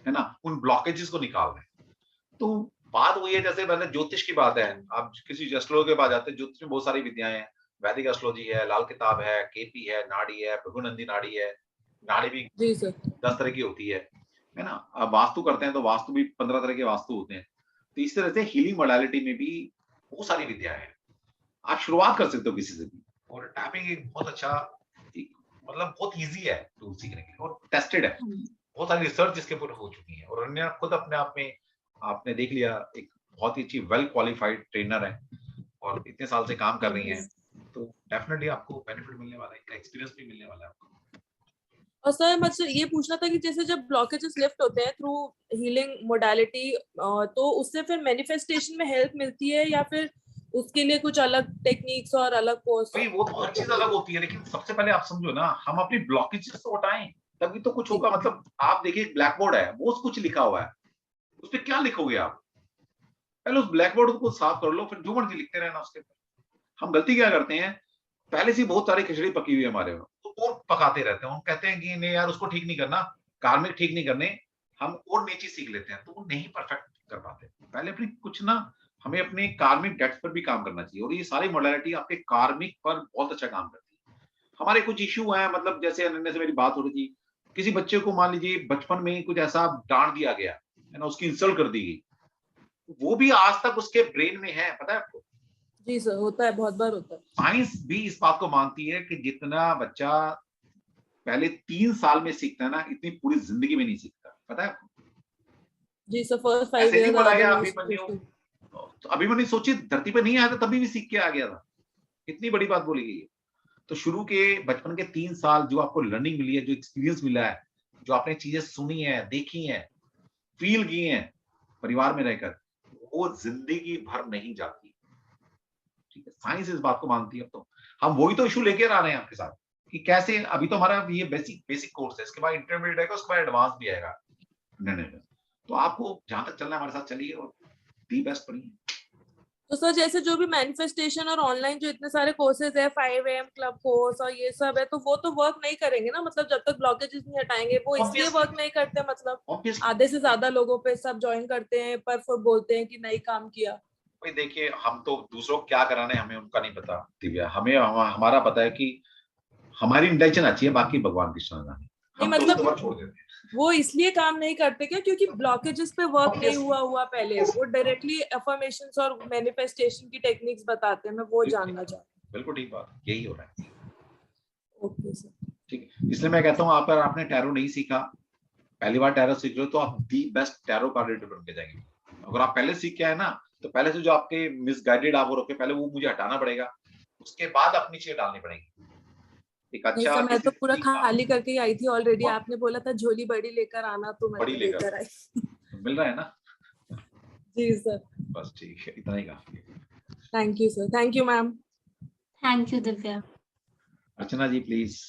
है ना, उन ब्लॉकेजेस को निकाल रहे हैं। तो बात वही है, जैसे मैंने ज्योतिष की बात है, आप किसी एस्ट्रोलॉजर के पास जाते हैं, ज्योतिष में बहुत सारी विद्याएं हैं, वैदिक एस्ट्रोलॉजी है, लाल किताब है, केपी है, नाड़ी है, भृगुनंदी नाड़ी है, नाड़ी भी जी सर 10 तरह की होती है ना। अब वास्तु करते हैं तो वास्तु भी 15 तरह के वास्तु होते हैं। तो इस तरह से हीलिंग मोडालिटी में भी बहुत सारी विद्याएं हैं, आप शुरुआत कर सकते हो किसी से भी। और टैपिंग एक बहुत अच्छा, मतलब बहुत ईजी है टूल सीखने के लिए और टेस्टेड है, बहुत सारी रिसर्च इसके ऊपर हो चुकी है। और अन्य खुद अपने आप में आपने देख लिया, एक बहुत ही अच्छी वेल क्वालिफाइड ट्रेनर है और इतने साल से काम कर रही हैं, तो डेफिनेटली आपको बेनिफिट मिलने वाला है, एक्सपीरियंस भी मिलने वाला है आपको। और सर मुझसे ये पूछना था कि जैसे जब ब्लॉकेजेस लिफ्ट होते हैं थ्रू हीलिंग मोडालिटी, तो उससे फिर मैनिफेस्टेशन में हेल्प मिलती है या फिर उसके लिए कुछ अलग टेक्निक्स और अलग कोर्स? भाई वो तो हर चीज अलग होती है, लेकिन सबसे पहले आप समझो ना, हम अपनी ब्लॉकेजेस को हटाएं तभी तो कुछ होगा। मतलब आप देखिए ब्लैक बोर्ड है, वो कुछ लिखा हुआ है, उस पर क्या लिखोगे आप? पहले उस ब्लैक बोर्ड को साफ कर लो, फिर जो मर्जी लिखते रहना उसके ऊपर। हम गलती क्या करते हैं, पहले से बहुत सारी खिचड़ी पकी हुई है हमारे में, तो और पकाते रहते हैं। हम कहते हैं कि नहीं यार उसको ठीक नहीं करना, कार्मिक ठीक नहीं करने, हम और नई चीज सीख लेते हैं, तो वो नहीं परफेक्ट कर पाते। पहले अपनी कुछ ना, हमें अपने कार्मिक डेट्स पर भी काम करना चाहिए, और ये सारी मॉडलिटी आपके कार्मिक पर बहुत अच्छा काम करती है। हमारे कुछ इश्यू हैं, मतलब जैसे अनन्या से मेरी बात हो रही थी, किसी बच्चे को मान लीजिए बचपन में कुछ ऐसा डांट दिया गया है ना, उसकी इंसल्ट कर दी गई, वो भी आज तक उसके ब्रेन में है, पता है आपको? जी सर, होता है, बहुत बार होता है। साइंस भी इस बात को मानती है कि जितना बच्चा पहले 3 साल में सीखता है ना, इतनी पूरी जिंदगी में नहीं सीखता, पता है आपको? जी सर, फर्स्ट 5 ऐसे नहीं इयर्स बोला गया अभिमन्यु, तो अभिमन्यु सोचिए धरती पे नहीं आया था तभी भी सीख के आ गया था, इतनी बड़ी बात बोली गई है। तो शुरू के बचपन के 3 साल जो आपको लर्निंग मिली है, जो एक्सपीरियंस मिला है, जो आपने चीजें सुनी है, देखी है, फील की है परिवार में रहकर, वो जिंदगी भर नहीं जाती। ठीक है, साइंस इस बात को मानती है। तो हम वही तो इशू लेके आ रहे हैं आपके साथ कि कैसे, अभी तो हमारा ये बेसिक कोर्स है, इसके बाद इंटरमीडिएट आएगा, उसके बाद एडवांस भी आएगा। नहीं, तो आपको जहां तक चलना है हमारे साथ चलिए और दी बेस्ट पढ़िए। तो सर जैसे जो भी मैनिफेस्टेशन और ऑनलाइन जो इतने सारे कोर्सेज है, 5 AM क्लब कोर्स और ये सब है, तो वो तो वर्क नहीं करेंगे ना, मतलब जब तक ब्लॉकेजेस नहीं हटाएंगे, वो इसलिए वर्क नहीं करते, मतलब आधे से ज्यादा लोगों पे सब ज्वाइन करते हैं पर फिर बोलते हैं कि नहीं काम किया। भाई देखिए, हम तो दूसरों को क्या कराने हमें उनका नहीं पता दिव्या, हमें हमारा पता है कि हमारी इंटेंशन अच्छी है, बाकी भगवान कृष्ण जाने, हम तो उसके ऊपर छोड़ देते हैं। वो इसलिए काम नहीं करते क्या, क्योंकि ब्लॉकेजेस पे वर्क नहीं हुआ पहले, वो डायरेक्टली अफर्मेशंस और मैनिफेस्टेशन की टेक्निक्स बताते हैं, मैं वो जानना चाहती हूँ। बिल्कुल ठीक बात, यही हो रहा है। ओके सर, ठीक है, इसलिए मैं कहता हूँ आप अगर आपने टैरो नहीं सीखा, पहली बार टैरो सीख रहे हो, तो आप the best tarot card reader बन के जाएंगे। अगर आप पहले सीख के आए ना, तो पहले से जो आपके मिसगाइडेड आप हो रखे, पहले वो मुझे हटाना पड़ेगा, उसके बाद अपनी चीज डालनी पड़ेगी। एक अच्छा, नहीं सर, मैं तो पूरा खाली करके ही आई थी ऑलरेडी, आपने बोला था झोली बड़ी लेकर आना, तो मैं बड़ी लेकर आई। मिल रहा है ना? जी सर, बस ठीक है, इतना ही काफी है। Thank you sir, thank you ma'am. Thank you Divya. Archana ji please.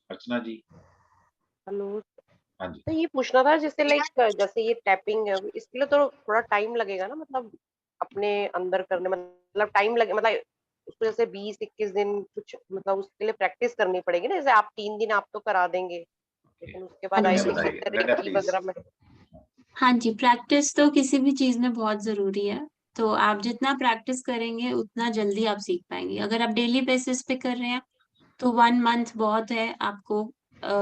Archana ji. Hello. हाँ जी। तो ये पूछना था, जैसे लाइक जैसे ये टैपिंग है, इसके लिए तो थोड़ा टाइम लगेगा ना, मतलब अपने अंदर करने, मतलब टाइम लगे, मतलब उसको जैसे 20-21 दिन कुछ, मतलब उसके लिए प्रैक्टिस करनी पड़ेगी ना। जैसे आप 3 दिन आप तो करा देंगे, लेकिन उसके बाद आई थिंक वगैरह में। हाँ जी, प्रैक्टिस तो किसी भी चीज में बहुत जरूरी है, तो आप जितना प्रैक्टिस करेंगे उतना जल्दी आप सीख पाएंगे। अगर आप डेली बेसिस पे कर रहे हैं तो 1 मंथ बहुत है आपको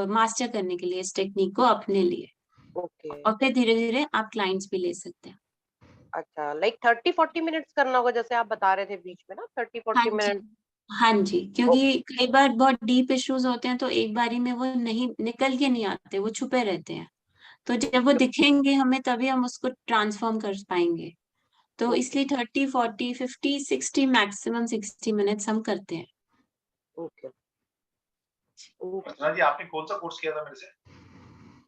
मास्टर करने के लिए इस टेक्निक को अपने लिए। ओके। और फिर धीरे धीरे आप क्लाइंट्स भी ले सकते हैं। अच्छा, लाइक 30-40 मिनट्स करना होगा, जैसे आप बता रहे थे बीच में ना, 30-40 मिनट। हाँ जी, क्योंकि कई बार बहुत डीप इश्यूज होते हैं, तो एक बारी में वो नहीं निकल के नहीं आते, वो छुपे रहते हैं। तो जब वो दिखेंगे हमें, तभी हम उसको ट्रांसफॉर्म कर पाएंगे। तो इसलिए 30, 40, 50, 60, मैक्सिमम 60 मिनट्स हम करते हैं। ओके। अर्चना जी, आपने कौन सा कोर्स किया था मेरे से?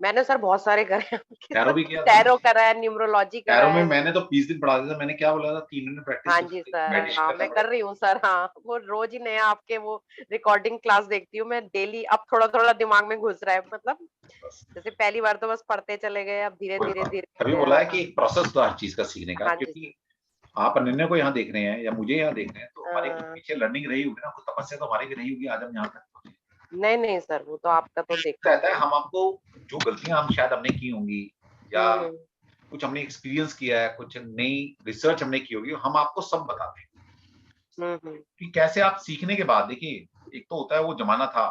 मैंने सर बहुत सारे करे हैं। टैरो भी किया? टैरो करा है, न्यूमरोलॉजी करा है। टैरो में मैंने तो 20 दिन पढ़ा दिया था, मैंने क्या बोला था, 3 दिन प्रैक्टिस। हाँ जी सर, हाँ मैं कर रही हूँ सर। हाँ, वो रोज ही नया आपके वो रिकॉर्डिंग क्लास देखती हूँ मैं डेली। अब थोड़ा थोड़ा दिमाग में घुस रहा है, मतलब जैसे पहली बार तो बस पढ़ते चले गए, अब धीरे धीरे तभी बोला है कि एक प्रोसेस था हर चीज का सीखने का। हाँ क्योंकि आप अनन्या को यहाँ देख रहे हैं या मुझे यहाँ देख रहे हैं, तो हमारी पीछे लर्निंग रही होगी ना, कुछ तपस्या तो हमारी भी रही होगी, आज हम यहाँ तक। नहीं नहीं सर, वो तो आपका तो देखा रहता है, हम आपको जो गलतियां हम शायद हमने की होंगी या कुछ हमने एक्सपीरियंस किया है, कुछ नई रिसर्च हमने की होगी, हम आपको सब बताते हैं कि कैसे आप सीखने के बाद, देखिए एक तो होता है वो जमाना था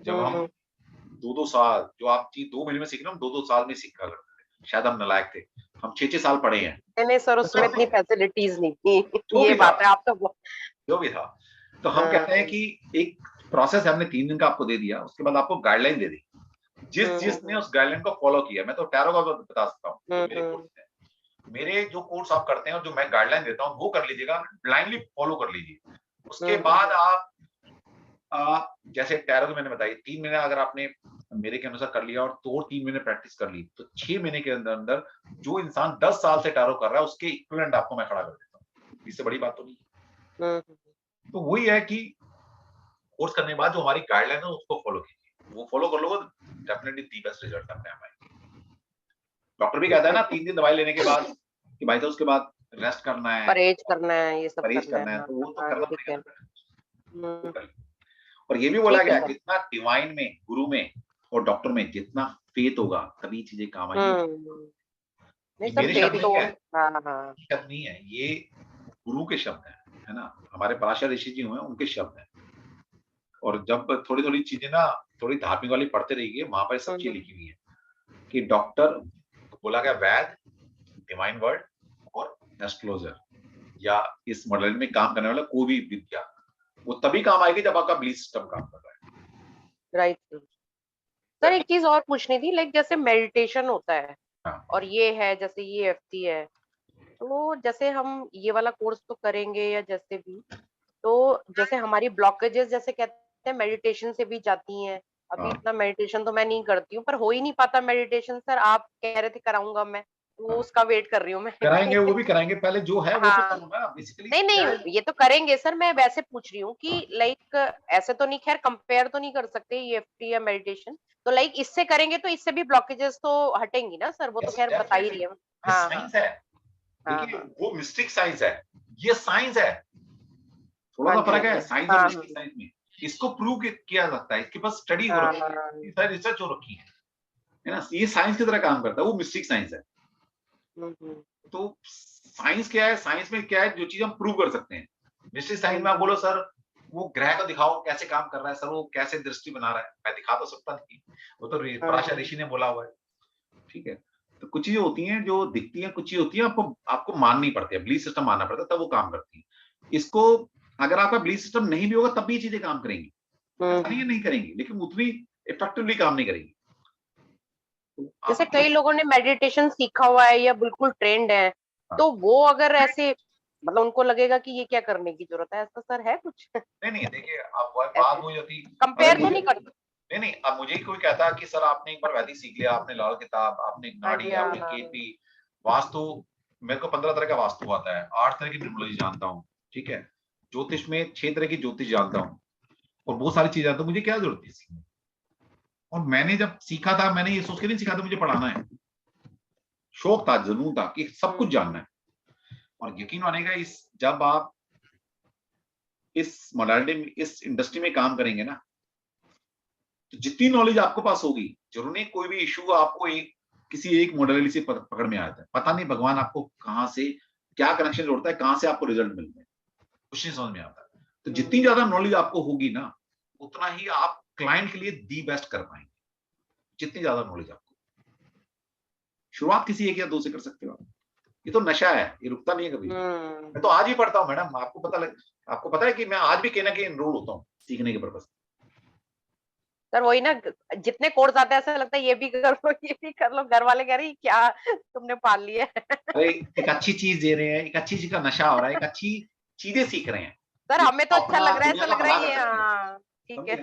जब हम 2-2 साल, जो आप चीज 2 महीने में सीख रहे हो, हम 2-2 साल में सीखा करते थे। शायद हम नालायक थे, हम 6-6 साल पढ़े हैं। नहीं सर, उसमें इतनी फैसिलिटीज नहीं थी, जो ये भी बात था, है, आप तो जो भी था, तो हम कहते हैं कि एक प्रोसेस हमने 3 दिन का आपको दे दिया, उसके बाद आपको गाइडलाइन दे दी। जिसने उस गाइडलाइन को फॉलो किया, मैं तो टैरो का बता सकता हूँ, मेरे कोर्स है, मेरे जो कोर्स आप करते हैं और जो मैं गाइडलाइन देता हूँ वो कर लीजिएगा, ब्लाइंडली फॉलो कर लीजिए। उसके बाद आप जैसे टैरो की मैंने बताई, 3 महीने अगर आपने मेरे के अनुसार कर लिया और तो 3 महीने प्रैक्टिस कर ली, तो 6 महीने के अंदर अंदर जो इंसान 10 साल से टैरो कर रहा है उसके इक्विवेलेंट आपको मैं खड़ा कर देता हूँ। इससे बड़ी बात तो नहीं। तो वही है कि कोर्स करने के बाद जो हमारी गाइडलाइन है उसको फॉलो कीजिए, वो फॉलो कर लोगे डेफिनेटली दी बेस्ट रिजल्ट आपने आएगा। डॉक्टर भी कहता है ना 3 दिन दवाई लेने के बाद कि भाई साहब उसके बाद रेस्ट करना है, परहेज करना है, ये सब परहेज करना है, तो वो तो करना पड़ेगा। और ये भी बोला गया है जितना डिवाइन में, गुरु में और डॉक्टर में जितना फेथ होगा तभी चीजें काम आएंगी। मेरे शब्द नहीं है, शब्द नहीं है, ये गुरु के शब्द है ना, हमारे पराशर ऋषि जी हुए उनके शब्द हैं। और जब थोड़ी थोड़ी चीजें ना थोड़ी धार्मिक वाली पढ़ते रहिए, वहां पर सब चीज लिखी हुई है कि डॉक्टर बोला गया वैद, डिवाइन वर्ड और एस्ट्रोलॉजर या इस मॉडल में काम करने वाला कोई भी विद्या वो तभी काम आएगी जब आपका बिलीफ सिस्टम काम कर रहा है। राइट सर, एक चीज और पूछनी थी, लाइक जैसे मेडिटेशन होता है और ये है जैसे ये EFT है, तो जैसे हम ये वाला कोर्स तो करेंगे या जैसे भी, तो जैसे हमारी ब्लॉकेजेस जैसे कहते हैं मेडिटेशन से भी जाती हैं। अभी इतना मेडिटेशन तो मैं नहीं करती हूँ, पर हो ही नहीं पाता मेडिटेशन। सर आप कह रहे थे कराऊंगा मैं, वो उसका वेट कर रही हूँ मैं। कराएंगे, वो भी कराएंगे, पहले जो है वो तो करूंगा बेसिकली। नहीं ये तो करेंगे सर, मैं वैसे पूछ रही हूँ कि लाइक ऐसे तो नहीं, खैर कंपेयर तो नहीं कर सकते EFT या मेडिटेशन, तो लाइक इससे करेंगे तो इससे भी ब्लॉकेजेस तो हटेंगी ना सर, वो तो खैर बता ही रही है। साइंस है, देखिए वो मिस्टिक साइंस है, ये साइंस है, थोड़ा सा फर्क है साइंस और मिस्टिक साइंस में। इसको प्रूव किया जाता है, इसके पास स्टडी हो रखी है, रिसर्च हो रखी है ना, ये साइंस की तरह काम करता है, वो मिस्टिक साइंस है। तो साइंस क्या है, साइंस में क्या है जो चीज हम प्रूव कर सकते हैं। मिस्टिक साइंस में आप बोलो सर वो ग्रह को दिखाओ कैसे काम कर रहा है, सर वो कैसे दृष्टि बना रहा है, मैं दिखा तो सकता नहीं, वो तो पराशर ऋषि ने बोला हुआ है, ठीक है। तो कुछ चीजें होती हैं जो दिखती हैं, कुछ चीजें होती हैं आपको माननी पड़ती है, बिलीफ सिस्टम मानना पड़ता है, तब वो काम करती है। इसको अगर आपका बिलीफ सिस्टम नहीं भी होगा तब भी ये चीजें काम करेंगी, ऐसा नहीं करेंगी, लेकिन उतनी इफेक्टिवली काम नहीं करेंगी। जैसे कई लोगों ने मेडिटेशन सीखा हुआ है या बिल्कुल ट्रेंड है, तो वो अगर ऐसे मतलब उनको लगेगा कि ये क्या करने की जरूरत है, ऐसा सर है कुछ? नहीं देखिए अब बात हो जाती, कंपेयर तो नहीं करते। नहीं अब मुझे कोई कहता कि सर आपने एक बार वैदिक सीख लिया, आपने लाल किताब, आपने नाड़ी, आपने केपी, वास्तु, मेरे को 15 तरह का वास्तु आता है, 8 तरह की न्यूमरोलॉजी जानता हूँ, ठीक है, ज्योतिष में 6 तरह की ज्योतिष जानता हूँ और बहुत सारी चीजें जानता हूँ, मुझे क्या जरूरत है सीखने। और मैंने जब सीखा था, मैंने ये सोच के नहीं सीखा था मुझे पढ़ाना है, शौक था, जुनून था कि सब कुछ जानना है। और यकीन मानेगा जब आप इस मॉडलिटी में, इस इंडस्ट्री में काम करेंगे ना, तो जितनी नॉलेज आपके पास होगी, जरूर नहीं कोई भी इशू आपको किसी एक मॉडलिटी से पकड़ में आता है, पता नहीं भगवान आपको कहाँ से क्या कनेक्शन जोड़ता है, कहाँ से आपको रिजल्ट मिलता है, कुछ नहीं समझ में आता। तो जितनी ज्यादा नॉलेज आपको होगी ना, उतना ही आप क्लाइंट के लिए दी बेस्ट कर पाएंगे, जितनी ज्यादा नॉलेज आपको। शुरुआत किसी एक या दो से कर सकते हो आप, ये तो नशा है, ये रुकता नहीं है कभी। मैं तो आज भी पढ़ता हूँ मैडम, आपको पता है कि मैं आज भी कहीं ना कहीं एनरोल होता हूँ सीखने के पर्पस। सर वही ना, जितने कोर्स आते हैं ऐसा लगता है ये भी कर लो ये भी कर लो, घर वाले कह रहे हैं क्या तुमने पाल लिया है। अरे एक अच्छी चीज दे रहे हैं, एक अच्छी चीज का नशा हो रहा है, एक अच्छी चीजें सीख रहे हैं सर, हमें तो अच्छा लग रहा है, ऐसा लग रहा है ये, हाँ ठीक है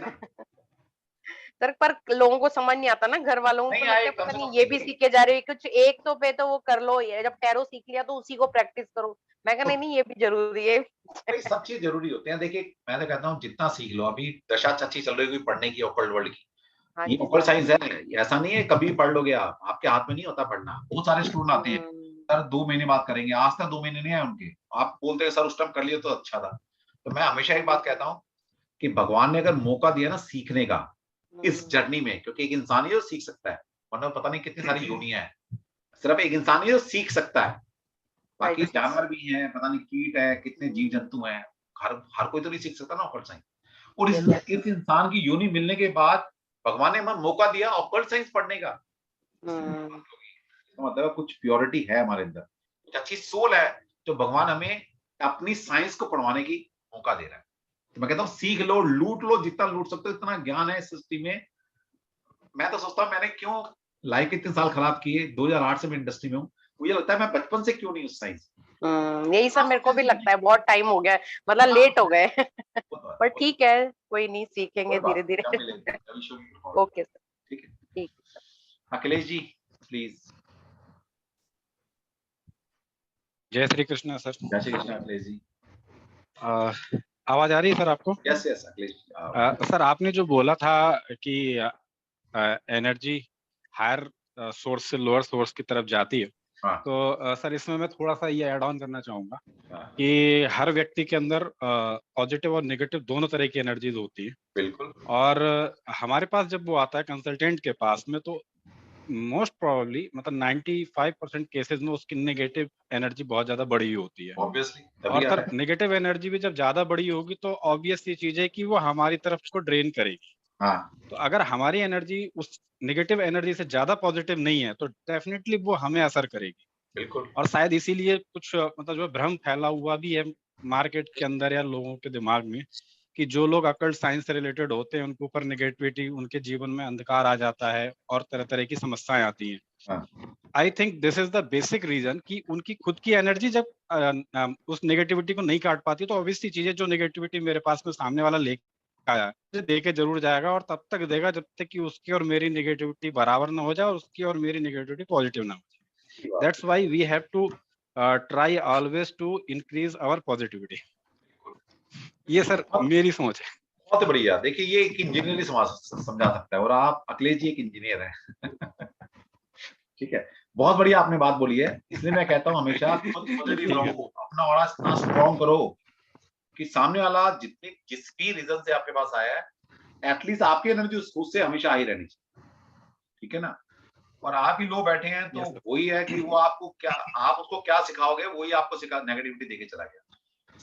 सर, पर लोगों को समझ नहीं आता ना, घर वालों को लगता है पता नहीं ये भी सीख के जा रहे हो, कुछ एक तो पे तो वो कर लो, ये जब टैरो सीख लिया तो उसी को प्रैक्टिस करो। मैं कहना नहीं ये भी जरूरी है। सब चीज जरूरी होते हैं। देखिए मैं तो कहता हूँ जितना सीख लो, अभी दशा अच्छी चल रही है पढ़ने की ओकल्ट वर्ल्ड की, ये ओकल्ट साइंस है, ऐसा नहीं है कभी पढ़ लोगे आप, आपके हाथ में नहीं होता पढ़ना। बहुत सारे स्टूडेंट आते हैं सर 2 महीने बाद करेंगे, आज तक 2 महीने नहीं आए उनके, आप बोलते हैं सर उस टाइम कर लिया तो अच्छा था। तो मैं हमेशा एक बात कहता हूँ कि भगवान ने अगर मौका दिया ना सीखने का इस जर्नी में, क्योंकि एक इंसान ही तो सीख सकता है, वरना पता नहीं कितनी सारी योनियां हैं, सिर्फ एक इंसान ही तो सीख सकता है, बाकी जानवर भी हैं, पता नहीं कीट है, कितने जीव जंतु हैं, हर कोई तो नहीं सीख सकता ना ऑकल्ट साइंस। और इस इंसान की योनि मिलने के बाद भगवान ने हमें मौका दिया ऑकल्ट साइंस पढ़ने का, तो मतलब कुछ प्योरिटी है हमारे अंदर, कुछ अच्छी सोल है जो भगवान हमें अपनी साइंस को पढ़वाने की मौका दे रहा है। तो मैं कहता हूँ सीख लो, लूट लो, जितना लूट सकते हो, इतना ज्ञान है इस सृष्टि में। मैं तो सोचता हूँ मैंने क्यों लाइफ के इतने साल खराब किए, 2008 से मैं इंडस्ट्री में हूँ, मुझे लगता है मैं बचपन से क्यों नहीं उस साइंस। यही सब मेरे को भी लगता है, बहुत टाइम हो गया, मतलब लेट हो गए पर ठीक है, कोई नहीं, सीखेंगे धीरे धीरे। ओके सर, ठीक है, ठीक है। अखिलेश जी प्लीज। जय श्री कृष्ण सर। जय श्री कृष्ण अखिलेश जी। आवाज आ रही है सर आपको? Yes yes Akhilesh. सर आपने जो बोला था कि एनर्जी हायर सोर्स से लोअर सोर्स की तरफ जाती है, तो सर इसमें मैं थोड़ा सा ये ऐड ऑन करना चाहूंगा कि हर व्यक्ति के अंदर पॉजिटिव और नेगेटिव दोनों तरह की एनर्जीज होती है। बिल्कुल। और हमारे पास जब वो आता है कंसल्टेंट के पास में, तो मोस्ट प्रोबेबली मतलब 95% केसेस में उसकी नेगेटिव एनर्जी बहुत ज्यादा बड़ी होती है। ऑब्वियसली। और सर नेगेटिव एनर्जी भी जब ज्यादा बड़ी होगी तो ऑब्वियस ये चीज है कि वो हमारी तरफ को ड्रेन करेगी। तो अगर हमारी एनर्जी उस नेगेटिव एनर्जी से ज्यादा पॉजिटिव नहीं है तो डेफिनेटली वो हमें असर करेगी। बिल्कुल। और शायद इसीलिए कुछ मतलब जो भ्रम फैला हुआ भी है मार्केट के अंदर या लोगों के दिमाग में कि जो लोग अकल्ट साइंस से रिलेटेड होते हैं उनके ऊपर नेगेटिविटी, उनके जीवन में अंधकार आ जाता है और तरह तरह की समस्याएं आती हैं। I think this is the basic reason कि उनकी खुद की एनर्जी जब उस नेगेटिविटी को नहीं काट पाती, तो ऑब्वियसली चीजें जो नेगेटिविटी मेरे पास में सामने वाला लेके आया दे के जरूर जाएगा, और तब तक देगा जब तक कि उसकी और मेरी नेगेटिविटी बराबर ना हो जाए और उसकी और मेरी नेगेटिविटी पॉजिटिव ना हो जाए। That's why we have to try always to increase our positivity. ये सर मेरी सोच है। बहुत बढ़िया। देखिए ये एक इंजीनियर ही समझा सकता है, और आप अखिलेश जी एक इंजीनियर हैं। ठीक है, बहुत बढ़िया आपने बात बोली है, इसलिए मैं कहता हूँ हमेशा पॉजिटिव रहो, अपना ऑरा इतना स्ट्रॉन्ग करो कि सामने वाला जिस भी रीजन से आपके पास आया है एटलीस्ट आपकी एनर्जी उससे हमेशा आई रहनी चाहिए। ठीक है ना। और आप ही लो बैठे हैं तो वही है कि वो आपको क्या, आप उसको क्या सिखाओगे वही आपको सिखा, नेगेटिविटी देके चला गया।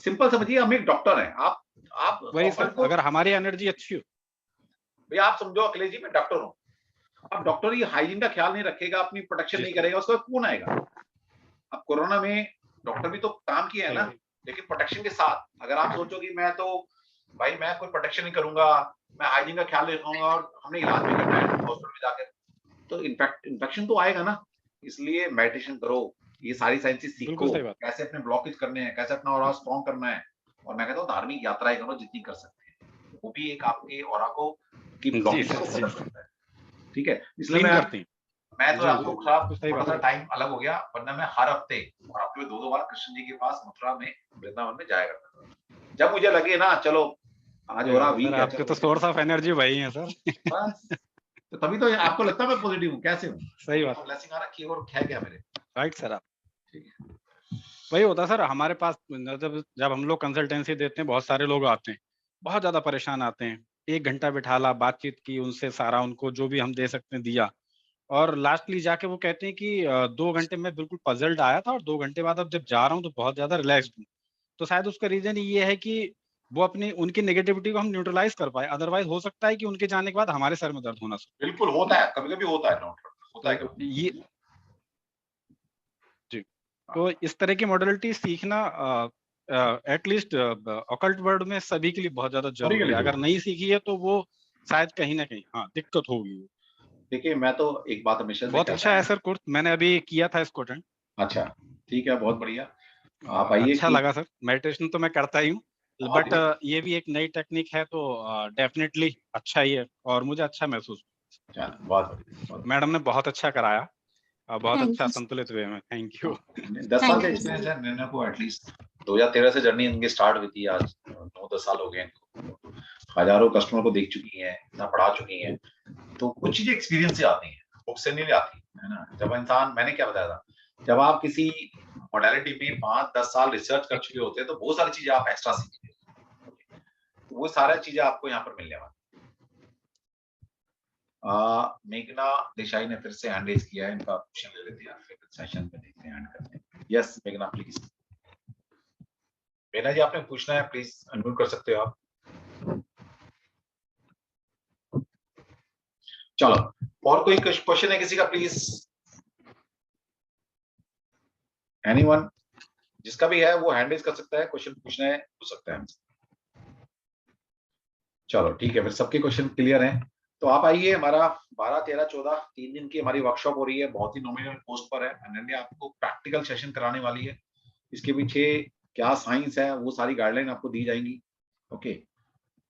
सिंपल समझिए, हम एक डॉक्टर हैं, आप वही सर, अगर हमारी एनर्जी अच्छी हो, भैया आप समझो अखिलेश जी मैं डॉक्टर हूँ, अब डॉक्टर ये हाइजीन का ख्याल नहीं रखेगा, अपनी प्रोटेक्शन नहीं करेगा, उसका कौन आएगा। अब कोरोना में डॉक्टर भी तो काम किया है ना, लेकिन प्रोटेक्शन के साथ। अगर आप सोचो कि मैं तो भाई मैं कोई प्रोटेक्शन नहीं करूंगा, मैं हाइजीन का ख्याल नहीं रखूंगा और हमने इलाज भी करना है हॉस्पिटल में जाकर, तो इन्फेक्शन तो आएगा ना। इसलिए मेडिटेशन करो, ये सारी साइंसेस सीखो, कैसे अपने ब्लॉकेज करने हैं, कैसे अपना ऑरा स्ट्रॉन्ग करना है। और मैं कहता हूँ धार्मिक यात्राएं करो जितनी कर सकते हैं, वो भी एक आपके ऑरा को की ब्लॉकेज को खत्म करता है। ठीक है, इसलिए मैं तो आपको थोड़ा सा टाइम अलग हो गया, वरना मैं हर हफ्ते और हफ्ते में 2-2 बार कृष्ण जी के पास मथुरा में वृंदावन में जाया करता था। जब मुझे लगे ना चलो आज हो रहा वीक है, आपके तो सोर्स ऑफ एनर्जी वही है सर। बस तो तभी तो आपको लगता है मैं पॉजिटिव हूँ, कैसे हूँ। सही बात, ब्लेसिंग आ रखी है और है क्या मेरे। Right sir. आप वही होता सर हमारे पास जब हम लोग कंसल्टेंसी देते हैं, बहुत सारे लोग आते हैं, बहुत ज्यादा परेशान आते हैं, 1 घंटा बिठाला, बातचीत की उनसे, सारा उनको जो भी हम दे सकते हैं दिया, और लास्टली जाके वो कहते हैं कि 2 घंटे में बिल्कुल पजल्ड आया था और 2 घंटे बाद अब जब जा रहा हूँ तो बहुत ज्यादा रिलैक्स्ड हूँ। तो शायद उसका रीजन ये है कि वो अपनी उनकी नेगेटिविटी को हम न्यूट्रलाइज कर पाए। अदरवाइज हो सकता है कि उनके जाने के बाद हमारे सर में दर्द होना शुरू। बिल्कुल होता है, कभी-कभी होता है, होता है कभी। ये जी, तो इस तरह की मॉडलिटी सीखना एटलीस्ट ऑकल्ट वर्ल्ड में सभी के लिए बहुत ज्यादा जरूरी है। अगर नहीं सीखी है तो वो शायद कहीं ना कहीं दिक्कत होगी। देखिए मैं तो एक बात हमेशा बहुत अच्छा है सर कोर्स, मैंने अभी किया था इसको अटेंड। अच्छा ठीक है, बहुत बढ़िया, आप आइए। अच्छा लगा सर। मेडिटेशन तो मैं करता ही हूँ, बट ये भी एक नई टेक्निक है तो डेफिनेटली अच्छा ही है और मुझे अच्छा महसूस हुआ। बहुत बढ़िया, मैडम ने बहुत अच्छा कराया, बहुत अच्छा संतुलित वे में। Thank you. 10 साल का एक्सपीरियंस है निर्णय को, एटलीस्ट 2013 से जर्नी इनकी स्टार्ट हुई थी, आज 9-10 साल हो गए इनको, हजारों कस्टमर को देख चुकी हैं, इतना पढ़ा चुकी हैं, तो कुछ चीजें एक्सपीरियंस से आती हैं, बुक से नहीं आती है ना। जब इंसान, मैंने क्या बताया था, जब आप किसी मॉडलिटी में 5-10 साल रिसर्च कर चुके होते हैं तो बहुत सारी चीजें आप एक्स्ट्रा सीखते हैं। वो सारा चीजें आपको यहाँ पर मिलने वाली। मेघना देसाई ने फिर से हैंड रेज किया है, इनका क्वेश्चन ले लेते हैं फिर सेशन में देखते हैं, हैंड करते हैं। यस मेघना प्लीज। मेघना जी आपने पूछना है, प्लीज अनम्यूट कर सकते हो आप। चलो और कोई क्वेश्चन है किसी का प्लीज? एनीवन? जिसका भी है वो हैंड रेज कर सकता है, क्वेश्चन पूछना है पूछ सकता है। चलो ठीक है, फिर सबके क्वेश्चन क्लियर हैं तो आप आइए। हमारा 12, 13, 14 3 दिन की हमारी वर्कशॉप हो रही है, बहुत ही नॉमिनल कॉस्ट पर है। अनन्या आपको प्रैक्टिकल सेशन कराने वाली है, इसके पीछे क्या साइंस है वो सारी गाइडलाइन आपको दी जाएंगी। ओके,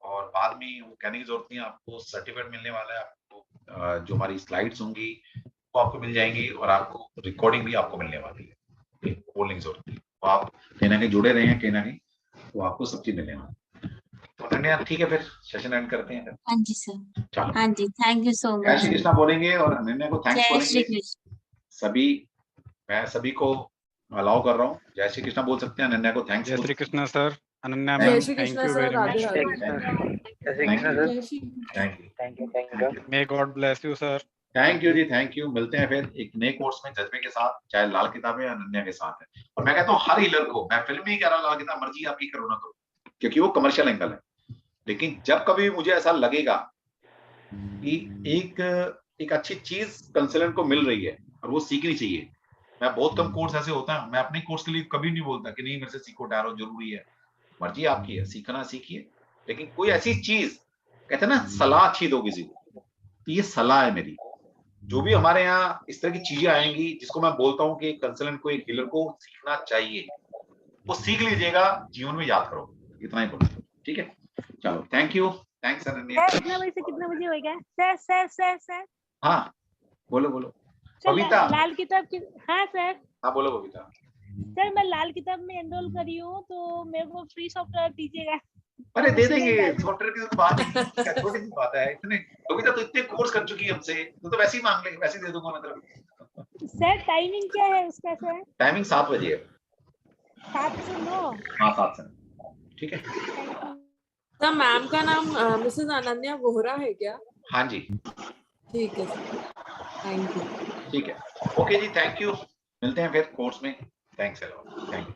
और बाद में वो कहने की जरूरत नहीं है, आपको सर्टिफिकेट मिलने वाला है, आपको जो हमारी स्लाइड्स होंगी वो आपको मिल जाएंगी और आपको रिकॉर्डिंग भी आपको मिलने वाली है, बोलने की जरूरत नहीं। तो आप कहीं ना कहीं जुड़े रहे हैं, कहीं ना कहीं तो आपको सब चीज मिलेगा। तो अनन्या ठीक है, फिर सेशन एंड करते हैं। हाँ जी सर। चलो हाँ जी, थैंक यू सो जय मच। श्री कृष्णा बोलेंगे और अनन्या को थैंक्स जय श्री बोलेंगे। कृष्ण। सभी मैं सभी को अलाउ कर रहा हूँ, जय श्री कृष्णा बोल सकते हैं, अनन्या को थैंक्स जय बोल श्री सकते कृष्णा सर, अनन्या Thank जय ma'am, Shri thank Krishna you sir, very Radhe much. Radhe. हैं। May god bless you sir. Thank you जी, थैंक यू। मिलते हैं फिर एक नए कोर्स में जज्बे के साथ, चाहे लाल किताब है या अनन्या के साथ है। और मैं कहता हूँ हर हीलर को, मैं फिल्म में ही कह रहा हूँ, लाल किताब मर्जी आपकी करो ना करो, क्योंकि वो कमर्शियल एंगल है। लेकिन जब कभी मुझे ऐसा लगेगा कि एक अच्छी चीज कंसल्टेंट को मिल रही है और वो सीखनी चाहिए, मैं बहुत कम कोर्स ऐसे होता है, मैं अपने कोर्स के लिए कभी नहीं बोलता कि नहीं मेरे से सीखो, टैरो जरूरी है। मर्जी आपकी है, सीखना सीखिए, लेकिन कोई ऐसी चीज, कहते हैं ना सलाह अच्छी दो किसी को, तो ये सलाह है मेरी। जो भी हमारे यहाँ इस तरह की चीजें आएंगी जिसको मैं बोलता हूँ कि एक कंसल्टेंट को, एक हीलर को सीखना चाहिए, वो सीख लीजिएगा, जीवन में याद करो, इतना ही बोलूँ। ठीक है, चलो थैंक यू, थैंक्स अनन्या। कितना बजे से कितना बजे होएगा सर? सर हाँ बोलो बोलो सर, बबीता। लाल किताब की। हाँ सर। हाँ बोलो बबीता। सर मैं लाल किताब में एनरोल करी हूँ, तो मेरे को फ्री सॉफ्टवेयर दीजिएगा। अरे दे देंगे, सॉफ्टवेयर की तो बात ही छोटी सी बात है। इतने बबीता तो इतने कोर्स कर चुकी है हमसे, तो वैसे ही मांग ले, वैसे ही दे दूंगा मतलब। सर टाइमिंग क्या है उसका सर? टाइमिंग 7 बजे है। 7 से 9? हाँ 7 से 9। ठीक है सर मैम का नाम मिसेस अनन्या वोहरा है क्या? हाँ जी ठीक है सर, थैंक यू। ठीक है, ओके जी, थैंक यू। मिलते हैं फिर कोर्स में। Thanks a lot, thank you.